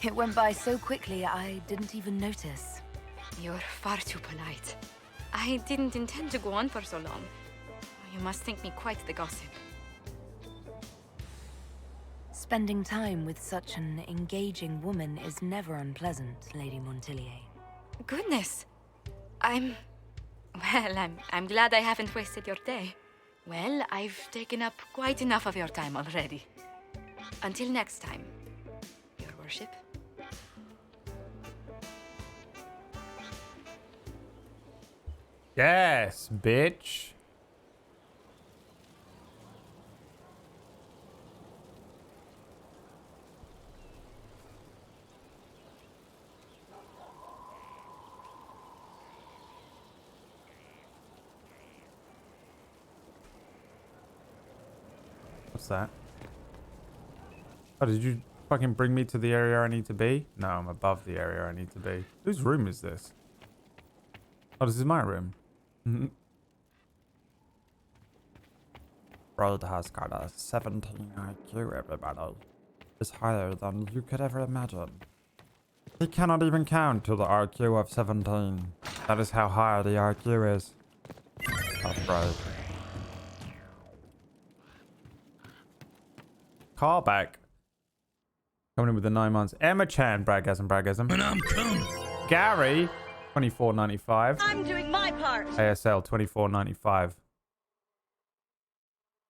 It went by so quickly, I didn't even notice. You're far too polite. I didn't intend to go on for so long. You must think me quite the gossip. Spending time with such an engaging woman is never unpleasant, Lady Montillier. Goodness. I'm glad I haven't wasted your day. Well, I've taken up quite enough of your time already. Until next time, Your Worship. Yes, bitch. What's that? Oh, did you fucking bring me to the area I need to be? No, I'm above the area I need to be. Whose room is this? Oh, this is my room. Brod has got a 17 IQ, everybody. It's higher than you could ever imagine. He cannot even count to the IQ of 17. That is how high the IQ is. Oh, Brod. Call back. Coming in with the 9 months. Emma Chan, bragasm. And I'm coming. Gary, 24.95. I'm doing my part. ASL, 24.95.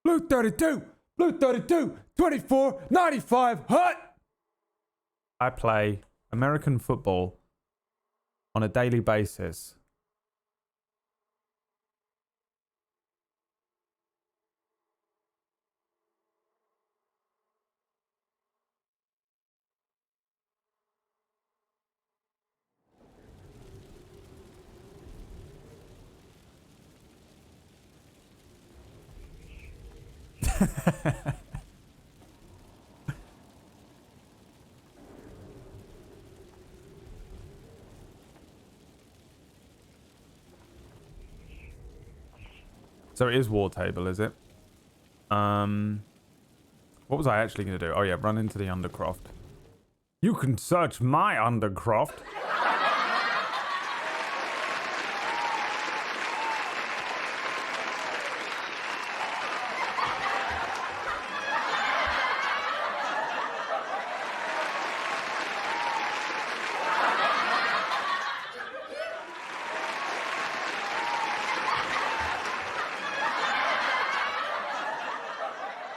Blue 32, 24.95. Hut. I play American football on a daily basis. So it is war table, is it? What was I actually going to do? Oh yeah, run into the Undercroft. You can search my Undercroft.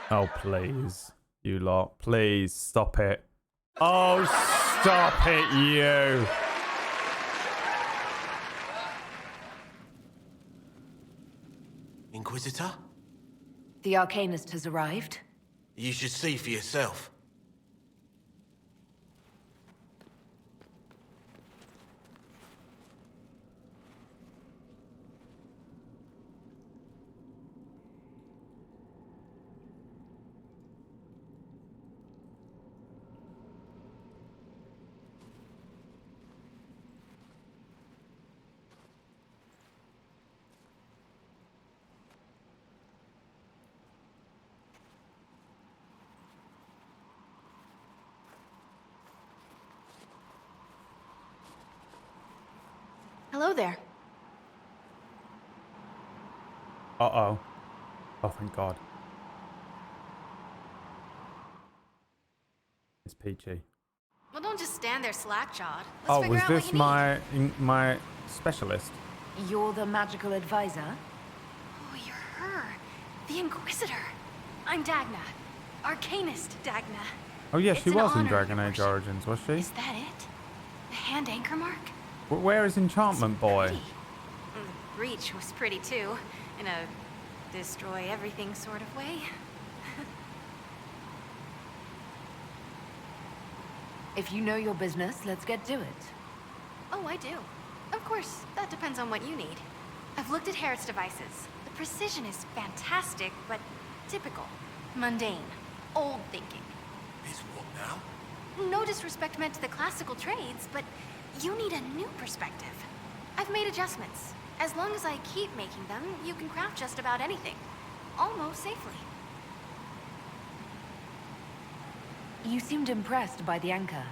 Oh, please. You lot. Please, stop it. Oh, stop it, you. Inquisitor? The Arcanist has arrived. You should see for yourself. Hello there. Uh-oh. Oh, thank God. It's peachy. Well, don't just stand there slack-jawed. Let's Oh, figure was out what this you my specialist? You're the magical advisor? Oh, you're her. The Inquisitor. I'm Dagna. Arcanist Dagna. Oh yeah, It's she an was in honor, Dragon Your Age Worship. Origins, was she? Is that it? The hand anchor mark? Where is Enchantment Boy? The breach was pretty too, in a destroy everything sort of way. If you know your business, let's get to it. Oh, I do. Of course, that depends on what you need. I've looked at Harrod's devices. The precision is fantastic, but typical. Mundane. Old thinking. Is what now? No disrespect meant to the classical trades, but you need a new perspective. I've made adjustments. As long as I keep making them, you can craft just about anything. Almost safely. You seemed impressed by the anchor.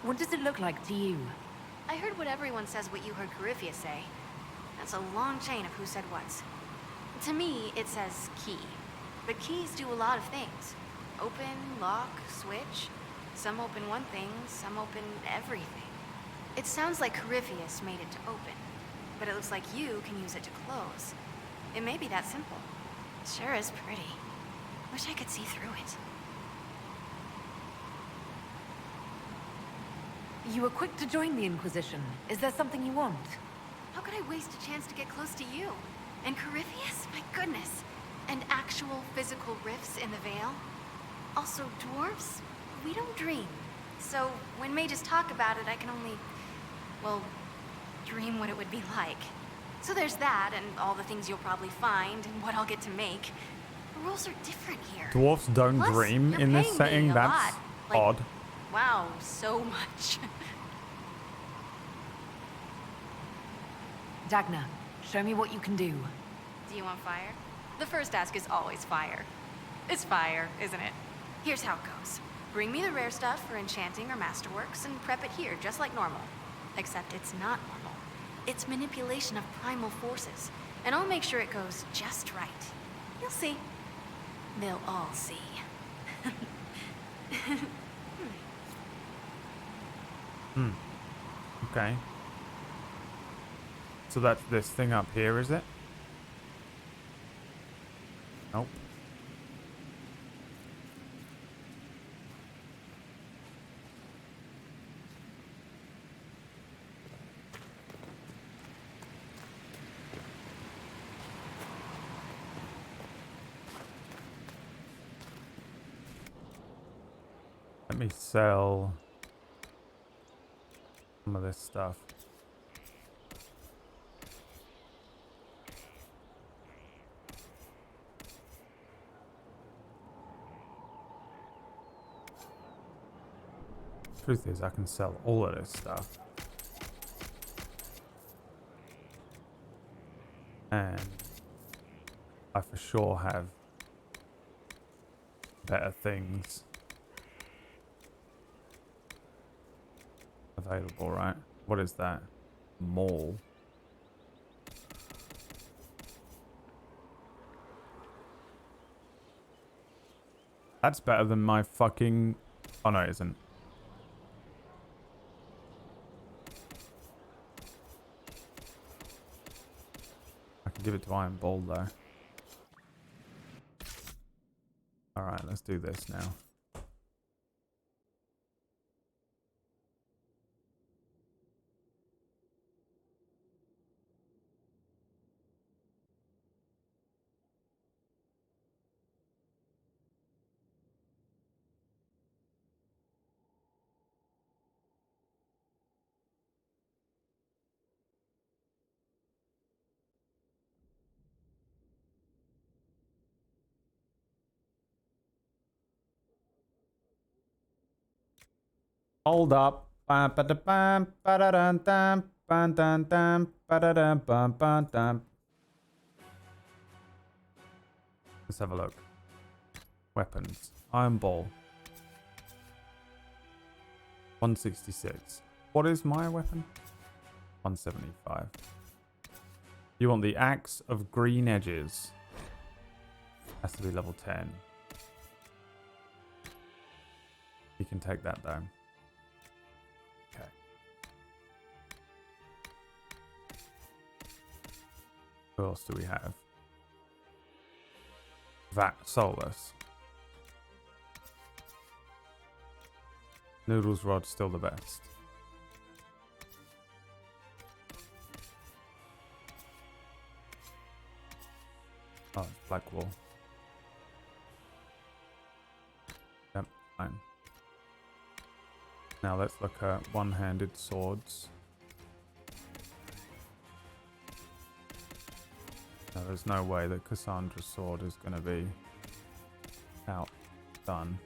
What does it look like to you? I heard what everyone says what you heard Coryphia say. That's a long chain of who said what's. To me, it says key. But keys do a lot of things. Open, lock, switch. Some open one thing, some open everything. It sounds like Corypheus made it to open. But it looks like you can use it to close. It may be that simple. It sure is pretty. Wish I could see through it. You were quick to join the Inquisition. Is there something you want? How could I waste a chance to get close to you? And Corypheus? My goodness. And actual physical rifts in the Veil? Also, dwarves? We don't dream. So, when mages talk about it, I can only, well, dream what it would be like. So there's that, and all the things you'll probably find, and what I'll get to make. The rules are different here. Dwarfs don't Plus, dream you're in this paying me setting? a That's lot. Like, odd. Wow, so much. Dagna, show me what you can do. Do you want fire? The first ask is always fire. It's fire, isn't it? Here's how it goes. Bring me the rare stuff for enchanting or masterworks and prep it here, just like normal. Except it's not normal. It's manipulation of primal forces. And I'll make sure it goes just right. You'll see. They'll all see. Okay. So that's this thing up here, is it? Nope. Let me sell some of this stuff. Truth is, I can sell all of this stuff. And I for sure have better things available, right? What is that? Mall. That's better than my fucking... Oh no, it isn't. I can give it to Iron Ball though. Alright, let's do this now. Hold up. Let's have a look. Weapons. Iron Ball. 166. What is my weapon? 175. You want the Axe of Green Edges. Has to be level 10. You can take that down. Okay. Who else do we have? Soulless. Noodles Rod's still the best. Oh, it's Blackwall. Yep, fine. Now let's look at one-handed swords. No, there's no way that Cassandra's sword is going to be outdone.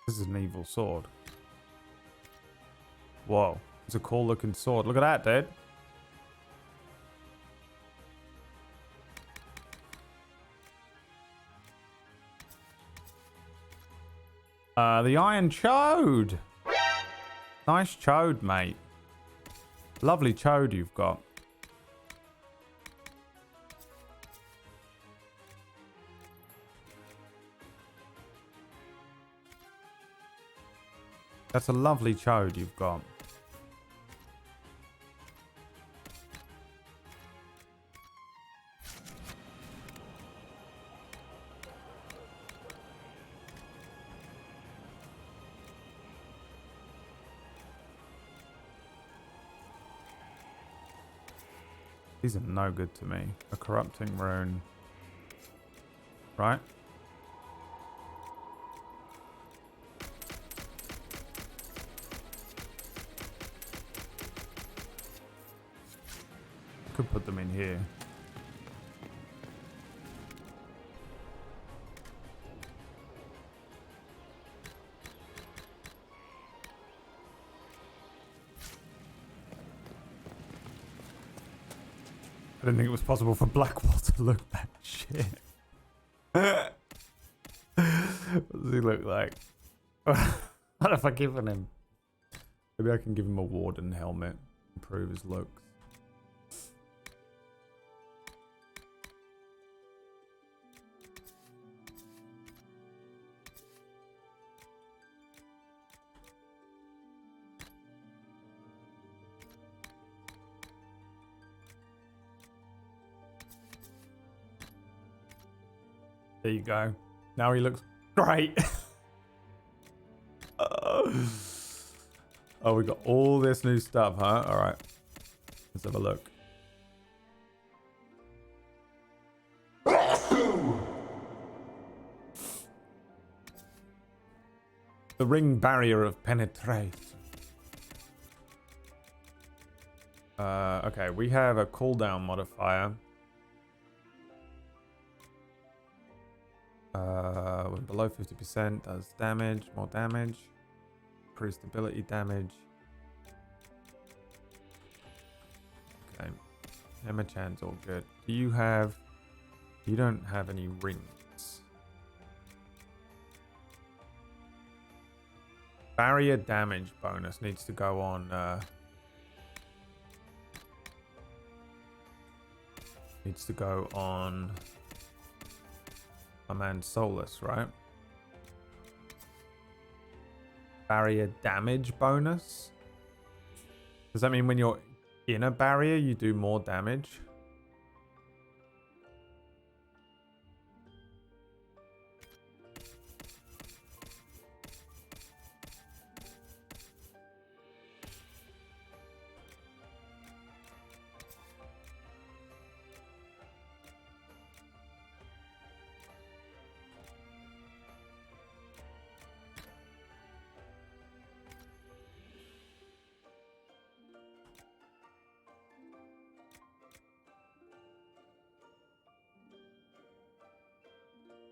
This is an evil sword. Whoa, it's a cool looking sword. Look at that, dude. The Iron Chode. Nice chode, mate. Lovely chode you've got. That's a lovely chode you've got. These are no good to me. A corrupting rune. Right? Could put them in here. I didn't think it was possible for Blackwall to look that shit. What does he look like? What have I given him? Maybe I can give him a warden helmet. Improve his looks. There you go. Now he looks great. Oh, we got all this new stuff, huh? All right. Let's have a look. The ring barrier of penetration. Okay, we have a cooldown modifier. When below 50% does damage, more damage. Increased ability damage. Okay. Hammer Chan's all good. Do you have... You don't have any rings. Barrier damage bonus needs to go on... needs to go on... my man Solus, right? Barrier damage bonus? Does that mean when you're in a barrier, you do more damage?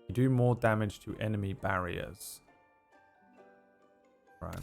You do more damage to enemy barriers. Right.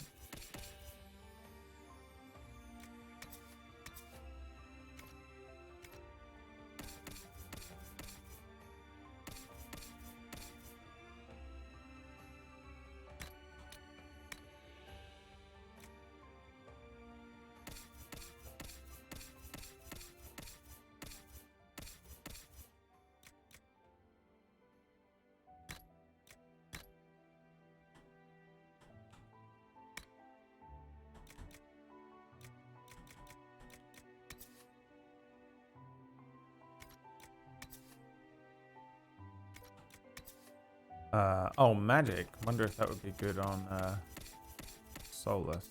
Oh, magic. Wonder if that would be good on Solus.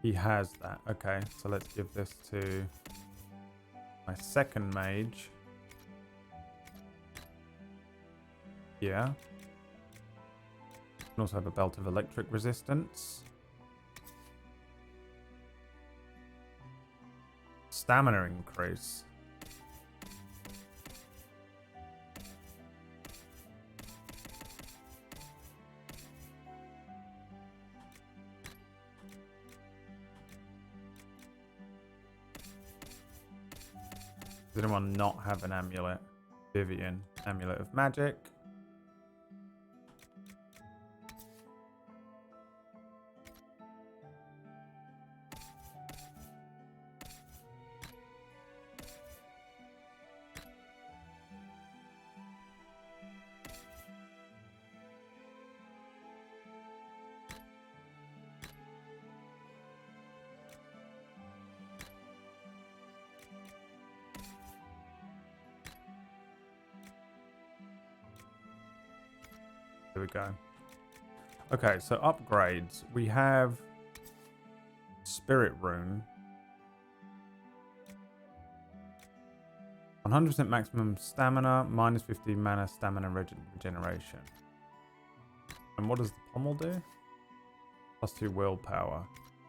He has that. Okay, so let's give this to my second mage. Yeah. Can also have a belt of electric resistance. Stamina increase. Does anyone not have an amulet? Vivian, amulet of magic. There we go. Okay, so upgrades. We have Spirit Rune. 100% maximum stamina, minus 50 mana stamina regeneration. And what does the pommel do? Plus 2 willpower.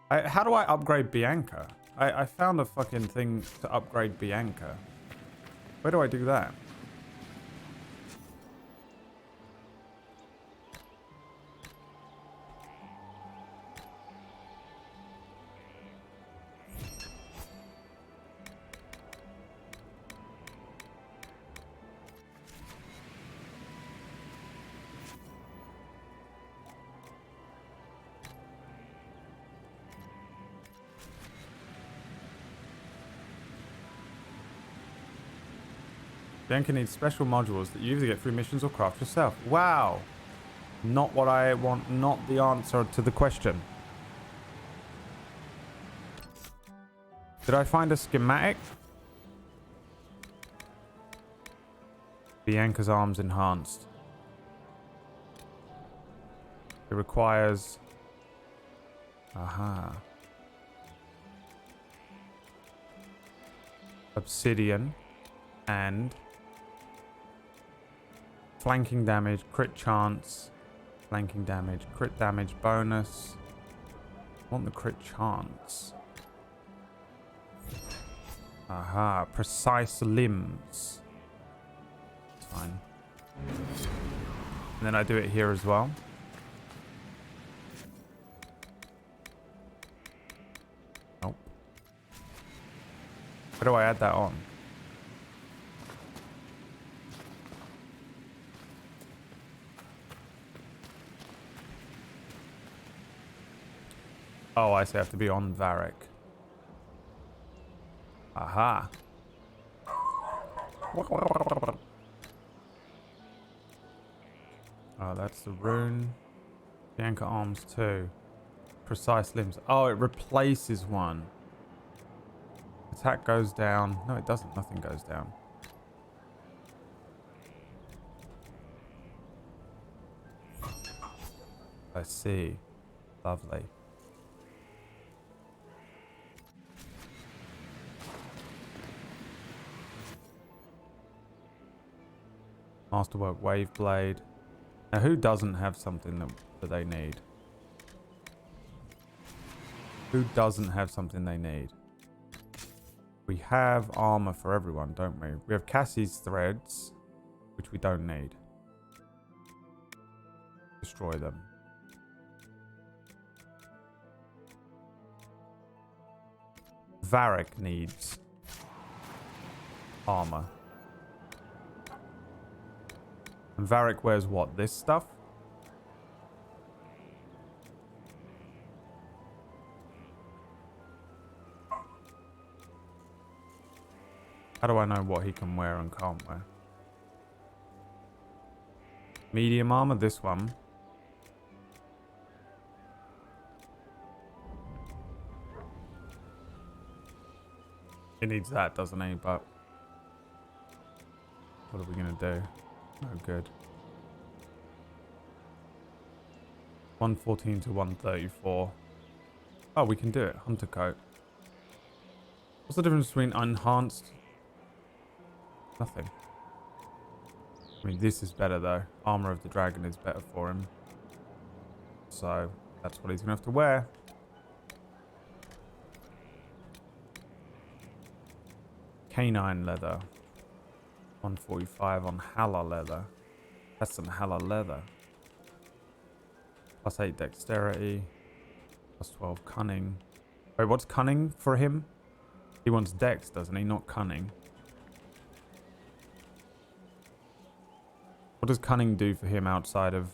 How do I upgrade Bianca? I found a fucking thing to upgrade Bianca. Where do I do that? Bianca needs special modules that you either get through missions or craft yourself. Wow. Not what I want, not the answer to the question. Did I find a schematic? Bianca's arms enhanced. It requires... Aha. Obsidian and... flanking damage, crit chance, flanking damage, crit damage bonus. I want the crit chance. Aha, precise limbs. It's fine. And then I do it here as well. Nope. Where do I add that on? Oh, I see. I have to be on Varric. Aha. Oh, that's the rune. Bianca arms too. Precise limbs. Oh, it replaces one. Attack goes down. No, it doesn't. Nothing goes down. I see. Lovely. Masterwork Wave Blade. Now, who doesn't have something that they need? Who doesn't have something they need? We have armor for everyone, don't we? We have Cassie's threads, which we don't need. Destroy them. Varric needs armor. And Varric wears what? This stuff? How do I know what he can wear and can't wear? Medium armor, this one. He needs that, doesn't he? But what are we going to do? No good. 114 to 134. Oh, we can do it. Hunter coat. What's the difference between enhanced? Nothing. I mean, this is better though. Armor of the Dragon is better for him. So, that's what he's going to have to wear. Canine leather. 145 on Halla leather. That's some Halla leather. Plus 8 dexterity. Plus 12 cunning. Wait, what's cunning for him? He wants dex, doesn't he? Not cunning. What does cunning do for him outside of...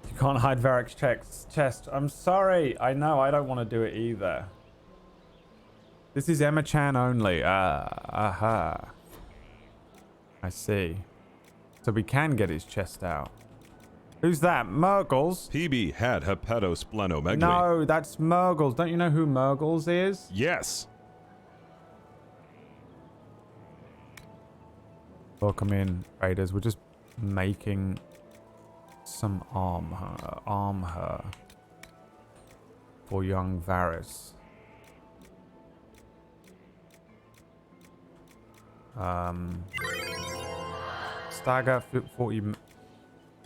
You can't hide Varric's chest. I'm sorry. I know. I don't want to do it either. This is Emma-chan only. Aha. I see. So we can get his chest out. Who's that? Murgles? PB had hepatosplenomegaly. No, that's Murgles. Don't you know who Murgles is? Yes. Welcome in, raiders. We're just making some armor for young Varys. Stagger 40.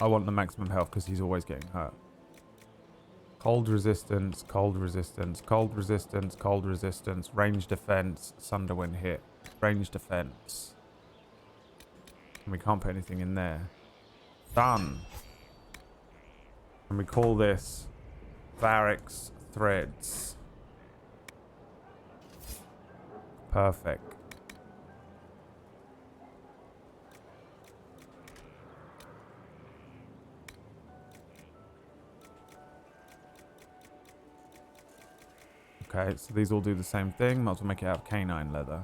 I want the maximum health because he's always getting hurt. Cold resistance, cold resistance, cold resistance, cold resistance, range defense, Sunderwind hit, range defense. And we can't put anything in there. Done. And we call this Varric's Threads. Perfect. Okay, so these all do the same thing. Might as well make it out of canine leather.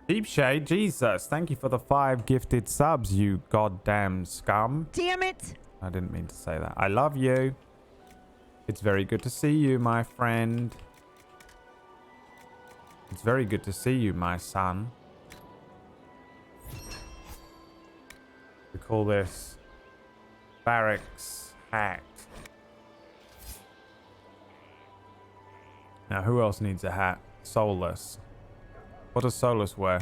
Deep Shade, Jesus, thank you for the 5 gifted subs, you goddamn scum. Damn it! I didn't mean to say that. I love you. It's very good to see you, my friend. It's very good to see you, my son. We call this Barracks Hat. Now, who else needs a hat? Soulless. What does Soulless wear?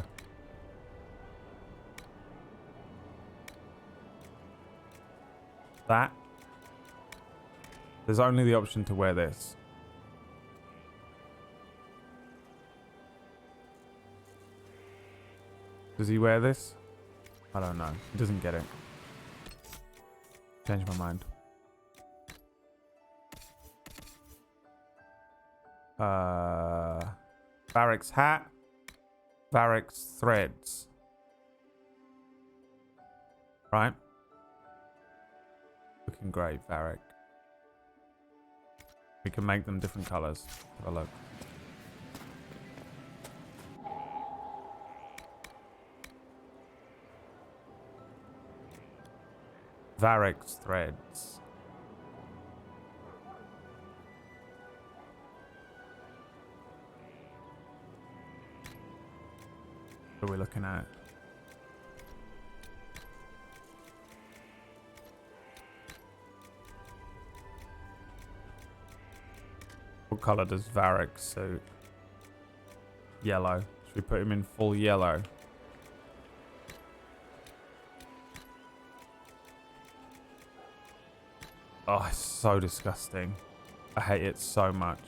That? There's only the option to wear this. Does he wear this? I don't know. He doesn't get it. Change my mind. Varric's hat. Varric's threads. Right? Looking great, Varric. We can make them different colors. Have a look. Varric's threads. What are we looking at? What color does Varric suit? Yellow. Should we put him in full yellow? Oh, it's so disgusting. I hate it so much.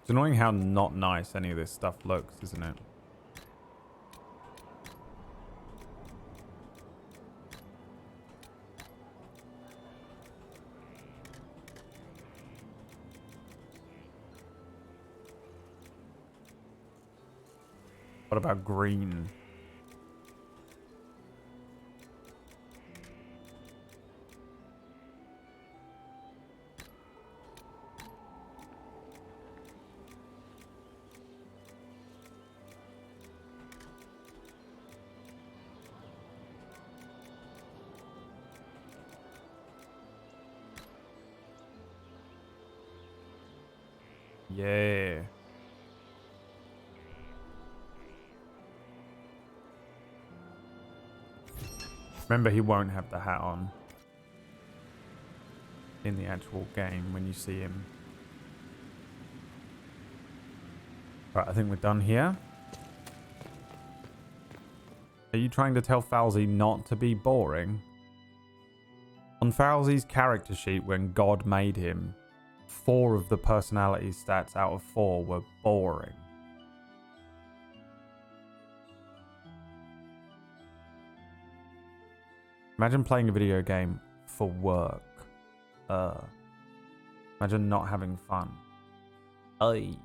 It's annoying how not nice any of this stuff looks, isn't it? What about green? Yeah. Remember, he won't have the hat on in the actual game when you see him. Right, I think we're done here. Are you trying to tell Falsey not to be boring? On Falsey's character sheet when God made him, 4 of the personality stats out of 4 were boring. Imagine playing a video game for work. Imagine not having fun. Aye.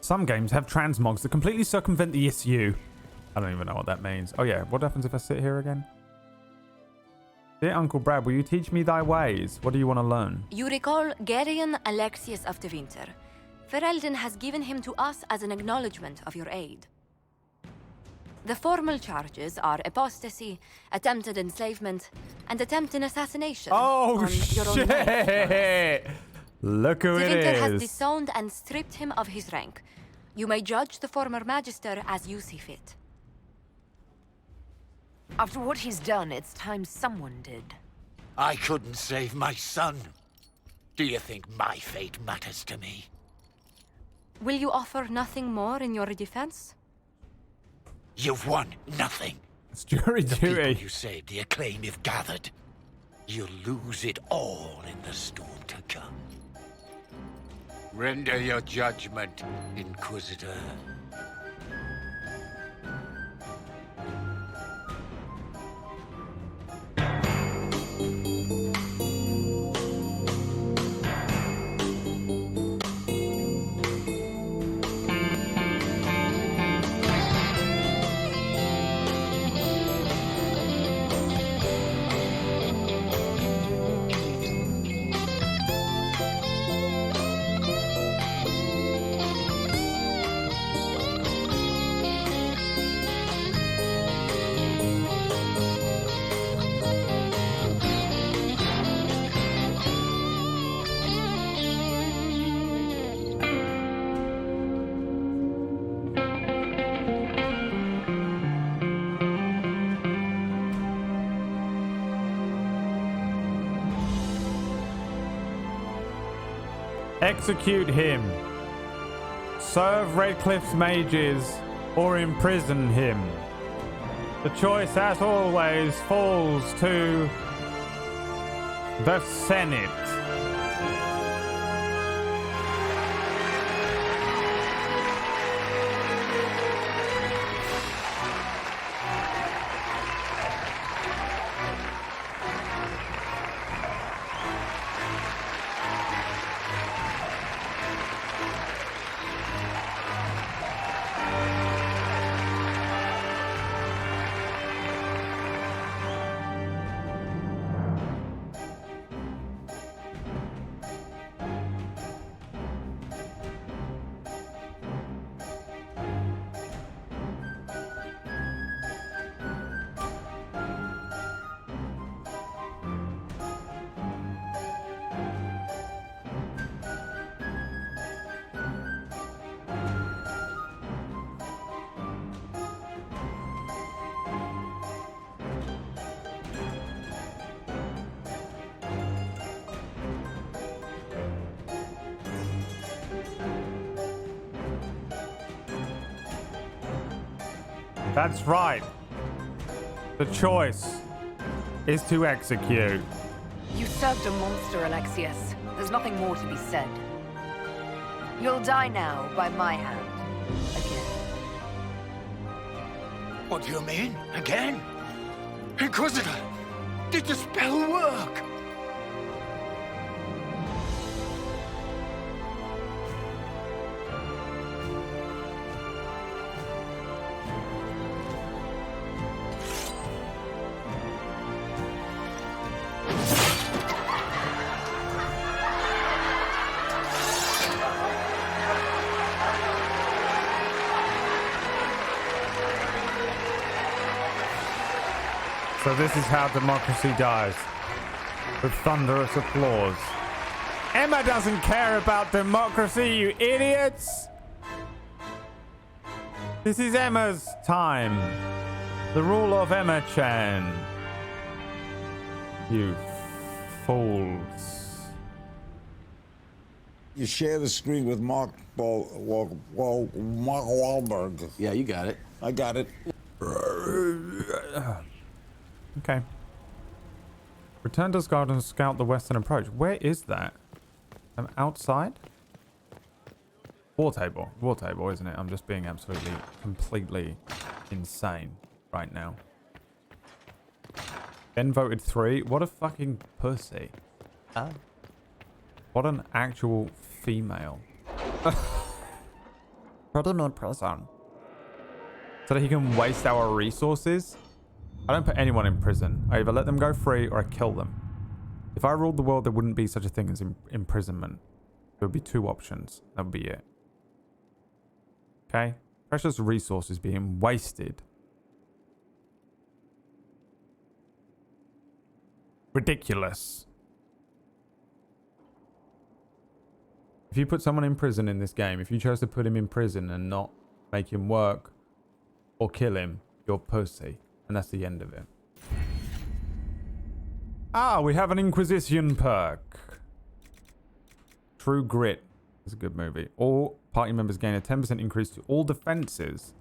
Some games have transmogs that completely circumvent the issue. I don't even know what that means. Oh yeah, what happens if I sit here again? Dear Uncle Brad, will you teach me thy ways? What do you want to learn? You recall Garion Alexius of the Winter. Ferelden has given him to us as an acknowledgement of your aid. The formal charges are apostasy, attempted enslavement, and attempted assassination. Oh on your own rank, shit! Look who the it Winter has is. disowned and stripped him of his rank. You may judge the former Magister as you see fit. After what he's done, it's time someone did. I couldn't save my son. Do you think my fate matters to me? Will you offer nothing more in your defense? You've won nothing. It's jury The duty. people you saved, the acclaim you've gathered. You'll lose it all in the storm to come. Render your judgment, Inquisitor. Execute him. Serve Redcliffe's mages or imprison him. The choice, as always, falls to the Senate. That's right. The choice is to execute. You served a monster, Alexius. There's nothing more to be said. You'll die now by my hand. Again. What do you mean? Again? Inquisitor, did the spell work? So this is how democracy dies. With thunderous applause. Emma doesn't care about democracy, you idiots! This is Emma's time. The rule of Emma Chan. You fools. You share the screen with Mark Wahlberg. Yeah, you got it. I got it. Okay. Return to Asgard and scout the western approach. Where is that? I'm outside? War table, isn't it? I'm just being absolutely, completely insane right now. Ben voted 3. What a fucking pussy. Oh. What an actual female. Put him in prison. So that he can waste our resources? I don't put anyone in prison. I either let them go free or I kill them. If I ruled the world, there wouldn't be such a thing as imprisonment. There would be 2 options. That would be it. Okay? Precious resources being wasted. Ridiculous. If you put someone in prison in this game, if you chose to put him in prison and not make him work or kill him, you're pussy. And that's the end of it. Ah, we have an Inquisition perk. True Grit is a good movie. All party members gain a 10% increase to all defenses.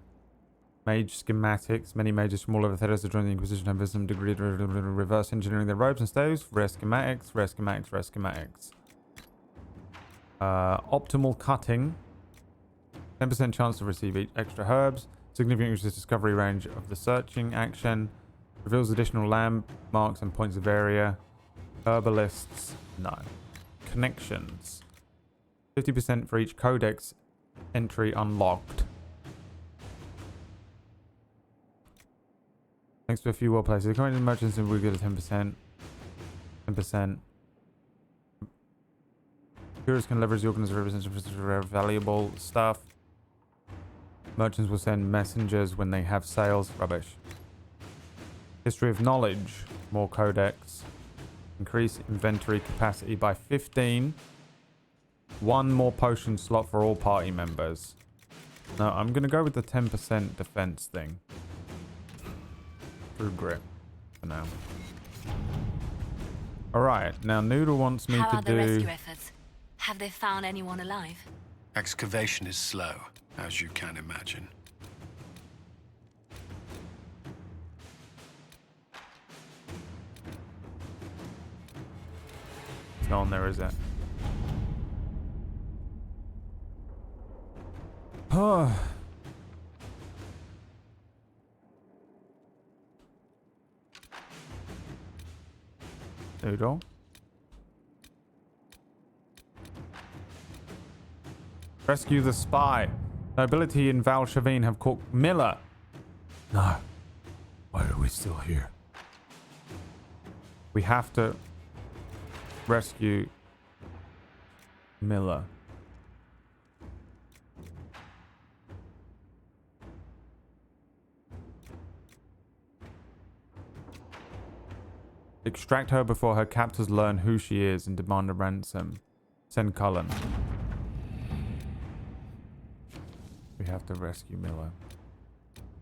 Mage schematics. Many mages from all over Theros to join the Inquisition have some degree of reverse engineering their robes and staves. Rare schematics, rare schematics, rare schematics. Optimal cutting. 10% chance to receive each extra herbs. Significant increases discovery range of the searching action. Reveals additional landmarks and points of area. Herbalists. No. Connections. 50% for each codex entry unlocked. Thanks to a few well places. The current merchants will get a 10%. 10%. Heroes can leverage the organs of representatives for valuable stuff. Merchants will send messengers when they have sales. Rubbish. History of knowledge. More codex. Increase inventory capacity by 15. 1 more potion slot for all party members. No, I'm going to go with the 10% defense thing. True Grit for now. Alright, now Noodle wants me How to are the do... rescue efforts? Have they found anyone alive? Excavation is slow, as you can imagine. It's not on there, is it? Oh. Noodle. Rescue the spy. Nobility in Val Shavine have caught Miller. No. Why are we still here? We have to rescue Miller. Extract her before her captors learn who she is and demand a ransom. Send Cullen. We have to rescue Miller.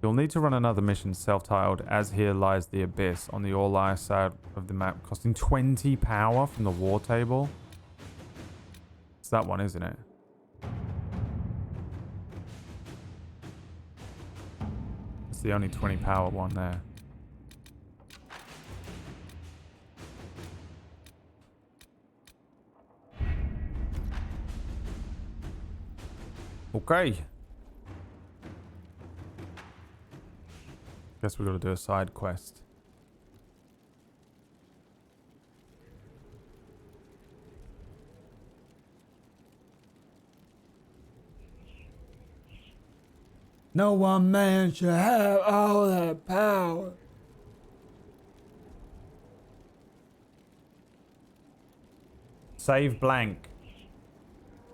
You'll need to run another mission self-titled As Here Lies the Abyss on the all-eye side of the map, costing 20 power from the war table. It's that one, isn't it? It's the only 20 power one there. Okay. Guess we got to do a side quest. No one man should have all that power. Save blank.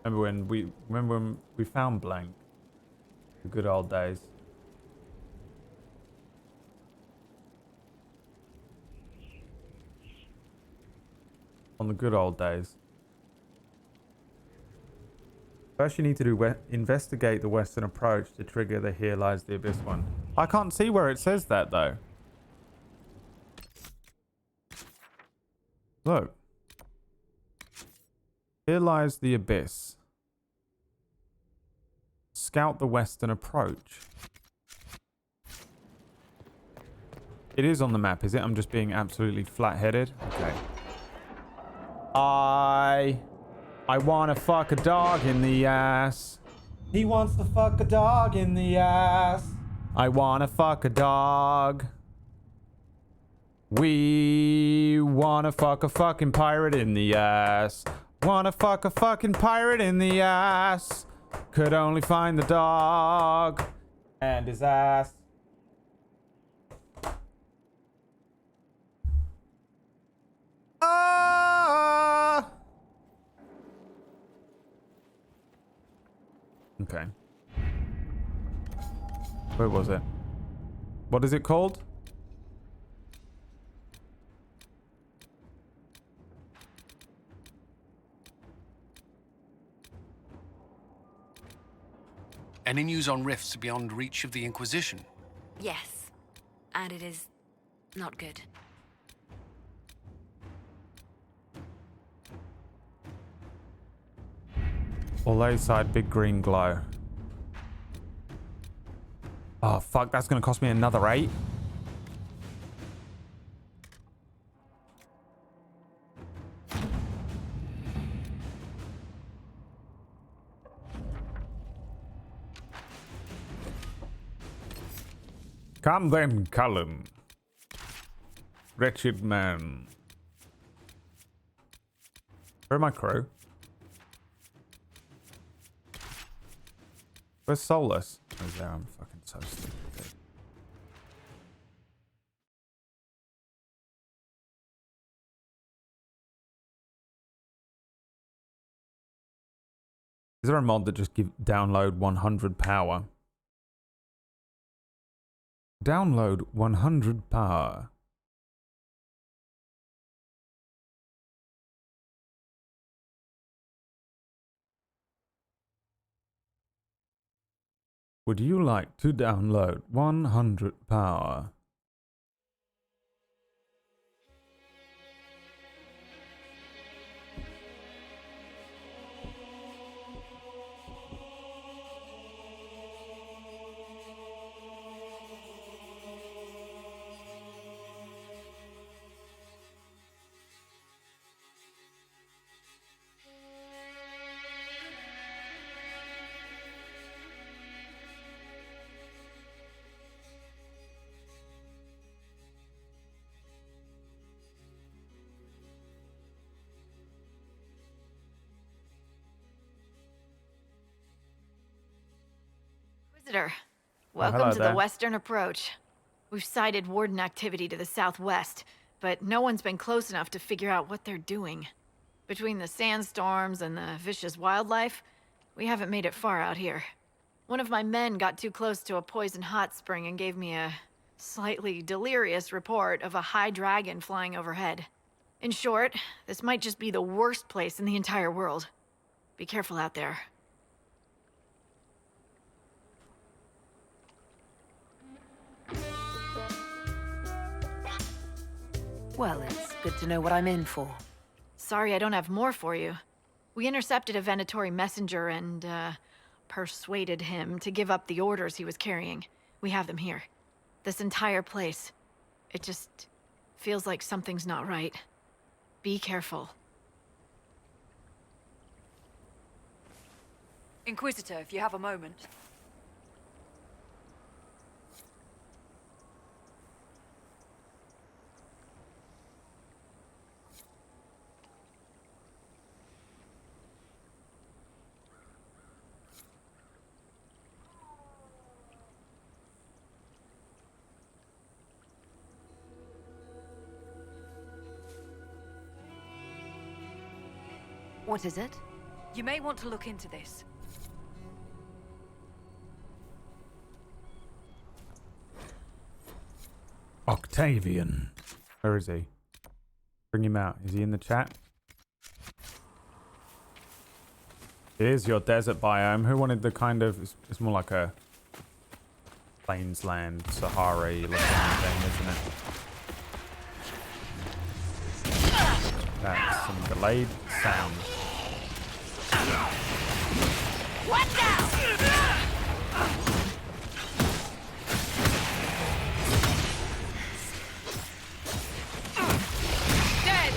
Remember when we found blank? The good old days. On the good old days. First you need to do investigate the western approach to trigger the Here Lies the Abyss one. I can't see where it says that though. Look. Here lies the abyss. Scout the western approach. It is on the map, is it? I'm just being absolutely flat-headed. Okay. I wanna fuck a dog in the ass. He wants to fuck a dog in the ass. I wanna fuck a dog. We wanna fuck a fucking pirate in the ass. Wanna fuck a fucking pirate in the ass. Could only find the dog and his ass. Ah! Okay. Where was it? What is it called? Any news on rifts beyond reach of the Inquisition? Yes. And it is not good. Olay side, big green glow. Oh, fuck. That's going to cost me another 8. Come then, Cullen. Wretched man. Where are my crew? Where's Solus? Oh, there. I'm fucking so stupid. Is there a mod that just download 100 power? Download 100 power. Would you like to download 100 power? Inquisitor. Welcome hello to there. the Western Approach. We've sighted Warden activity to the southwest, but no one's been close enough to figure out what they're doing. Between the sandstorms and the vicious wildlife, we haven't made it far out here. One of my men got too close to a poison hot spring and gave me a slightly delirious report of a high dragon flying overhead. In short, this might just be the worst place in the entire world. Be careful out there. Well, it's good to know what I'm in for. Sorry I don't have more for you. We intercepted a Venatori messenger and, persuaded him to give up the orders he was carrying. We have them here. This entire place. It just feels like something's not right. Be careful. Inquisitor, if you have a moment. What is it? You may want to look into this. Octavian. Where is he? Bring him out. Is he in the chat? Here's your desert biome. Who wanted the kind of... It's more like a Plainsland, Sahara looking thing, isn't it? That's some delayed sound. What now? Dead!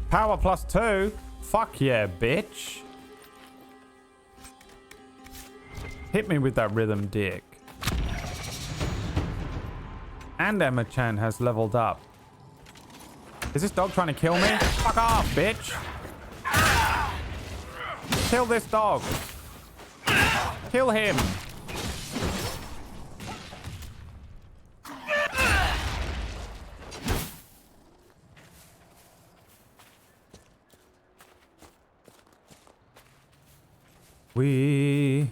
Power +2? Fuck yeah, bitch. Hit me with that rhythm, dick. And Emma-chan has leveled up. Is this dog trying to kill me? Fuck off, bitch. Kill this dog. Kill him. We...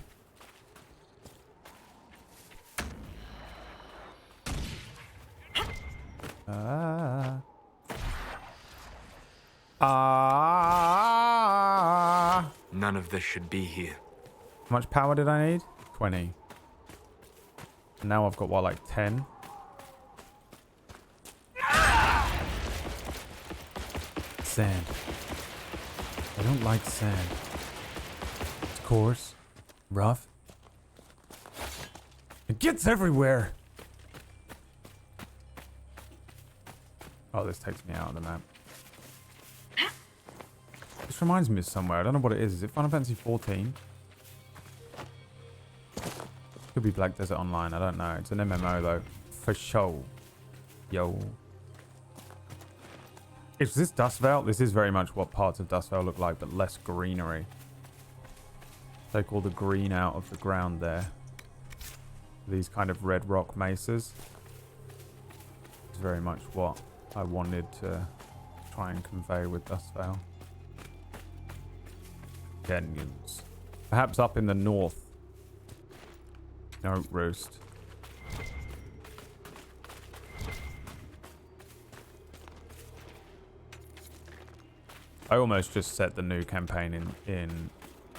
None of this should be here. How much power did I need? 20. And now I've got, what, like 10? Sand. I don't like sand. It's coarse, rough. It gets everywhere. Oh, this takes me out of the map. This reminds me of somewhere. I don't know what it is. Is it Final Fantasy 14? Could be Black Desert Online. I don't know. It's an MMO though. For sure. Yo. Is this Dustvale? This is very much what parts of Dustvale look like, but less greenery. Take all the green out of the ground there. These kind of red rock mesas. It's very much what I wanted to try and convey with Dustvale. Canyons. Perhaps up in the north. Note roost. I almost just set the new campaign in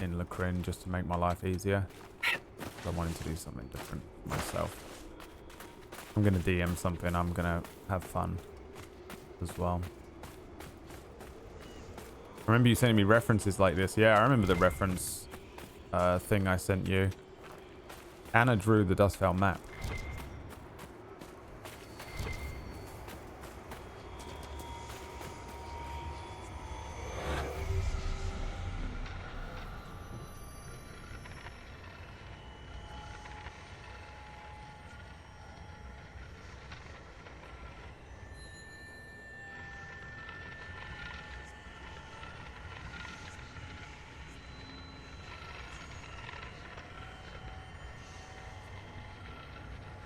Lacrin just to make my life easier. I wanted to do something different myself. I'm gonna DM something. I'm gonna have fun as well. Remember you sending me references like this? Yeah, I remember the reference thing I sent you. Anna drew the Dustvale map.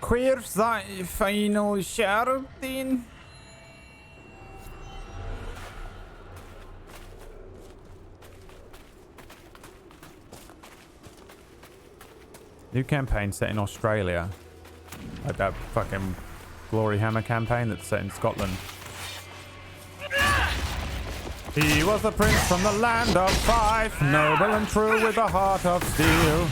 Where's that final shadow then? New campaign set in Australia. Like that fucking Glory Hammer campaign that's set in Scotland. He was a prince from the land of Fife, noble and true with a heart of steel.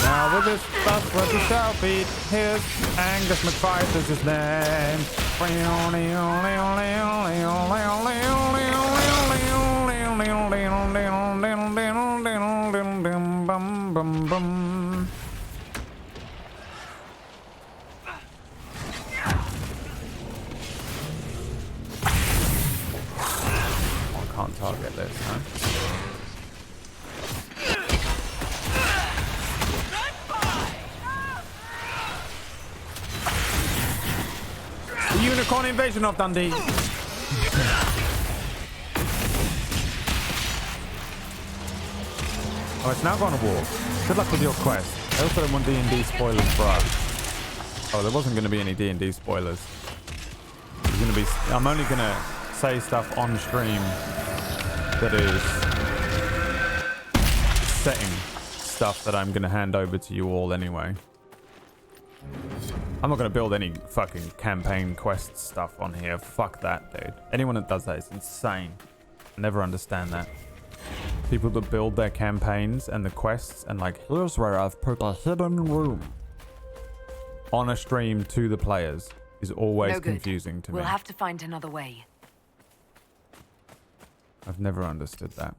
Now with his stuff where he shall beat his Angus McFife is his name. I can't target this, huh? Unicorn invasion of Dundee. Oh, it's now gone to war. Good luck with your quest. I also don't want D&D spoilers for us. Oh, there wasn't going to be any D&D spoilers. There's going to be. I'm only going to say stuff on stream that is setting stuff that I'm going to hand over to you all anyway. I'm not going to build any fucking campaign quest stuff on here. Fuck that, dude. Anyone that does that is insane. I never understand that. People that build their campaigns and the quests and like, here's where I've put a hidden room on a stream to the players is always confusing to me. We'll have to find another way. I've never understood that.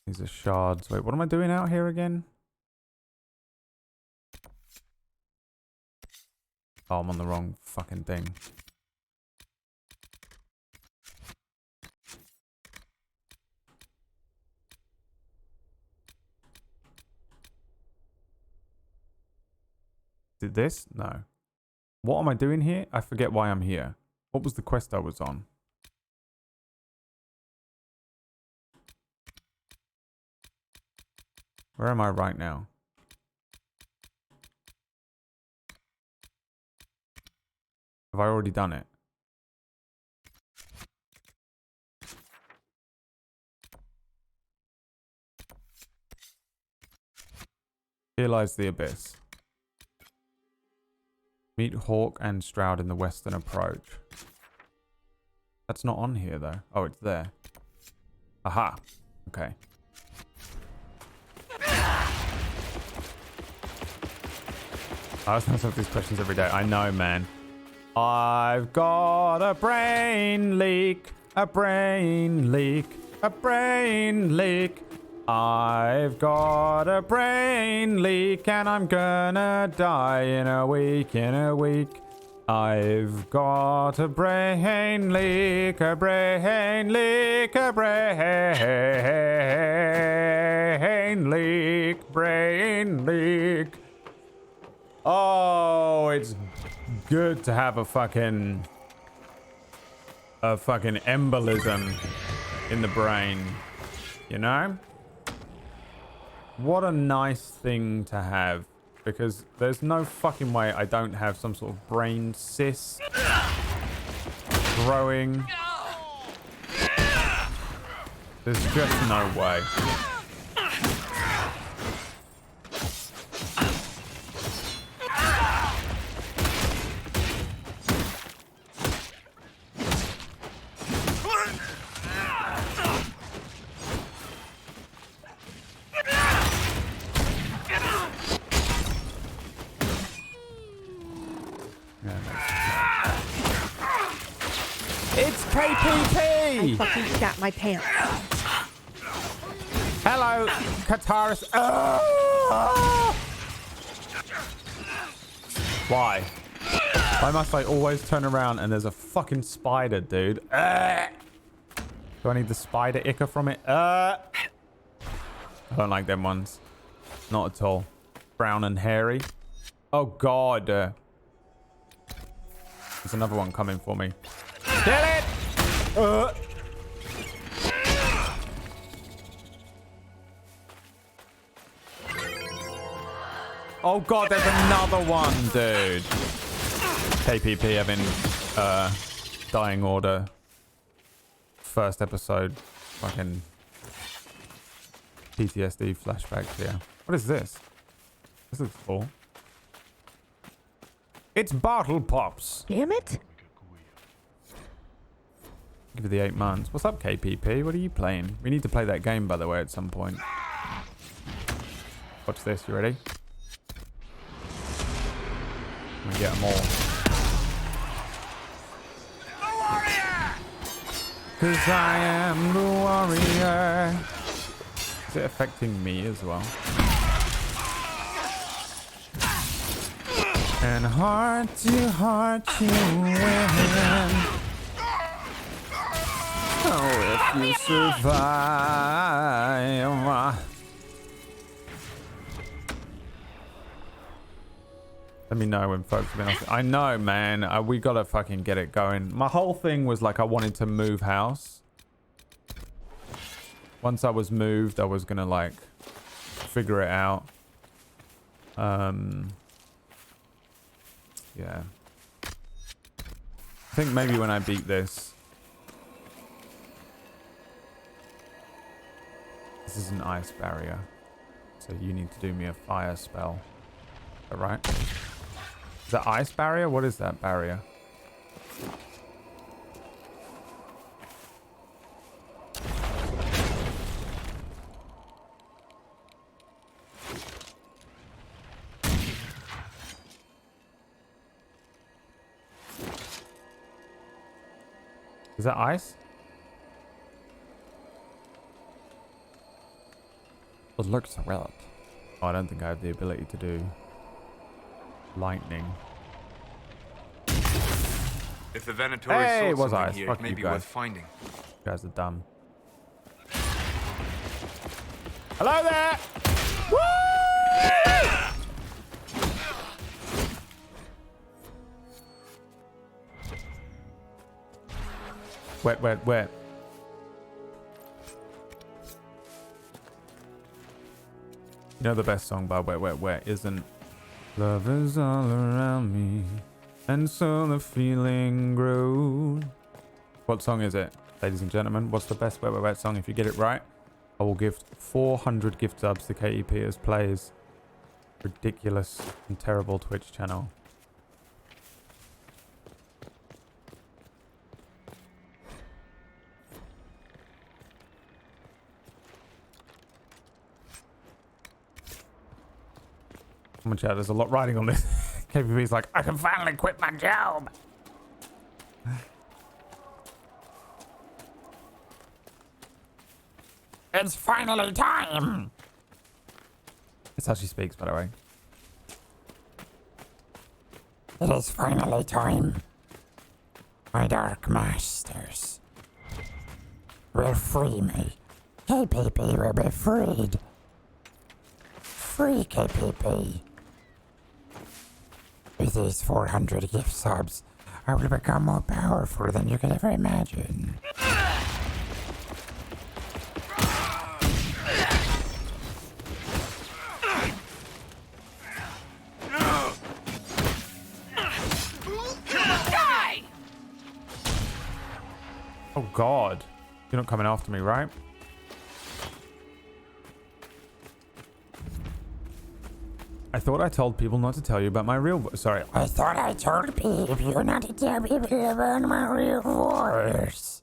These are shards. Wait, what am I doing out here again? Oh, I'm on the wrong fucking thing. Did this? No. What am I doing here? I forget why I'm here. What was the quest I was on? Where am I right now? Have I already done it? Here lies the abyss. Meet Hawk and Stroud in the western approach. That's not on here though. Oh, it's there. Aha. Okay. I ask myself these questions every day. I know, man. I've got a brain leak, a brain leak, a brain leak. I've got a brain leak and I'm gonna die in a week, I've got a brain leak, a brain leak, a brain leak, brain leak. Oh, it's good to have a fucking embolism in the brain, you know? What a nice thing to have, because there's no fucking way I don't have some sort of brain cyst growing. There's just no way. Hey! I fucking shat my pants. Hello, Kataris. Why? Why must I always turn around and there's a fucking spider, dude? Do I need the spider ichor from it? I don't like them ones. Not at all. Brown and hairy. Oh, God. There's another one coming for me. Kill it! Oh, God, there's another one, dude. KPP having dying order. First episode. Fucking PTSD flashbacks here. What is this? This looks cool. It's bottle pops. Damn it. Give it the 8 months. What's up, KPP? What are you playing? We need to play that game, by the way, at some point. Watch this. You ready? I'm gonna get them all. Cause I am the warrior. Is it affecting me as well? And heart to heart you win. Oh, if you survive. Let me know when folks have been off. I know, man. We gotta fucking get it going. My whole thing was like I wanted to move house. Once I was moved, I was gonna like figure it out. Yeah. I think maybe when I beat this. This is an ice barrier. So you need to do me a fire spell. Is that right? Is that ice barrier? What is that barrier? Is that ice? It looks red. Oh, I don't think I have the ability to do lightning. If the Venatori Hey, it saw was something ice. here, Fuck it may you be guys. worth finding. You guys are dumb. Hello there! Woo! Wet, wet, wet. You know the best song by Wet, Wet, Wet isn't Love is all around me, and so the feeling grows. What song is it, ladies and gentlemen? What's the best Wet, Wet, Wet song? If you get it right, I will gift 400 gift subs to KEP as plays. Ridiculous and terrible Twitch channel. Come on, chat, there's a lot riding on this. KPP's like, I can finally quit my job. It's finally time. That's how she speaks, by the way. It is finally time. My dark masters will free me. KPP will be freed. Free KPP. With these 400 gift subs, I will become more powerful than you could ever imagine. Oh God, you're not coming after me, right? I thought I told people not to tell you about my real voice. Sorry. I thought I told people not to tell people about my real voice.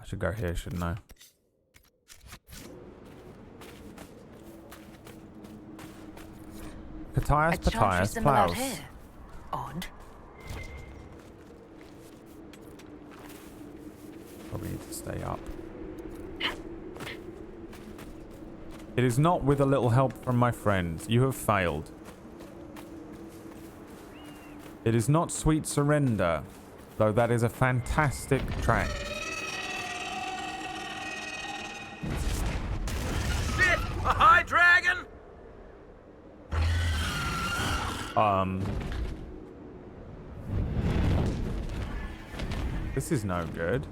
I should go here, shouldn't I? Patias, plows. Odd. we need to stay up. It is not with a little help from my friends. You have failed. It is not Sweet Surrender, though that is a fantastic track. Shit! A high dragon! This is no good.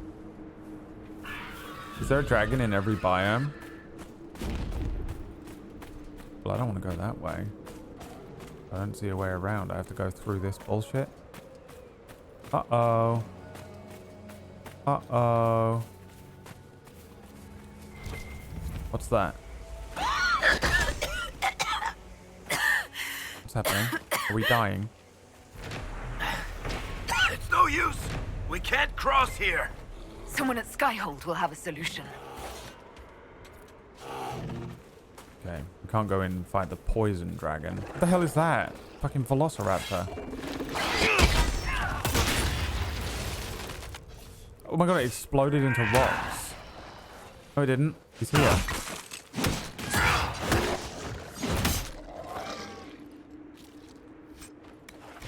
Is there a dragon in every biome? Well, I don't want to go that way. I don't see a way around. I have to go through this bullshit. Uh-oh. Uh-oh. What's that? What's happening? Are we dying? It's no use! We can't cross here! Someone at Skyhold will have a solution. Okay, we can't go in and fight the poison dragon. What the hell is that? Fucking velociraptor. Oh my god, it exploded into rocks. No, it didn't. He's here.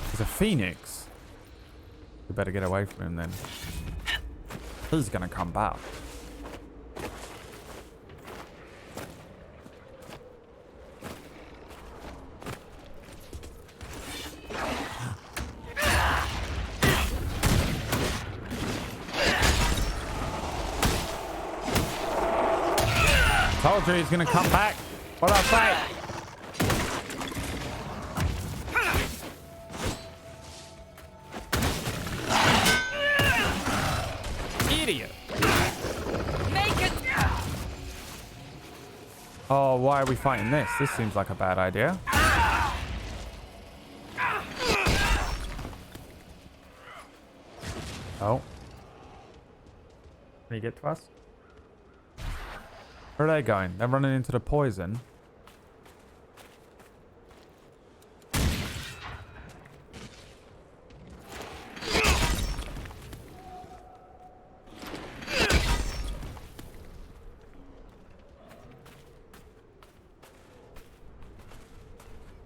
There's a phoenix. We better get away from him then. He's gonna come back. Told you he's gonna come back. What I say? Idiot. Make it. Oh, why are we fighting this? This seems like a bad idea. Oh. Can you get to us? Where are they going? They're running into the poison.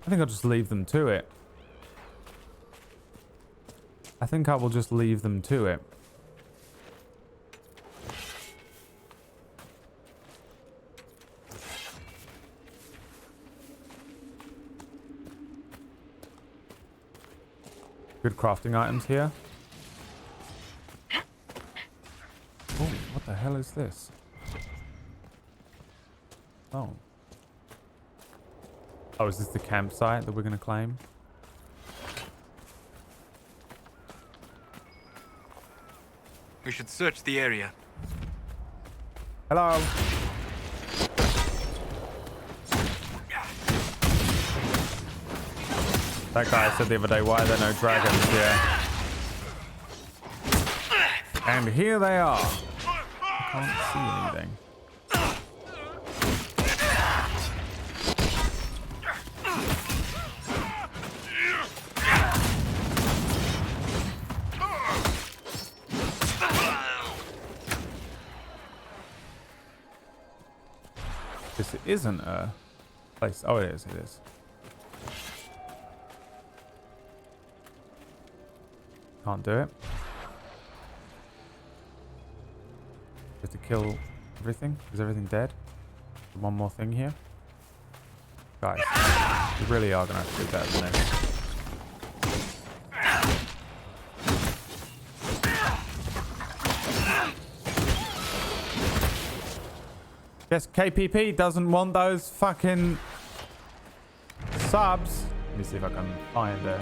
I think I'll just leave them to it. I think I will just leave them to it. Good crafting items here. Oh, what the hell is this? Oh. Oh, is this the campsite that we're going to claim? We should search the area. Hello. That guy said the other day, why are there no dragons here? And here they are. I can't see anything. This isn't a place. Oh, it is. It is. Can't do it. Have to kill everything. Is everything dead? One more thing here. Guys, we really are gonna have to do better than this. Guess KPP doesn't want those fucking subs. Let me see if I can find it.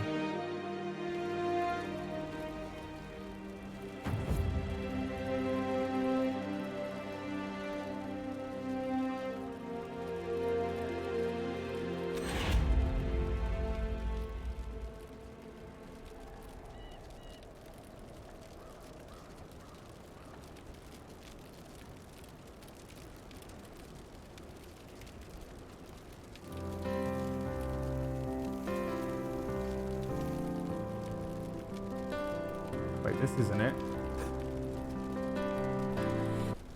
Wait, this isn't it.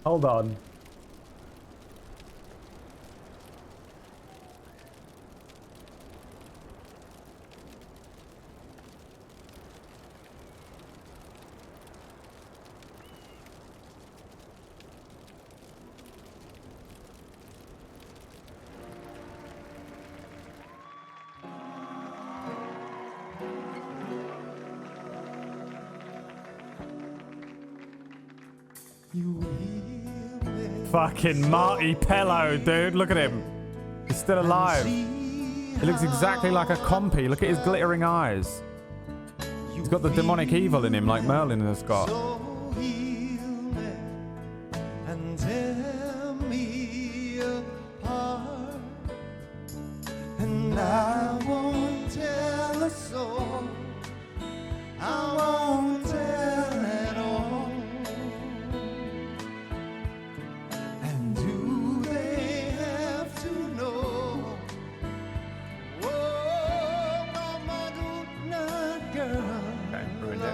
Hold on. Fucking Marty Pello, dude. Look at him. He's still alive. He looks exactly like a compy. Look at his glittering eyes. He's got the demonic evil in him like Merlin has got. And tear me apart. And I won't tell a soul. I won't tell at all. And do they have to know? Oh, mama, do not, girl. Okay, ruined it.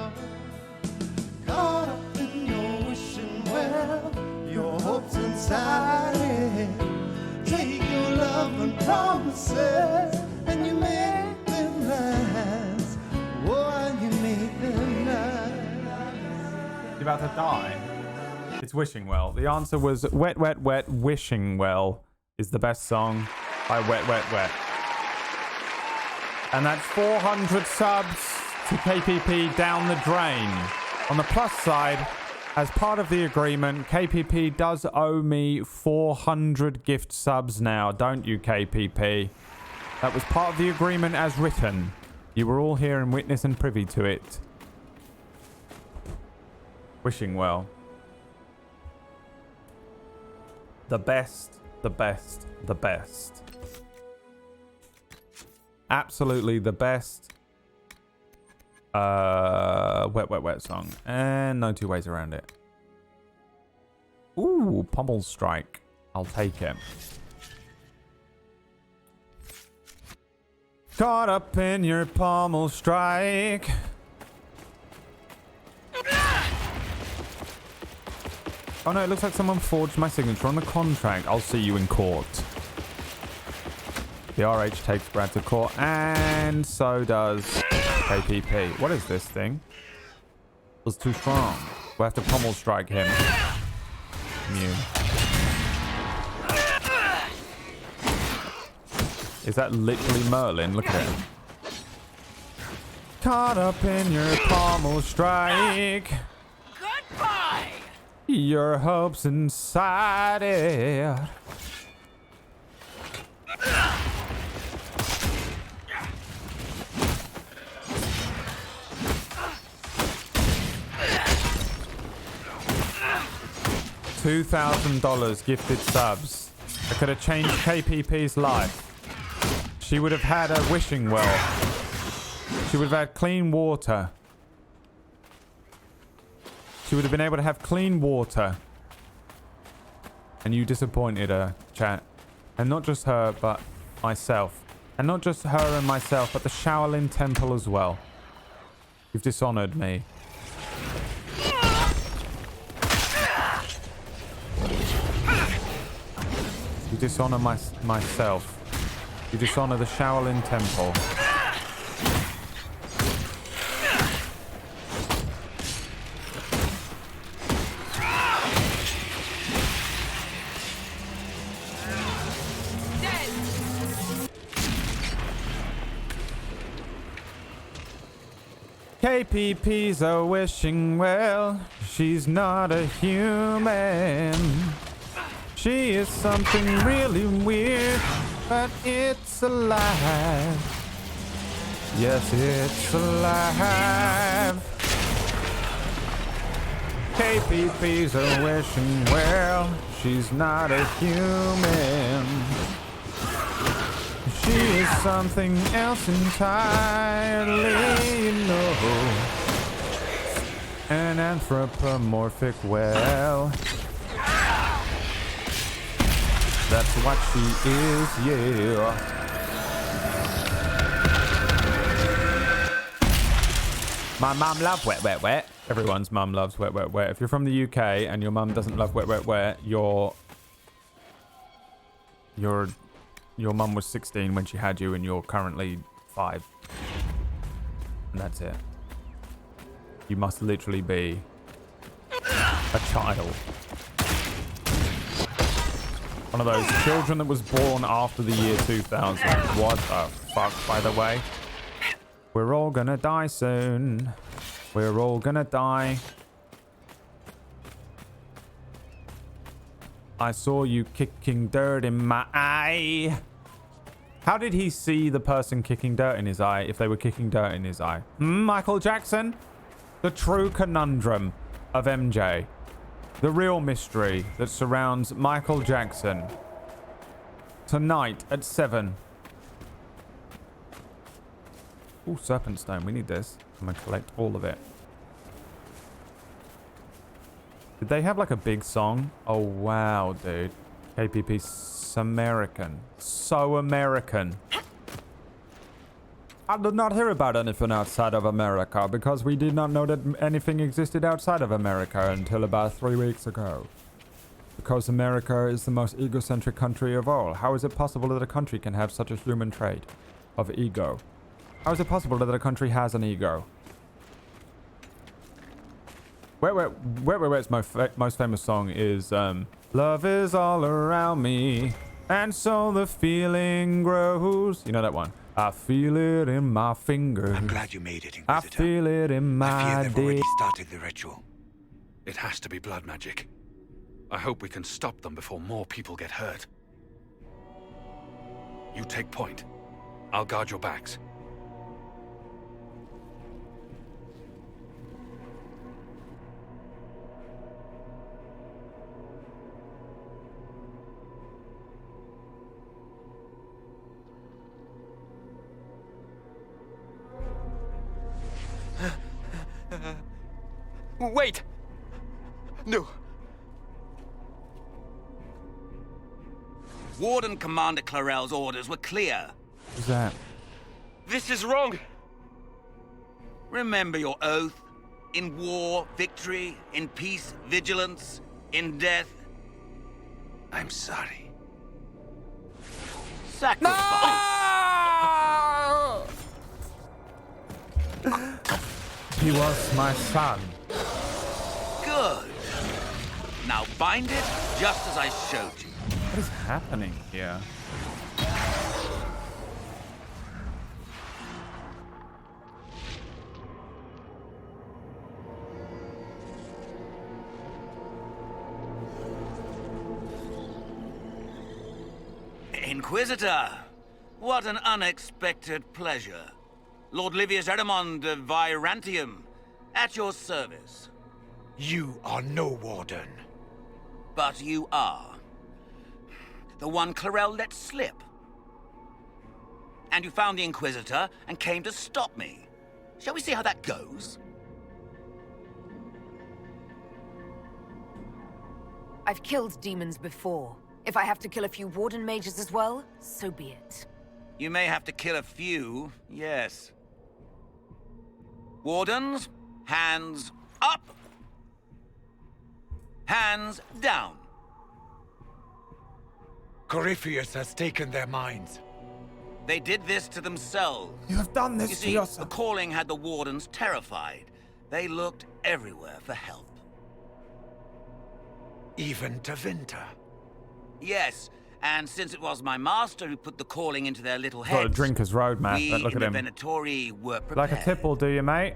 Caught up in your wishing well, your hopes inside it. Take your love and promises, and you make them last. Oh, you make them last. You about to die? It's Wishing Well. The answer was Wet, Wet, Wet, Wishing Well is the best song by Wet, Wet, Wet. And that's 400 subs to KPP down the drain. On the plus side, as part of the agreement, KPP does owe me 400 gift subs now, don't you, KPP? That was part of the agreement as written. You were all here and witness and privy to it. Wishing Well. The best, the best, the best. Absolutely the best. Wet, Wet, Wet song. And no two ways around it. Ooh, Pommel Strike. I'll take it. Caught up in your pommel strike. Oh no, it looks like someone forged my signature on the contract. I'll see you in court. The RH takes Brad to court, and so does KPP. What is this thing? It was too strong. We'll have to pommel strike him. Mew. Is that literally Merlin? Look at him. Caught up in your pommel strike. Goodbye! Your hopes inside it. $2,000 gifted subs. I could have changed KPP's life. She would have had a wishing well. She would have had clean water. She would have been able to have clean water. And you disappointed her, chat. And not just her, but myself. And not just her and myself, but the Shaolin Temple as well. You've dishonored me. You dishonor myself. You dishonor the Shaolin Temple. KPP's a wishing well. She's not a human. She is something really weird, but it's alive. Yes, it's alive. KPP's a wishing well. She's not a human. She is something else entirely, you know. An anthropomorphic well. That's what she is, yeah. My mum loves wet, wet, wet. Everyone's mum loves wet, wet, wet. If you're from the UK and your mum doesn't love wet, wet, wet, your mum was 16 when she had you, and you're currently 5. And that's it. You must literally be a child. One of those children that was born after the year 2000. What the fuck, by the way? We're all gonna die soon. We're all gonna die. I saw you kicking dirt in my eye. How did he see the person kicking dirt in his eye if they were kicking dirt in his eye? Michael Jackson? The true conundrum of MJ. The real mystery that surrounds Michael Jackson. Tonight at 7. Oh, Serpent Stone. We need this. I'm going to collect all of it. Did they have like a big song? Oh, wow, dude. KPP American. So American. I did not hear about anything outside of America because we did not know that anything existed outside of America until about 3 weeks ago. Because America is the most egocentric country of all. How is it possible that a country can have such a human trait of ego? How is it possible that a country has an ego? Where's my most famous song is Love is all around me, and so the feeling grows. You know that one? I feel it in my fingers. I'm glad you made it, Inquisitor. I feel it in my I fear they've already dick. started the ritual. It has to be blood magic. I hope we can stop them before more people get hurt. You take point. I'll guard your backs. Wait! No. Warden Commander Clarel's orders were clear. What's that? This is wrong. Remember your oath. In war, victory. In peace, vigilance. In death, I'm sorry. Sacrifice. He was my son. Good. Now bind it just as I showed you. What is happening here? Inquisitor, what an unexpected pleasure. Lord Livius Erimond of Virantium, at your service. You are no warden. But you are. The one Clarel let slip. And you found the Inquisitor and came to stop me. Shall we see how that goes? I've killed demons before. If I have to kill a few warden mages as well, so be it. You may have to kill a few, yes. Wardens, hands up. Hands down. Corypheus has taken their minds. They did this to themselves. You have done this You to see, yourself. the calling had the wardens terrified. They looked everywhere for help. Even to Vinter. Yes, and since it was my master who put the calling into their little Got heads, a drinker's roadmap. we Look in at the him. Venatori were prepared. Like a tipple, do you, mate?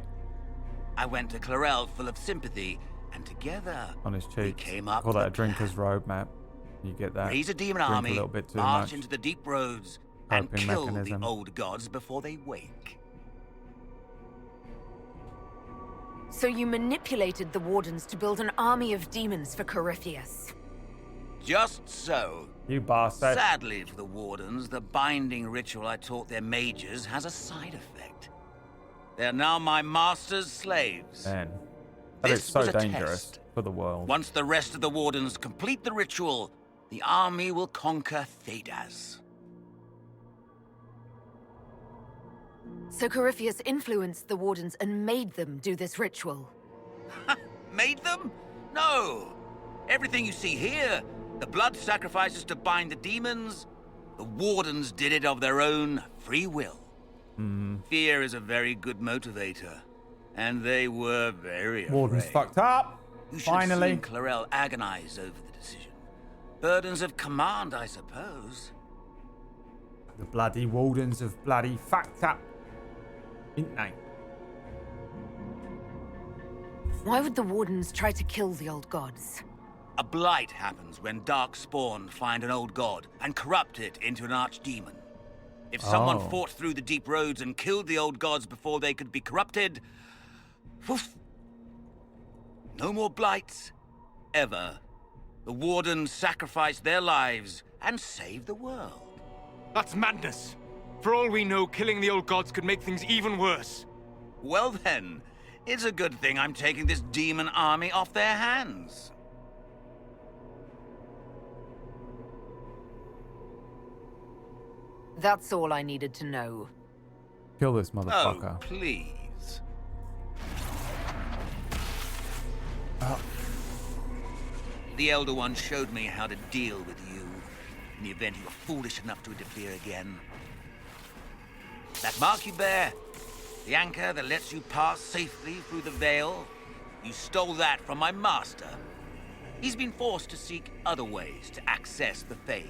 I went to Clarel full of sympathy, and together On his we cheeks. came up Call with that a drinker's roadmap. You get that? raise a demon Drink army, a little bit too march much. into the deep roads, and Coping kill mechanism. the old gods before they wake. So you manipulated the wardens to build an army of demons for Corypheus. Just so. You bastard. Sadly for the wardens, the binding ritual I taught their mages has a side effect. They are now my master's slaves. Man, that is This so was a dangerous test. for the world. Once the rest of the wardens complete the ritual, the army will conquer Thedas. So Corypheus influenced the Wardens and made them do this ritual. Made them? No! Everything you see here, the blood sacrifices to bind the demons, the Wardens did it of their own free will. Fear is a very good motivator, and they were very afraid. Warden's fucked up. You should Finally. have seen Clarel agonize over the decision. Burdens of command, I suppose. The bloody Wardens have bloody fucked up, didn't they? Why would the Wardens try to kill the old gods? A blight happens when dark spawn find an old god and corrupt it into an archdemon. If someone fought through the deep roads and killed the old gods before they could be corrupted, woof, no more blights, ever. The Wardens sacrificed their lives and saved the world. That's madness. For all we know, killing the old gods could make things even worse. Well then, it's a good thing I'm taking this demon army off their hands. That's all I needed to know. Kill this motherfucker. Oh, please. The Elder One showed me how to deal with you in the event you were foolish enough to interfere again. That mark you bear, the anchor that lets you pass safely through the veil, you stole that from my master. He's been forced to seek other ways to access the Fade.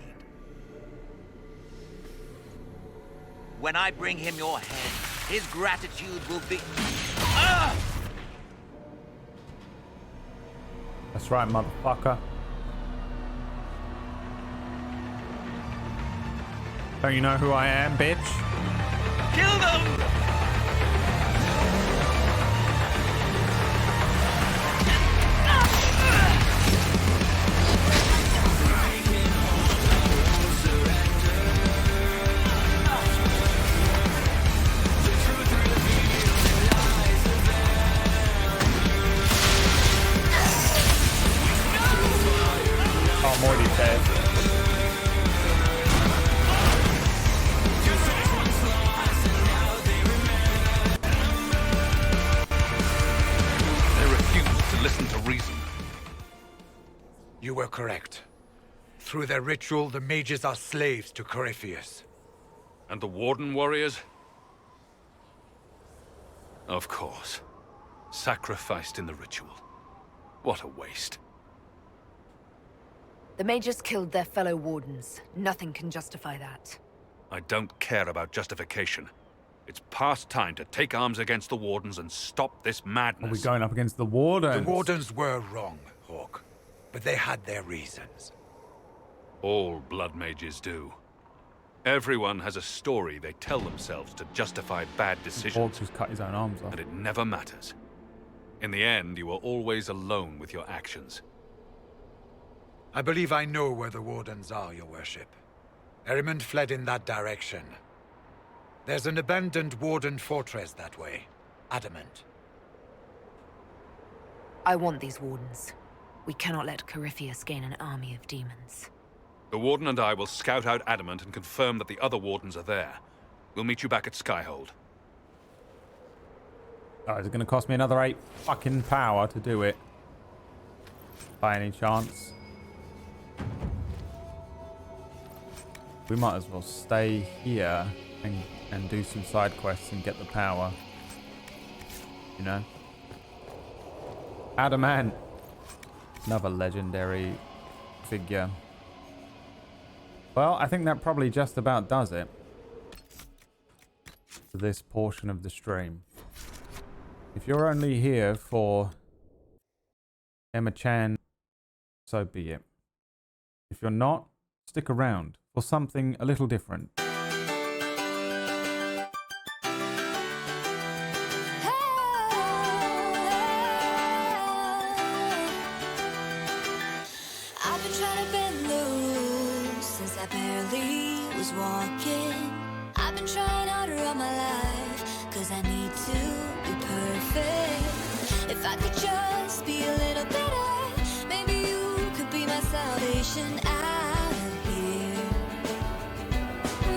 When I bring him your head, his gratitude will be... Ah! That's right, motherfucker. Don't you know who I am, bitch? Kill them! Oh, Morty's dead. They refuse to listen to reason. You were correct. Through their ritual, the mages are slaves to Corypheus. And the Warden warriors? Of course. Sacrificed in the ritual. What a waste. The mages killed their fellow Wardens. Nothing can justify that. I don't care about justification. It's past time to take arms against the Wardens and stop this madness. Are we going up against the Wardens? The Wardens were wrong, Hawk. But they had their reasons. All blood mages do. Everyone has a story they tell themselves to justify bad decisions. Hawk just cut his own arms off. And it never matters. In the end, you are always alone with your actions. I believe I know where the Wardens are, Your Worship. Erimond fled in that direction. There's an abandoned Warden fortress that way. Adamant. I want these Wardens. We cannot let Corypheus gain an army of demons. The Warden and I will scout out Adamant and confirm that the other Wardens are there. We'll meet you back at Skyhold. Oh, is it going to cost me another 8 fucking power to do it? By any chance? We might as well stay here and do some side quests and get the power. You know? Adamant. Another legendary figure. Well, I think that probably just about does it for this portion of the stream. If you're only here for Emma-chan, so be it. If you're not, stick around for something a little different. I've been trying to bend the rules since I barely was walking. I've been trying harder all my life, cause I need to be perfect. If I could just be a little better, maybe you could be my salvation out of here.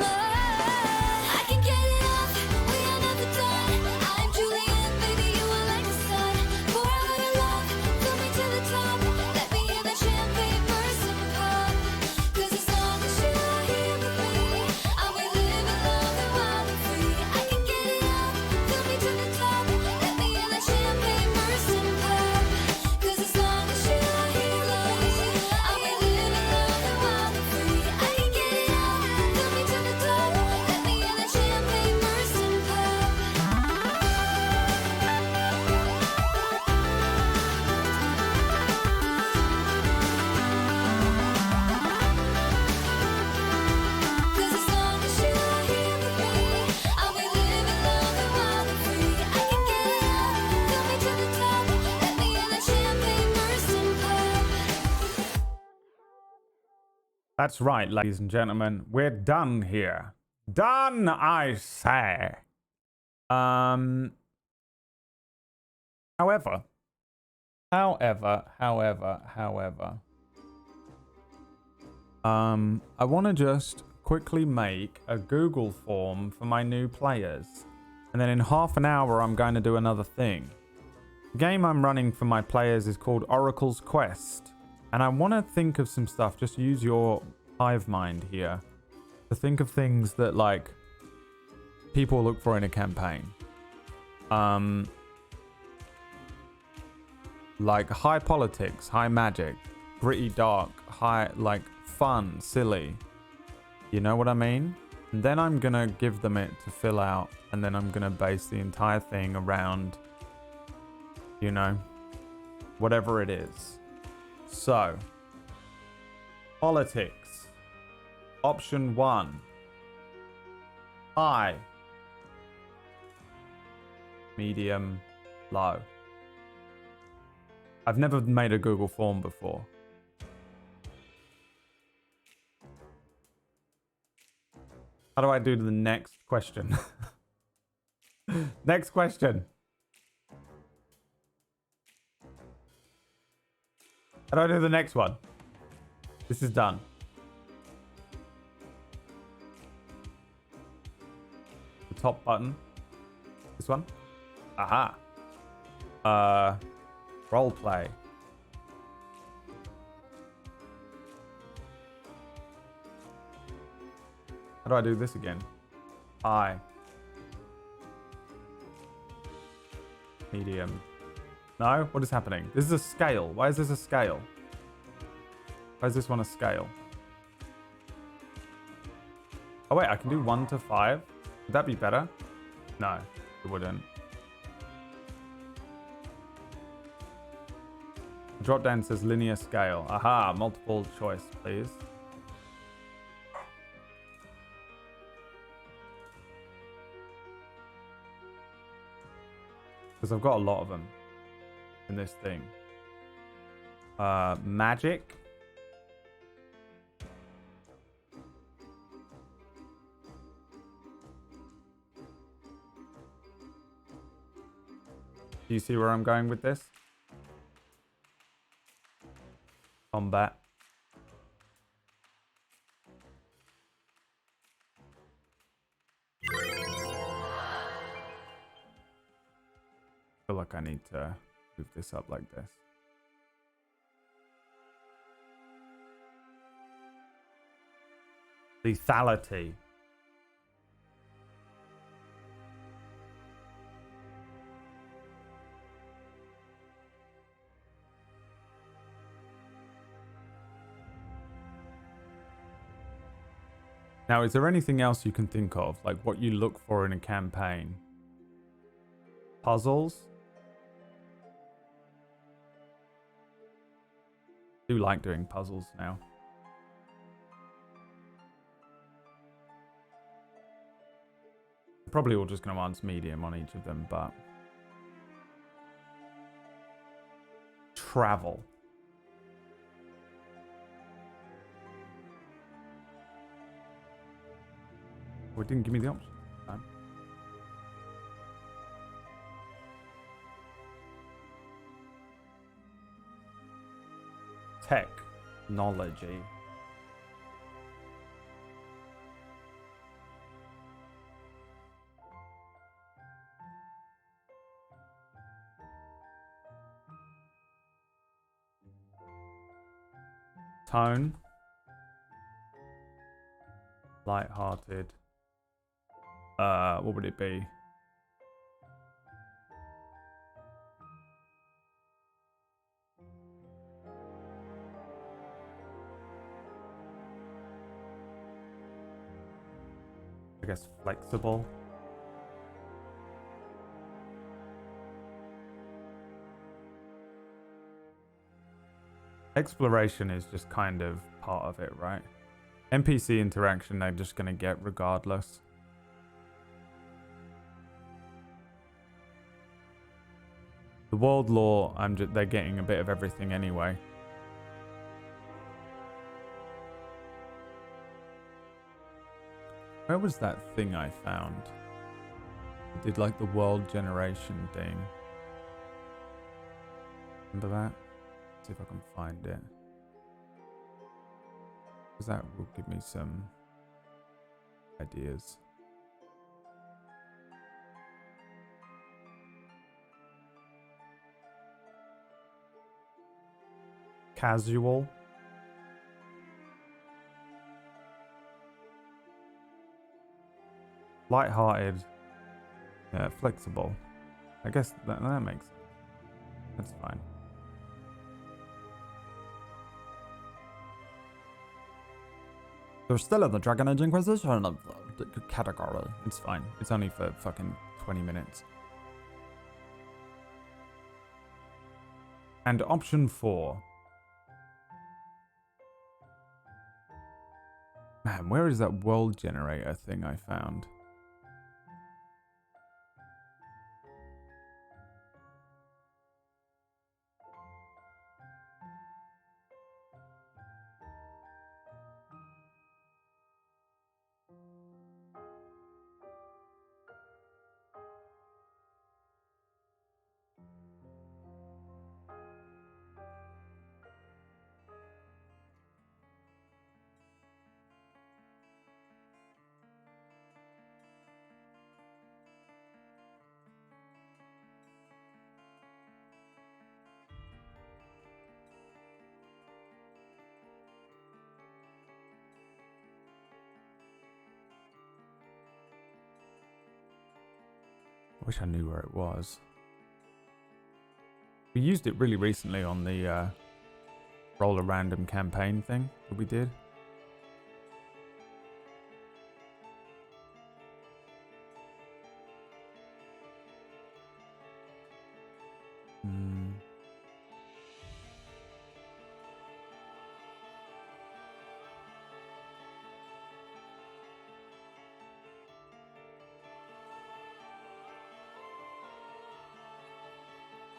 I can get it off, we are That's right, ladies and gentlemen. We're done here. Done, I say. However, I want to just quickly make a Google form for my new players. And then in half an hour, I'm going to do another thing. The game I'm running for my players is called Oracle's Quest. And I want to think of some stuff. Just use your hive mind here to think of things that, like, people look for in a campaign. Like high politics, high magic, gritty dark, high, like, fun, silly. You know what I mean? And then I'm gonna give them it to fill out, and then I'm gonna base the entire thing around, you know, whatever it is. So, politics. Option 1. High. Medium. Low. I've never made a Google form before. How do I do the next question? Next question. How do I do the next one? This is done. The top button. This one. Aha. Role play. How do I do this again? High. Medium. No? What is happening? This is a scale. Why is this a scale? Why is this one a scale? Oh wait, I can do 1 to 5. Would that be better? No, it wouldn't. The drop down says linear scale. Aha, multiple choice, please. Because I've got a lot of them in this thing. Magic. Do you see where I'm going with this? Combat. I feel like I need to move this up like this. Lethality. Now, is there anything else you can think of? Like what you look for in a campaign? Puzzles? I do like doing puzzles now. Probably all just going to answer medium on each of them, but... Travel. Oh, it didn't give me the option. No. Technology. Tone. Light-hearted. What would it be? I guess flexible. Exploration is just kind of part of it, right? NPC interaction they're just going to get regardless. The world lore, they're getting a bit of everything anyway. Where was that thing I found? It did like the world generation thing. Remember that? Let's see if I can find it. Because that will give me some ideas. Casual. Light-hearted. Yeah, flexible. I guess that makes sense. That's fine. They're still in the Dragon Age Inquisition of the category. It's fine. It's only for fucking 20 minutes. And option 4. Man, where is that world generator thing I found? I wish I knew where it was. We used it really recently on the roll a random campaign thing that we did.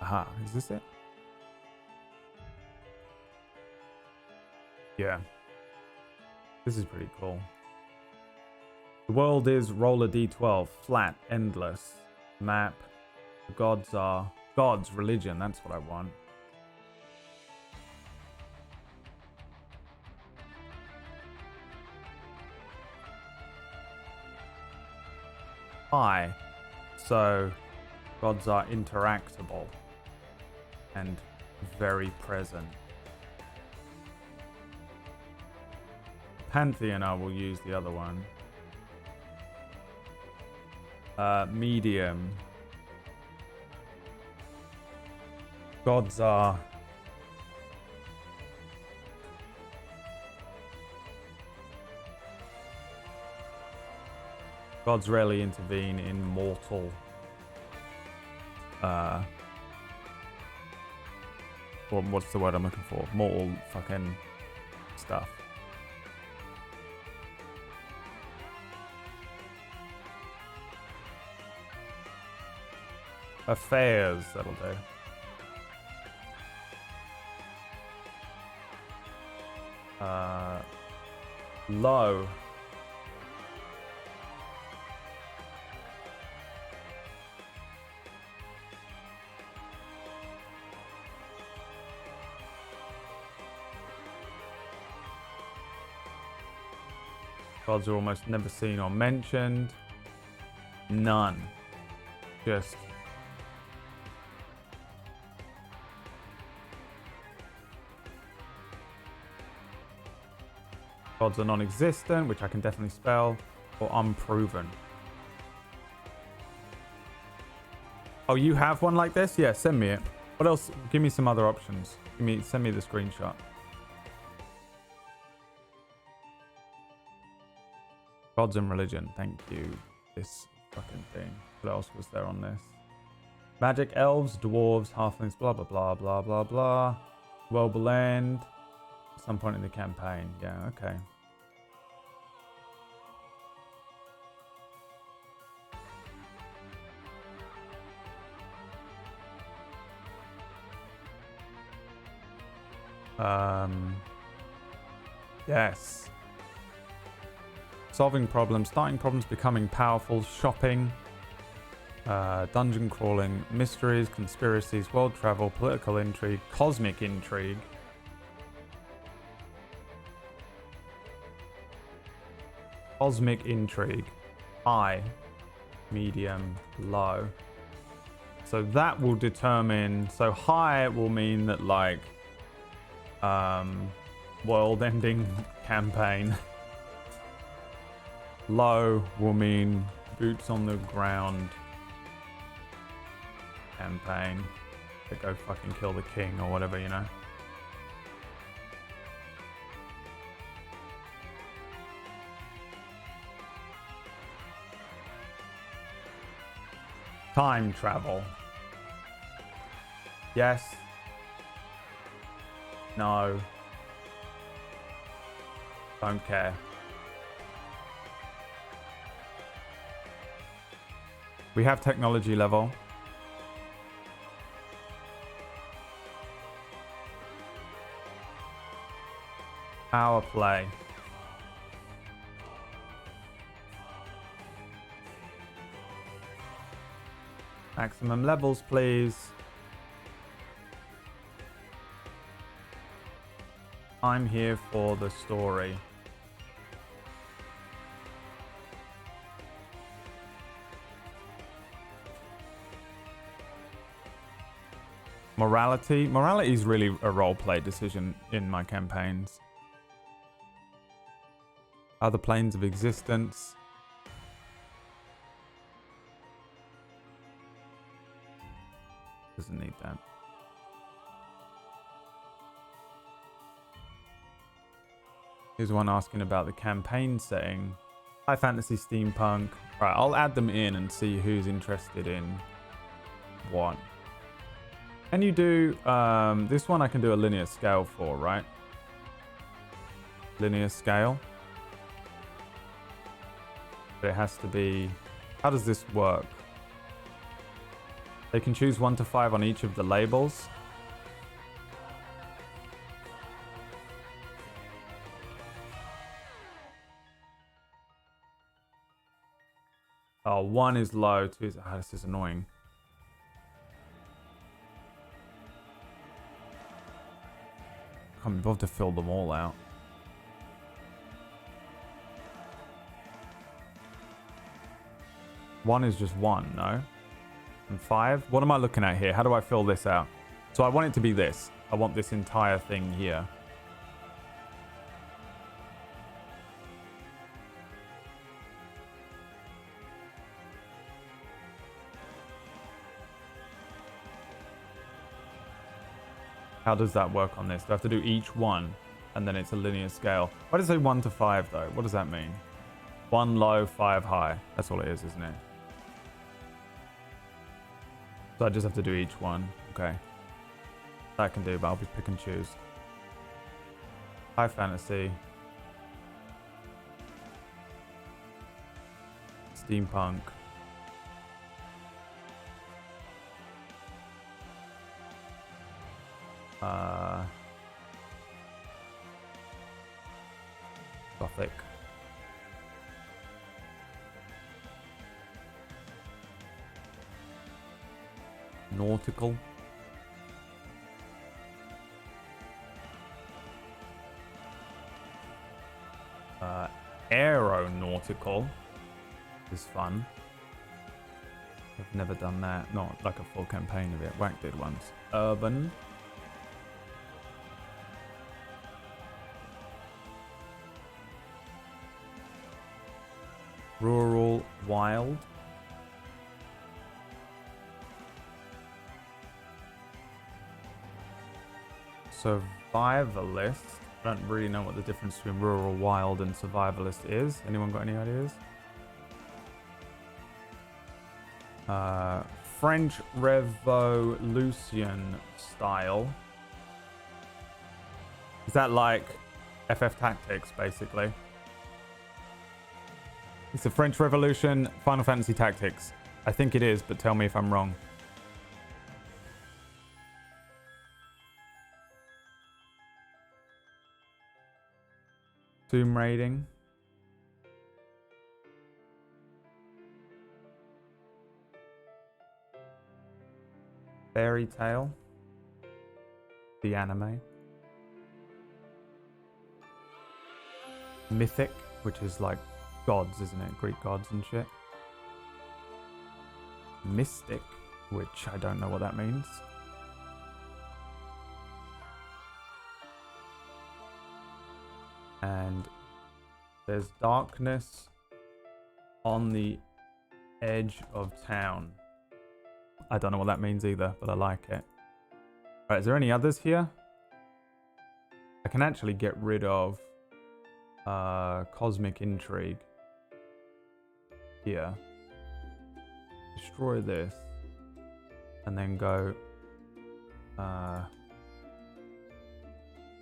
Aha, is this it? Yeah. This is pretty cool. The world is roll a d12, flat, endless. Map. The gods are... Gods, religion, that's what I want. High. So, gods are interactable. And very present. Pantheon, I will use the other one. Medium. Gods are... Gods rarely intervene in mortal... what's the word I'm looking for? Mortal fucking stuff. Affairs, that'll do. Low. Gods are almost never seen or mentioned. None. Just... Gods are non-existent, which I can definitely spell, or unproven. Oh, you have one like this? Yeah, send me it. What else? Give me some other options. Send me the screenshot. Gods and religion. Thank you. This fucking thing. What else was there on this? Magic, elves, dwarves, halflings, blah, blah, blah, blah, blah, blah. World will end at some point in the campaign. Yeah, okay. Yes. Solving problems, starting problems, becoming powerful, shopping, dungeon crawling, mysteries, conspiracies, world travel, political intrigue, cosmic intrigue. Cosmic intrigue. High, medium, low. So that will determine, so high will mean that like world-ending campaign. Low will mean boots on the ground campaign. To go fucking kill the king or whatever, you know. Time travel. Yes. No. Don't care. We have technology level. Power play. Maximum levels, please. I'm here for the story. Morality. Morality is really a roleplay decision in my campaigns. Other planes of existence. Doesn't need that. Here's one asking about the campaign setting. High fantasy, steampunk. Right, I'll add them in and see who's interested in what. Can you do this one? I can do a linear scale for, right? Linear scale. But it has to be. How does this work? They can choose 1 to 5 on each of the labels. Oh, 1 is low, 2 is... Oh, this is annoying. Can't be bothered to fill them all out. One is just 1, no? And 5? What am I looking at here? How do I fill this out? So I want it to be this. I want this entire thing here. How does that work on this? Do I have to do each one and then it's a linear scale? Why does it say 1 to 5 though? What does that mean? 1 low, 5 high. That's all it is, isn't it? So I just have to do each one. Okay. That I can do, but I'll be pick and choose. High fantasy. Steampunk. Gothic. Nautical. Aeronautical is fun. I've never done that. Not like a full campaign of it. Whack did once. Urban. Rural, wild. Survivalist. I don't really know what the difference between rural, wild, and survivalist is. Anyone got any ideas? French Revolution style. Is that like FF Tactics, basically? It's the French Revolution, Final Fantasy Tactics. I think it is, but tell me if I'm wrong. Tomb raiding. Fairy Tale. The anime. Mythic, which is like gods, isn't it? Greek gods and shit. Mystic, which I don't know what that means. And there's darkness on the edge of town. I don't know what that means either, but I like it. Alright, is there any others here? I can actually get rid of Cosmic Intrigue here. Destroy this. And then go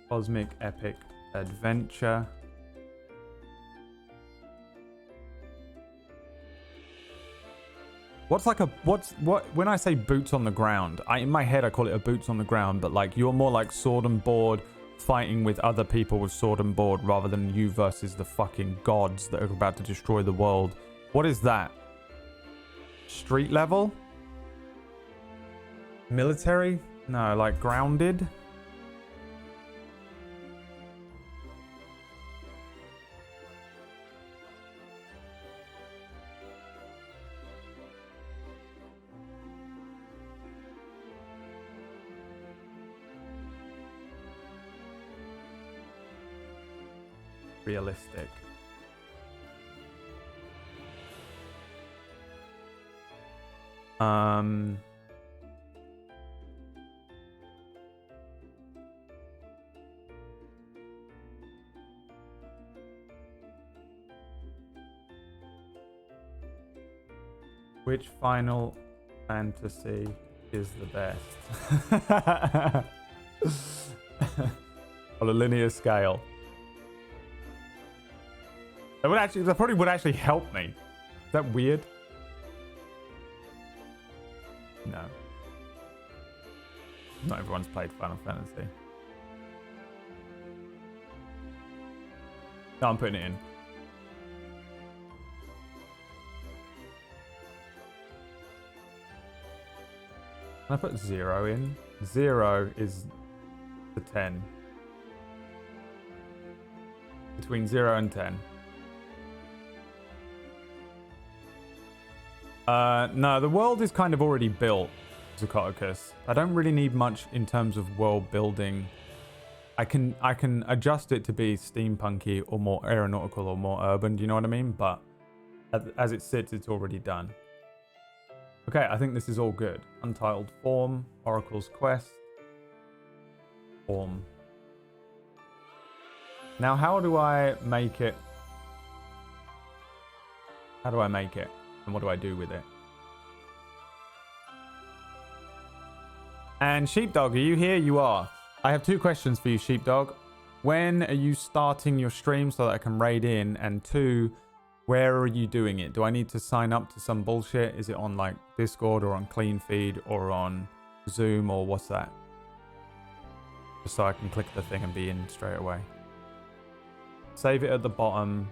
Cosmic Epic Adventure. When I say boots on the ground, in my head I call it a boots on the ground, but like you're more like sword and board fighting with other people with sword and board rather than you versus the fucking gods that are about to destroy the world. What is that? Street level? Military? No, like grounded? Realistic. Which Final Fantasy is the best? On a linear scale. That probably would actually help me. Is that weird? No. Not everyone's played Final Fantasy. No, I'm putting it in. Can I put 0 in? 0 is the 10. Between 0 and 10. No, the world is kind of already built, Zucoticus. I don't really need much in terms of world building. I can adjust it to be steampunky or more aeronautical or more urban, do you know what I mean? But as it sits, it's already done. Okay, I think this is all good. Untitled Form, Oracle's Quest, Form. Now, how do I make it? How do I make it? And what do I do with it? And Sheepdog, are you here? You are. I have 2 questions for you, Sheepdog. When are you starting your stream so that I can raid in? And 2, where are you doing it? Do I need to sign up to some bullshit? Is it on like Discord or on Clean Feed or on Zoom or what's that? Just so I can click the thing and be in straight away. Save it at the bottom.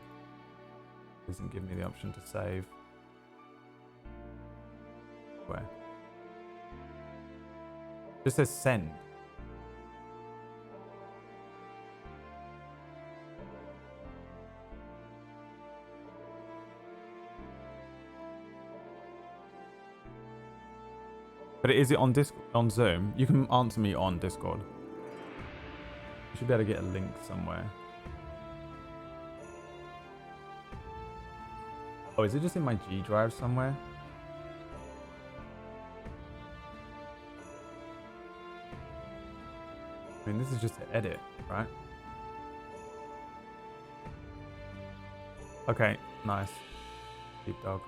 Doesn't give me the option to save. Where? Just says send. But is it on on Zoom? You can answer me on Discord. You should be able to get a link somewhere. Oh, is it just in my G drive somewhere? I mean, this is just to edit, right? Okay, nice. Sheepdog.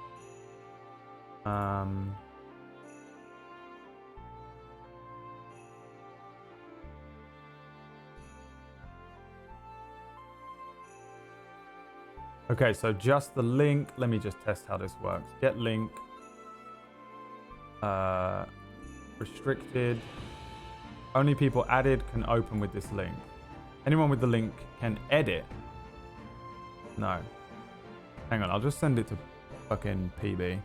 Okay, so just the link. Let me just test how this works. Get link. Restricted. Only people added can open with this link. Anyone with the link can edit. No. Hang on, I'll just send it to fucking PB.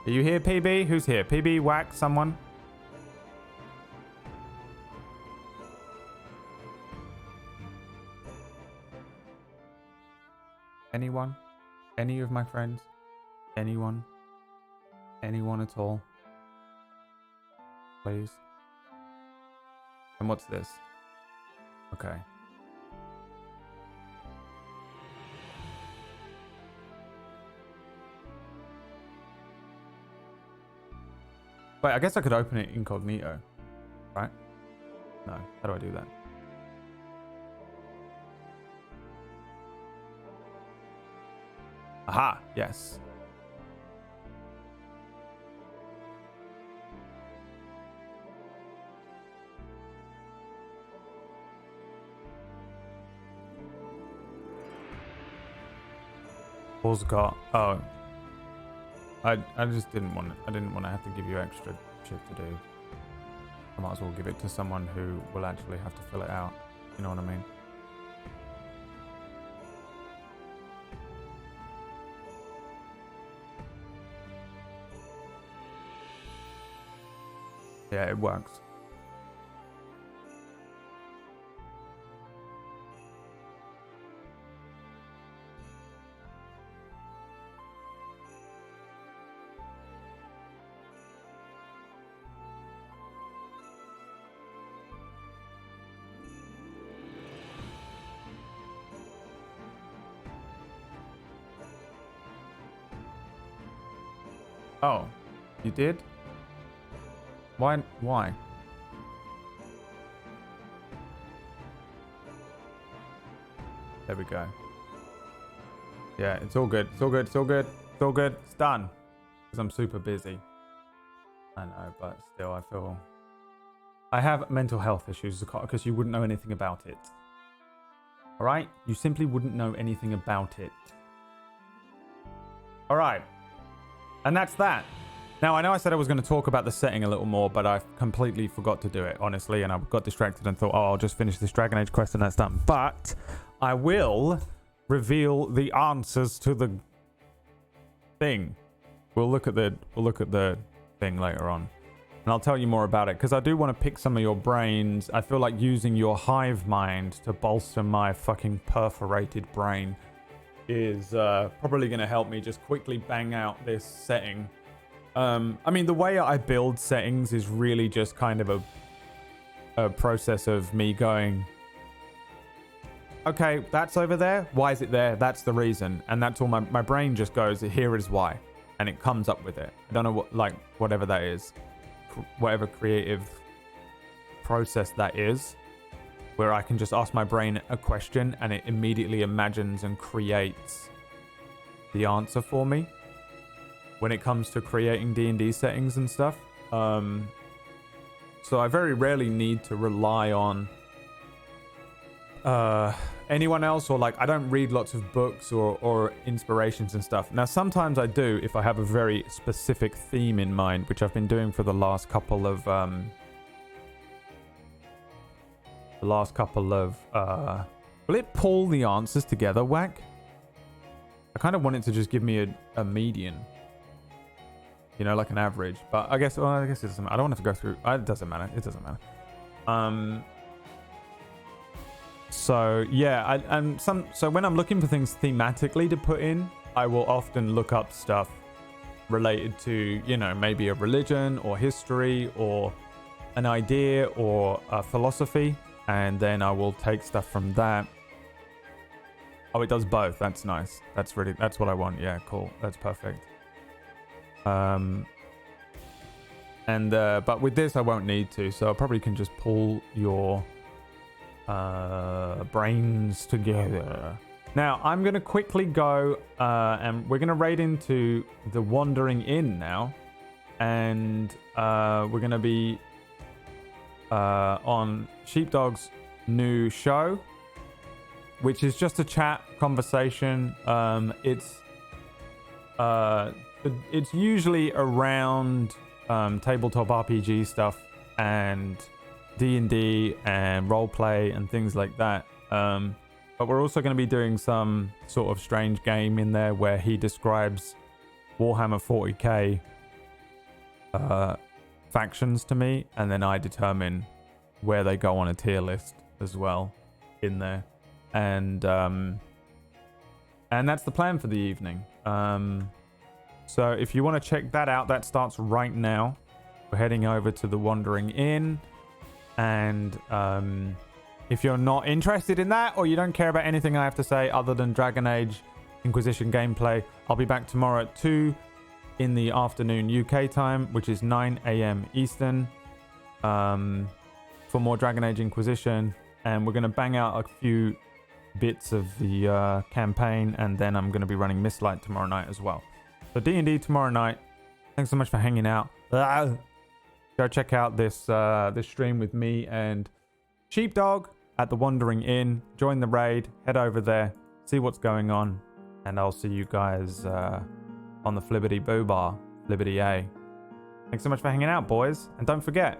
Are you here, PB? Who's here? PB, Whack, someone? Anyone? Any of my friends? Anyone? Anyone at all? Please. And what's this? Okay. Wait, I guess I could open it incognito, right? No, how do I do that? Aha, yes. Paul's got, oh. I just didn't want to, I didn't want to have to give you extra shit to do. I might as well give it to someone who will actually have to fill it out. You know what I mean? Yeah, it works. Oh, you did? Why? Why? There we go. Yeah, it's all good. It's all good. It's all good. It's all good. It's done. Because I'm super busy. I know, but still, I feel... I have mental health issues because you wouldn't know anything about it. Alright? You simply wouldn't know anything about it. Alright. And that's that. Now, I know I said I was going to talk about the setting a little more, but I completely forgot to do it, honestly, and I got distracted and thought, oh, I'll just finish this Dragon Age quest and that's done. But I will reveal the answers to the thing. We'll look at the thing later on, and I'll tell you more about it, because I do want to pick some of your brains. I feel like using your hive mind to bolster my fucking perforated brain is probably going to help me just quickly bang out this setting. I mean, the way I build settings is really just kind of a process of me going, okay, that's over there. Why is it there? That's the reason. And that's all my brain just goes, here is why. And it comes up with it. I don't know what, like, whatever that is, whatever creative process that is, where I can just ask my brain a question and it immediately imagines and creates the answer for me. When it comes to creating D&D settings and stuff. So I very rarely need to rely on anyone else, or like I don't read lots of books or inspirations and stuff. Now sometimes I do if I have a very specific theme in mind, which I've been doing for the last couple of will it pull the answers together, Whack? I kind of want it to just give me a median. You know, like an average. But I guess it doesn't matter. I don't want to go through. It doesn't matter. It doesn't matter. So yeah, so when I'm looking for things thematically to put in, I will often look up stuff related to, you know, maybe a religion or history or an idea or a philosophy, and then I will take stuff from that. Oh, it does both. That's nice. That's what I want. Yeah, cool. That's perfect. But with this I won't need to, so I probably can just pull your brains together. Now I'm gonna quickly go and we're gonna raid into the Wandering Inn now, and we're gonna be on Sheepdog's new show, which is just a chat conversation. It's usually around tabletop RPG stuff and D&D and roleplay and things like that. But we're also going to be doing some sort of strange game in there where he describes Warhammer 40k factions to me, and then I determine where they go on a tier list as well in there. And And that's the plan for the evening. So if you want to check that out, that starts right now. We're heading over to the Wandering Inn. And if you're not interested in that, or you don't care about anything I have to say other than Dragon Age Inquisition gameplay, I'll be back tomorrow at 2 in the afternoon UK time, which is 9 a.m. Eastern, for more Dragon Age Inquisition. And we're going to bang out a few bits of the campaign, and then I'm going to be running Mistlight tomorrow night as well. So D&D tomorrow night. Thanks so much for hanging out. Go check out this this stream with me and Sheepdog at the Wandering Inn. Join the raid, head over there, see what's going on, and I'll see you guys on the Flibbity Boo Bar, Flibbity A. Thanks so much for hanging out, boys, and don't forget,